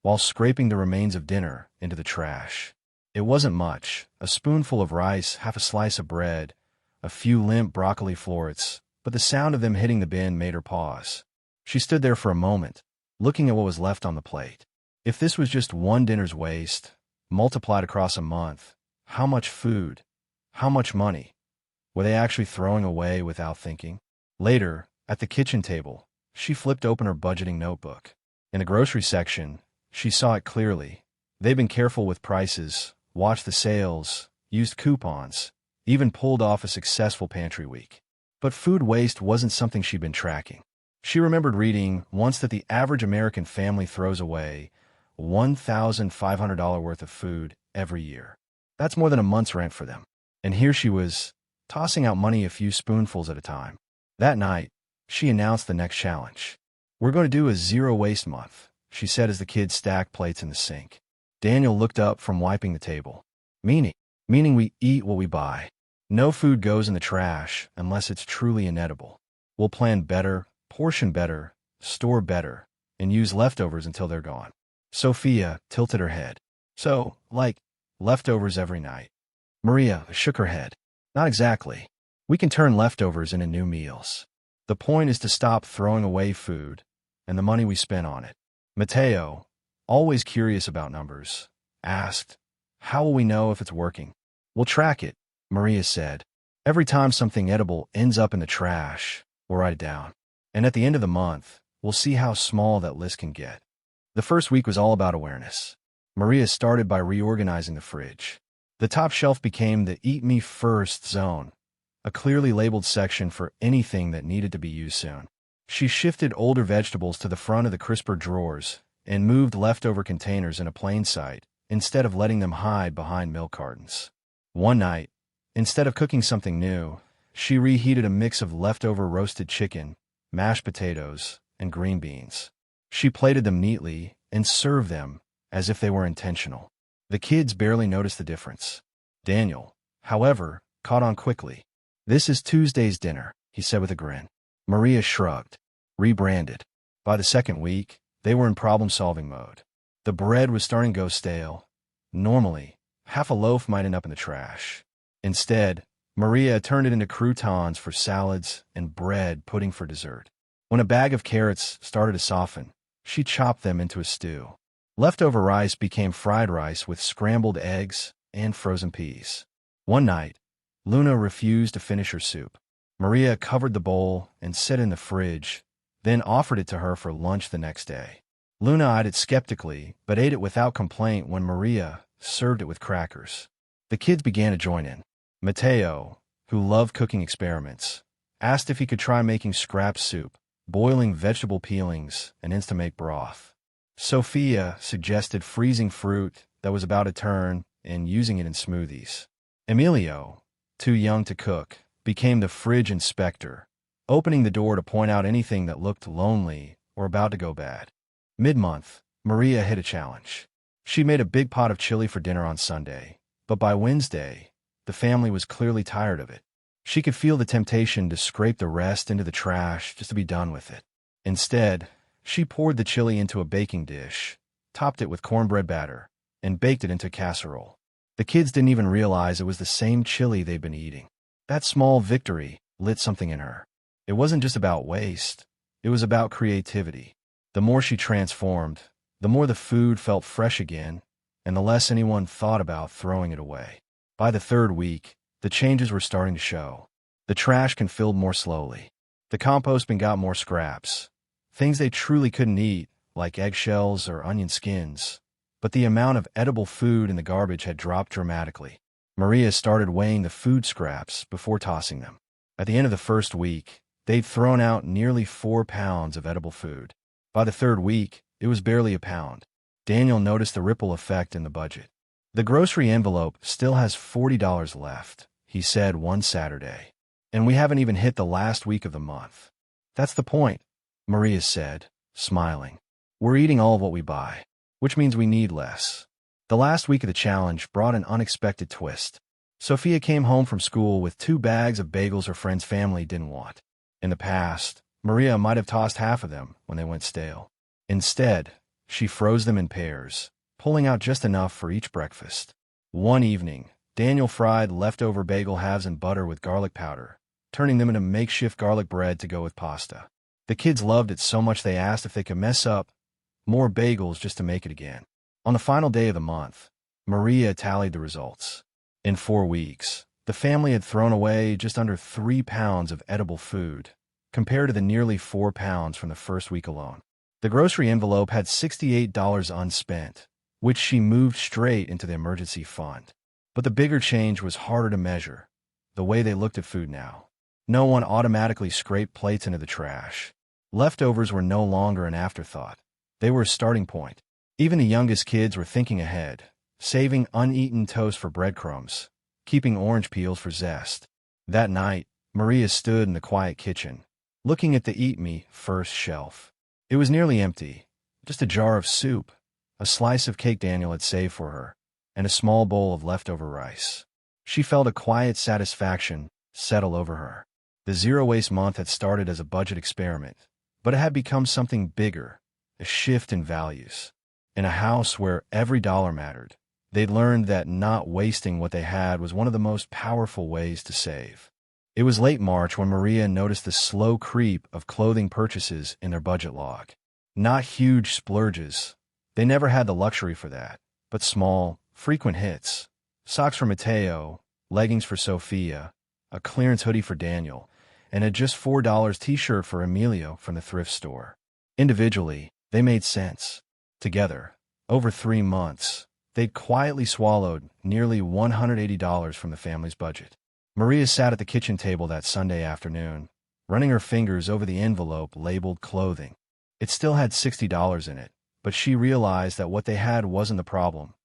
while scraping the remains of dinner into the trash. It wasn't much: a spoonful of rice, half a slice of bread, a few limp broccoli florets, but the sound of them hitting the bin made her pause. She stood there for a moment, looking at what was left on the plate. If this was just one dinner's waste, multiplied across a month, how much food, how much money were they actually throwing away without thinking? Later, at the kitchen table, she flipped open her budgeting notebook. In the grocery section, she saw it clearly. They'd been careful with prices, watched the sales, used coupons, even pulled off a successful pantry week. But food waste wasn't something she'd been tracking. She remembered reading once that the average American family throws away $1,500 worth of food every year. That's more than a month's rent for them. And here she was, tossing out money a few spoonfuls at a time. That night, she announced the next challenge. "We're going to do a zero-waste month," she said as the kids stacked plates in the sink. Daniel looked up from wiping the table. Meaning we eat what we buy. No food goes in the trash unless it's truly inedible. We'll plan better, portion better, store better, and use leftovers until they're gone." Sophia tilted her head. "So, like, leftovers every night?" Maria shook her head. "Not exactly. We can turn leftovers into new meals. The point is to stop throwing away food and the money we spend on it." Mateo, always curious about numbers, asked, "How will we know if it's working?" "We'll track it," Maria said. "Every time something edible ends up in the trash, we'll write it down. And at the end of the month, we'll see how small that list can get." The first week was all about awareness. Maria started by reorganizing the fridge. The top shelf became the Eat Me First zone, a clearly labeled section for anything that needed to be used soon. She shifted older vegetables to the front of the crisper drawers and moved leftover containers in a plain sight instead of letting them hide behind milk cartons. One night, instead of cooking something new, she reheated a mix of leftover roasted chicken, mashed potatoes, and green beans. She plated them neatly and served them as if they were intentional. The kids barely noticed the difference. Daniel, however, caught on quickly. "This is Tuesday's dinner," he said with a grin. Maria shrugged. Rebranded. By the second week, they were in problem-solving mode. The bread was starting to go stale. Normally, half a loaf might end up in the trash. Instead, Maria turned it into croutons for salads and bread pudding for dessert. When a bag of carrots started to soften, she chopped them into a stew. Leftover rice became fried rice with scrambled eggs and frozen peas. One night, Luna refused to finish her soup. Maria covered the bowl and set it in the fridge, then offered it to her for lunch the next day. Luna eyed it skeptically, but ate it without complaint when Maria served it with crackers. The kids began to join in. Mateo, who loved cooking experiments, asked if he could try making scrap soup, boiling vegetable peelings, and instant-make broth. Sophia suggested freezing fruit that was about to turn and using it in smoothies. Emilio, too young to cook, became the fridge inspector, opening the door to point out anything that looked lonely or about to go bad. Mid-month, Maria hit a challenge. She made a big pot of chili for dinner on Sunday, but by Wednesday, the family was clearly tired of it. She could feel the temptation to scrape the rest into the trash just to be done with it. Instead, she poured the chili into a baking dish, topped it with cornbread batter, and baked it into a casserole. The kids didn't even realize it was the same chili they'd been eating. That small victory lit something in her. It wasn't just about waste. It was about creativity. The more she transformed, the more the food felt fresh again, and the less anyone thought about throwing it away. By the third week, the changes were starting to show. The trash can fill more slowly. The compost bin got more scraps. Things they truly couldn't eat, like eggshells or onion skins. But the amount of edible food in the garbage had dropped dramatically. Maria started weighing the food scraps before tossing them. At the end of the first week, they'd thrown out nearly 4 pounds of edible food. By the third week, it was barely a pound. Daniel noticed the ripple effect in the budget. "The grocery envelope still has $40 left," he said one Saturday. "And we haven't even hit the last week of the month." "That's the point," Maria said, smiling. "We're eating all of what we buy, which means we need less." The last week of the challenge brought an unexpected twist. Sophia came home from school with 2 bags of bagels her friend's family didn't want. In the past, Maria might have tossed half of them when they went stale. Instead, she froze them in pairs, pulling out just enough for each breakfast. One evening, Daniel fried leftover bagel halves in butter with garlic powder, turning them into makeshift garlic bread to go with pasta. The kids loved it so much they asked if they could mess up more bagels just to make it again. On the final day of the month, Maria tallied the results. In 4 weeks, the family had thrown away just under 3 pounds of edible food, compared to the nearly 4 pounds from the first week alone. The grocery envelope had $68 unspent, which she moved straight into the emergency fund. But the bigger change was harder to measure: the way they looked at food now. No one automatically scraped plates into the trash. Leftovers were no longer an afterthought. They were a starting point. Even the youngest kids were thinking ahead, saving uneaten toast for breadcrumbs, keeping orange peels for zest. That night, Maria stood in the quiet kitchen, looking at the Eat Me First shelf. It was nearly empty, just a jar of soup, a slice of cake Daniel had saved for her, and a small bowl of leftover rice. She felt a quiet satisfaction settle over her. The zero-waste month had started as a budget experiment, but it had become something bigger, a shift in values. In a house where every dollar mattered, they'd learned that not wasting what they had was one of the most powerful ways to save. It was late March when Maria noticed the slow creep of clothing purchases in their budget log. Not huge splurges. They never had the luxury for that, but small, frequent hits. Socks for Mateo, leggings for Sophia, a clearance hoodie for Daniel, and a just $4 t-shirt for Emilio from the thrift store. Individually, they made sense. Together, Over 3 months, they'd quietly swallowed nearly $180 from the family's budget. Maria sat at the kitchen table that Sunday afternoon, running her fingers over the envelope labeled clothing. It still had $60 in it, but she realized that what they had wasn't the problem.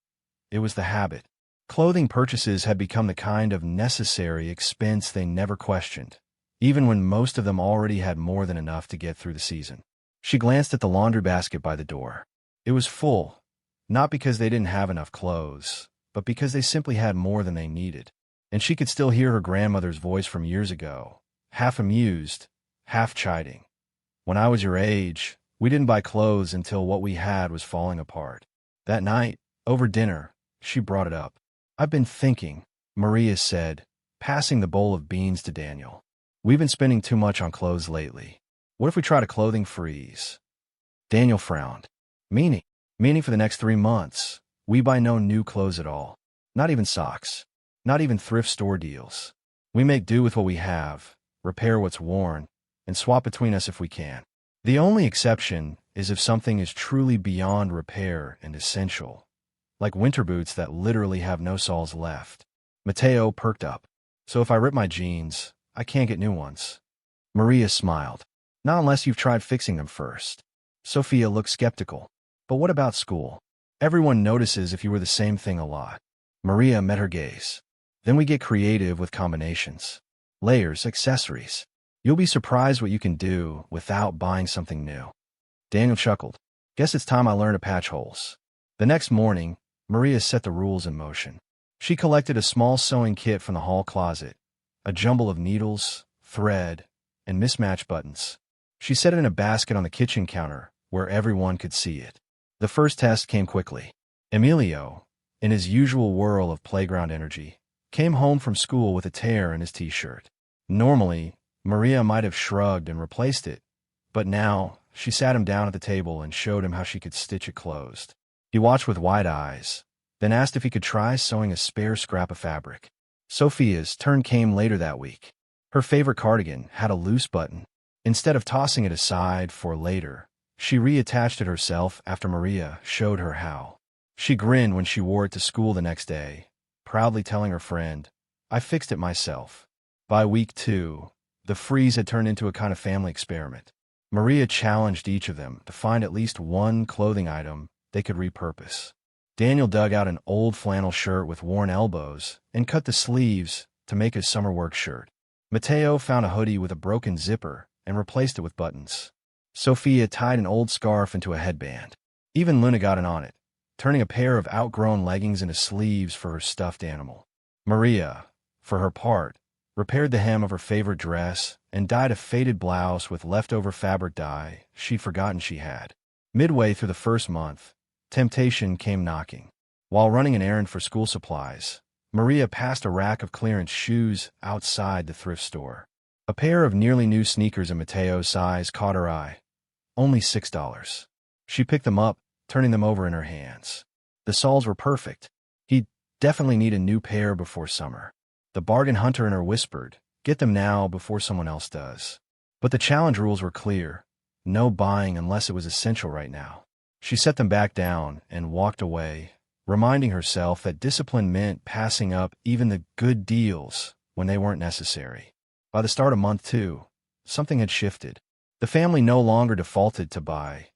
It was the habit. Clothing purchases had become the kind of necessary expense they never questioned, even when most of them already had more than enough to get through the season. She glanced at the laundry basket by the door. It was full, not because they didn't have enough clothes, but because they simply had more than they needed. And she could still hear her grandmother's voice from years ago, half amused, half chiding. When I was your age, we didn't buy clothes until what we had was falling apart. That night, over dinner, she brought it up. I've been thinking, Maria said, passing the bowl of beans to Daniel. We've been spending too much on clothes lately. What if we tried a clothing freeze? Daniel frowned. Meaning for the next 3 months, we buy no new clothes at all. Not even socks. Not even thrift store deals. We make do with what we have, repair what's worn, and swap between us if we can. The only exception is if something is truly beyond repair and essential, like winter boots that literally have no soles left. Mateo perked up. So if I rip my jeans, I can't get new ones. Maria smiled. Not unless you've tried fixing them first. Sophia looked skeptical. But what about school? Everyone notices if you wear the same thing a lot. Maria met her gaze. Then we get creative with combinations. Layers, accessories. You'll be surprised what you can do without buying something new. Daniel chuckled. Guess it's time I learn to patch holes. The next morning, Maria set the rules in motion. She collected a small sewing kit from the hall closet, a jumble of needles, thread, and mismatched buttons. She set it in a basket on the kitchen counter where everyone could see it. The first test came quickly. Emilio, in his usual whirl of playground energy, came home from school with a tear in his t-shirt. Normally, Maria might have shrugged and replaced it, but now she sat him down at the table and showed him how she could stitch it closed. He watched with wide eyes, then asked if he could try sewing a spare scrap of fabric. Sophia's turn came later that week. Her favorite cardigan had a loose button. Instead of tossing it aside for later, she reattached it herself after Maria showed her how. She grinned when she wore it to school the next day, proudly telling her friend, I fixed it myself. By week 2, the freeze had turned into a kind of family experiment. Maria challenged each of them to find at least one clothing item they could repurpose. Daniel dug out an old flannel shirt with worn elbows and cut the sleeves to make his summer work shirt. Mateo found a hoodie with a broken zipper and replaced it with buttons. Sophia tied an old scarf into a headband. Even Luna got in on it, turning a pair of outgrown leggings into sleeves for her stuffed animal. Maria, for her part, repaired the hem of her favorite dress and dyed a faded blouse with leftover fabric dye she'd forgotten she had. Midway through the first month, temptation came knocking. While running an errand for school supplies, Maria passed a rack of clearance shoes outside the thrift store. A pair of nearly new sneakers in Mateo's size caught her eye. Only $6. She picked them up, turning them over in her hands. The soles were perfect. He'd definitely need a new pair before summer. The bargain hunter in her whispered, get them now before someone else does. But the challenge rules were clear. No buying unless it was essential right now. She set them back down and walked away, reminding herself that discipline meant passing up even the good deals when they weren't necessary. By the start of month 2, something had shifted. The family no longer defaulted to buy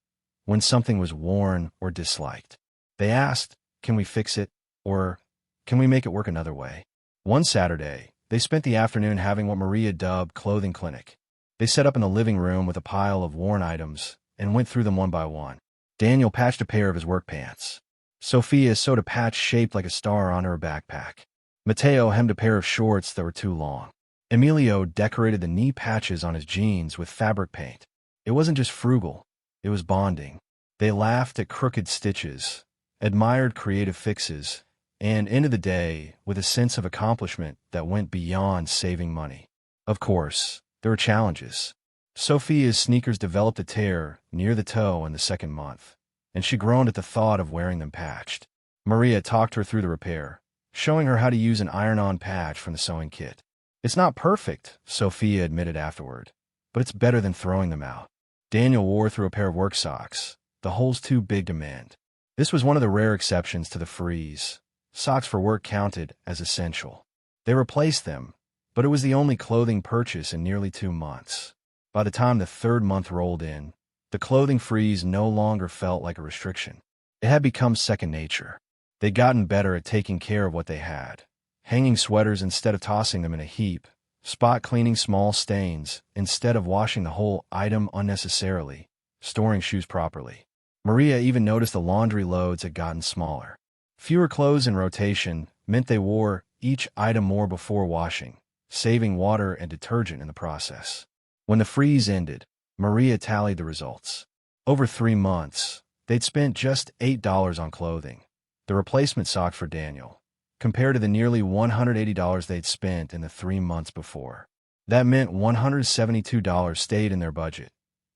when something was worn or disliked. They asked, can we fix it, or can we make it work another way? One Saturday, they spent the afternoon having what Maria dubbed clothing clinic. They set up in the living room with a pile of worn items and went through them one by one. Daniel patched a pair of his work pants. Sophia sewed a patch shaped like a star onto her backpack. Mateo hemmed a pair of shorts that were too long. Emilio decorated the knee patches on his jeans with fabric paint. It wasn't just frugal, it was bonding. They laughed at crooked stitches, admired creative fixes, and ended the day with a sense of accomplishment that went beyond saving money. Of course, there were challenges. Sophia's sneakers developed a tear near the toe in the second month, and she groaned at the thought of wearing them patched. Maria talked her through the repair, showing her how to use an iron-on patch from the sewing kit. It's not perfect, Sophia admitted afterward, but it's better than throwing them out. Daniel wore through a pair of work socks, the holes too big to mend. This was one of the rare exceptions to the freeze. Socks for work counted as essential. They replaced them, but it was the only clothing purchase in nearly 2 months. By the time the third month rolled in, the clothing freeze no longer felt like a restriction. It had become second nature. They'd gotten better at taking care of what they had, hanging sweaters instead of tossing them in a heap, spot cleaning small stains instead of washing the whole item unnecessarily, storing shoes properly. Maria even noticed the laundry loads had gotten smaller. Fewer clothes in rotation meant they wore each item more before washing, saving water and detergent in the process. When the freeze ended, Maria tallied the results. Over 3 months, they'd spent just $8 on clothing, the replacement sock for Daniel, compared to the nearly $180 they'd spent in the 3 months before. That meant $172 stayed in their budget,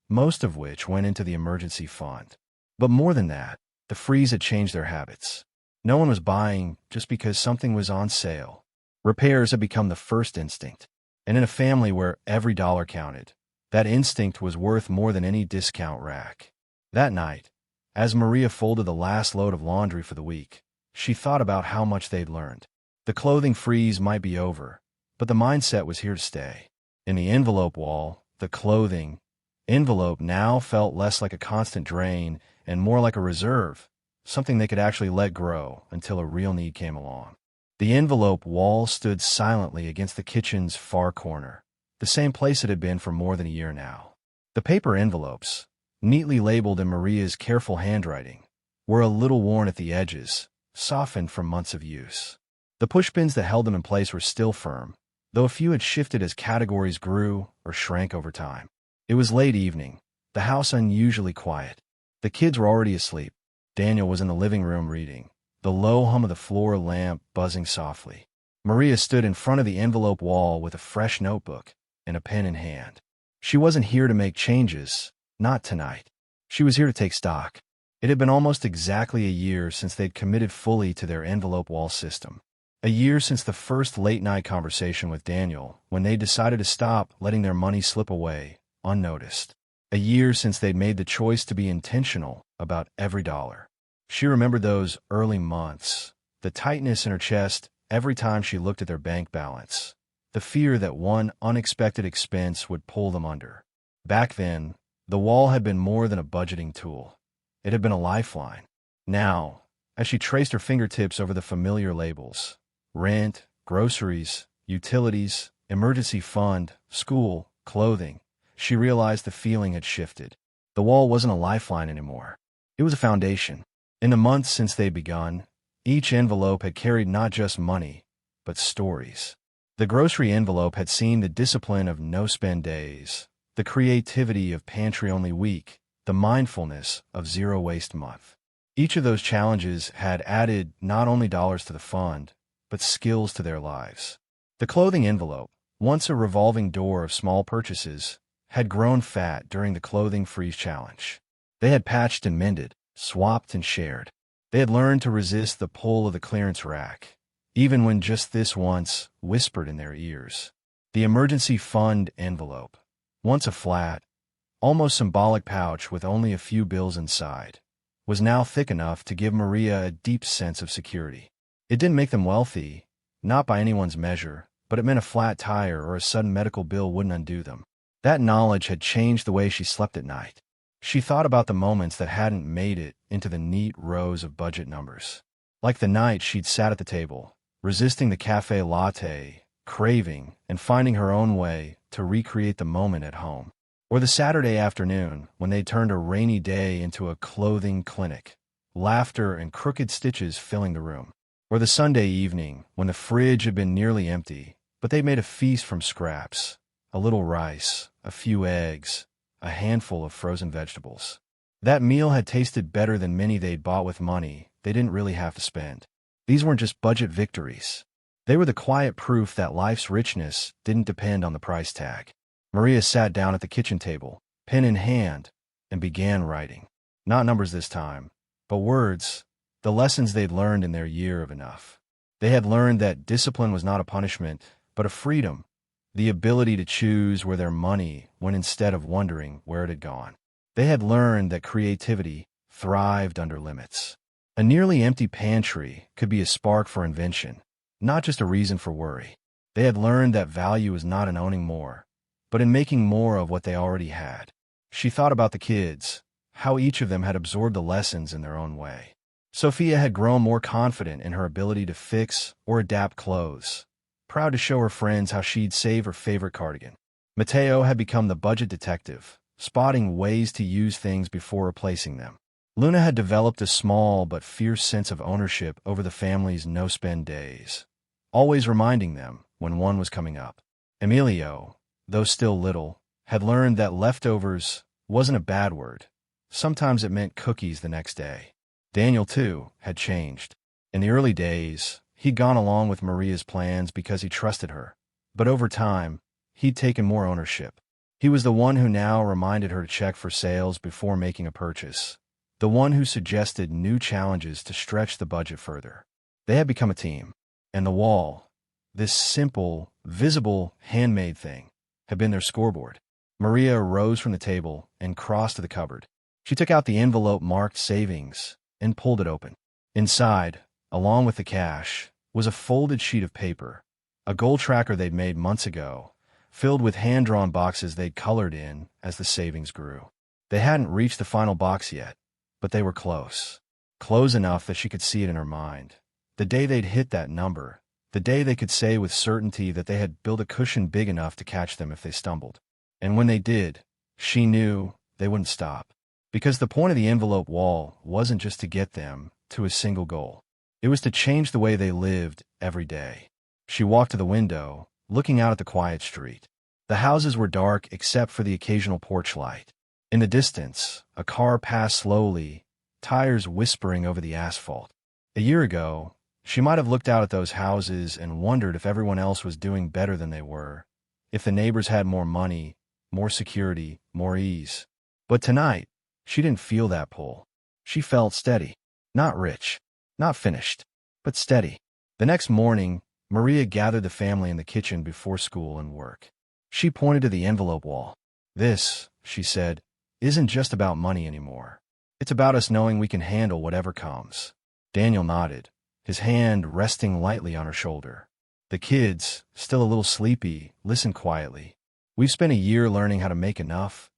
most of which went into the emergency fund. But more than that, the freeze had changed their habits. No one was buying just because something was on sale. Repairs had become the first instinct, and in a family where every dollar counted, that instinct was worth more than any discount rack. That night, as Maria folded the last load of laundry for the week, she thought about how much they'd learned. The clothing freeze might be over, but the mindset was here to stay. In the envelope wall, the clothing envelope now felt less like a constant drain and more like a reserve, something they could actually let grow until a real need came along. The envelope wall stood silently against the kitchen's far corner, the same place it had been for more than a year now. The paper envelopes, neatly labeled in Maria's careful handwriting, were a little worn at the edges, softened from months of use. The pushpins that held them in place were still firm, though a few had shifted as categories grew or shrank over time. It was late evening, the house unusually quiet. The kids were already asleep. Daniel was in the living room reading, the low hum of the floor lamp buzzing softly. Maria stood in front of the envelope wall with a fresh notebook and a pen in hand. She wasn't here to make changes, not tonight. She was here to take stock. It had been almost exactly a year since they'd committed fully to their envelope wall system. A year since the first late-night conversation with Daniel, when they decided to stop letting their money slip away, unnoticed. A year since they'd made the choice to be intentional about every dollar. She remembered those early months, the tightness in her chest every time she looked at their bank balance, the fear that one unexpected expense would pull them under. Back then, the wall had been more than a budgeting tool. It had been a lifeline. Now, as she traced her fingertips over the familiar labels, rent, groceries, utilities, emergency fund, school, clothing, she realized the feeling had shifted. The wall wasn't a lifeline anymore. It was a foundation. In the months since they'd begun, each envelope had carried not just money, but stories. The grocery envelope had seen the discipline of no-spend days, the creativity of pantry-only week, the mindfulness of zero-waste month. Each of those challenges had added not only dollars to the fund, but skills to their lives. The clothing envelope, once a revolving door of small purchases, had grown fat during the clothing freeze challenge. They had patched and mended, swapped and shared. They had learned to resist the pull of the clearance rack, even when just this once whispered in their ears. The emergency fund envelope, once a flat, almost symbolic pouch with only a few bills inside, was now thick enough to give Maria a deep sense of security. It didn't make them wealthy, not by anyone's measure, but it meant a flat tire or a sudden medical bill wouldn't undo them. That knowledge had changed the way she slept at night. She thought about the moments that hadn't made it into the neat rows of budget numbers. Like the night she'd sat at the table, resisting the cafe latte, craving and finding her own way to recreate the moment at home. Or the Saturday afternoon when they turned a rainy day into a clothing clinic, laughter and crooked stitches filling the room. Or the Sunday evening when the fridge had been nearly empty, but they made a feast from scraps. A little rice, a few eggs, a handful of frozen vegetables. That meal had tasted better than many they'd bought with money they didn't really have to spend. These weren't just budget victories. They were the quiet proof that life's richness didn't depend on the price tag. Maria sat down at the kitchen table, pen in hand, and began writing. Not numbers this time, but words, the lessons they'd learned in their year of enough. They had learned that discipline was not a punishment, but a freedom. The ability to choose where their money went instead of wondering where it had gone. They had learned that creativity thrived under limits. A nearly empty pantry could be a spark for invention, not just a reason for worry. They had learned that value is not in owning more, but in making more of what they already had. She thought about the kids, how each of them had absorbed the lessons in their own way. Sophia had grown more confident in her ability to fix or adapt clothes, proud to show her friends how she'd save her favorite cardigan. Mateo had become the budget detective, spotting ways to use things before replacing them. Luna had developed a small but fierce sense of ownership over the family's no-spend days, always reminding them when one was coming up. Emilio, though still little, had learned that leftovers wasn't a bad word. Sometimes it meant cookies the next day. Daniel, too, had changed. In the early days, he'd gone along with Maria's plans because he trusted her. But over time, he'd taken more ownership. He was the one who now reminded her to check for sales before making a purchase, the one who suggested new challenges to stretch the budget further. They had become a team, and the wall, this simple, visible, handmade thing, had been their scoreboard. Maria rose from the table and crossed to the cupboard. She took out the envelope marked savings and pulled it open. Inside, along with the cash, was a folded sheet of paper, a goal tracker they'd made months ago, filled with hand-drawn boxes they'd colored in as the savings grew. They hadn't reached the final box yet, but they were close. Close enough that she could see it in her mind. The day they'd hit that number, the day they could say with certainty that they had built a cushion big enough to catch them if they stumbled. And when they did, she knew they wouldn't stop. Because the point of the envelope wall wasn't just to get them to a single goal. It was to change the way they lived every day. She walked to the window, looking out at the quiet street. The houses were dark except for the occasional porch light. In the distance, a car passed slowly, tires whispering over the asphalt. A year ago, she might have looked out at those houses and wondered if everyone else was doing better than they were, if the neighbors had more money, more security, more ease. But tonight, she didn't feel that pull. She felt steady. Not rich, not finished, but steady. The next morning, Maria gathered the family in the kitchen before school and work. She pointed to the envelope wall. This, she said, isn't just about money anymore. It's about us knowing we can handle whatever comes. Daniel nodded, his hand resting lightly on her shoulder. The kids, still a little sleepy, listened quietly. We've spent a year learning how to make enough,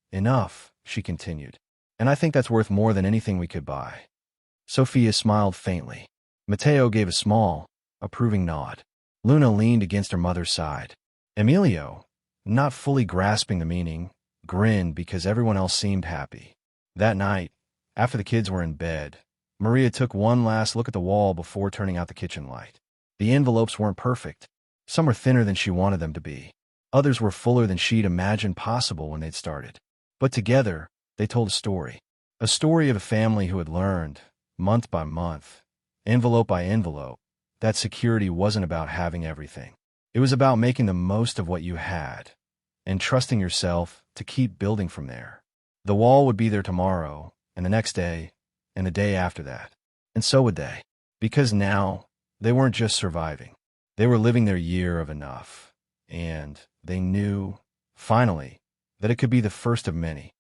she continued. And I think that's worth more than anything we could buy. Sophia smiled faintly. Mateo gave a small, approving nod. Luna leaned against her mother's side. Emilio, not fully grasping the meaning, grinned because everyone else seemed happy. That night, after the kids were in bed, Maria took one last look at the wall before turning out the kitchen light. The envelopes weren't perfect. Some were thinner than she wanted them to be. Others were fuller than she'd imagined possible when they'd started. But together, they told a story of a family who had learned, month by month, envelope by envelope, that security wasn't about having everything. It was about making the most of what you had, and trusting yourself to keep building from there. The wall would be there tomorrow, and the next day, and the day after that. And so would they. Because now, they weren't just surviving. They were living their year of enough. And they knew, finally, that it could be the first of many.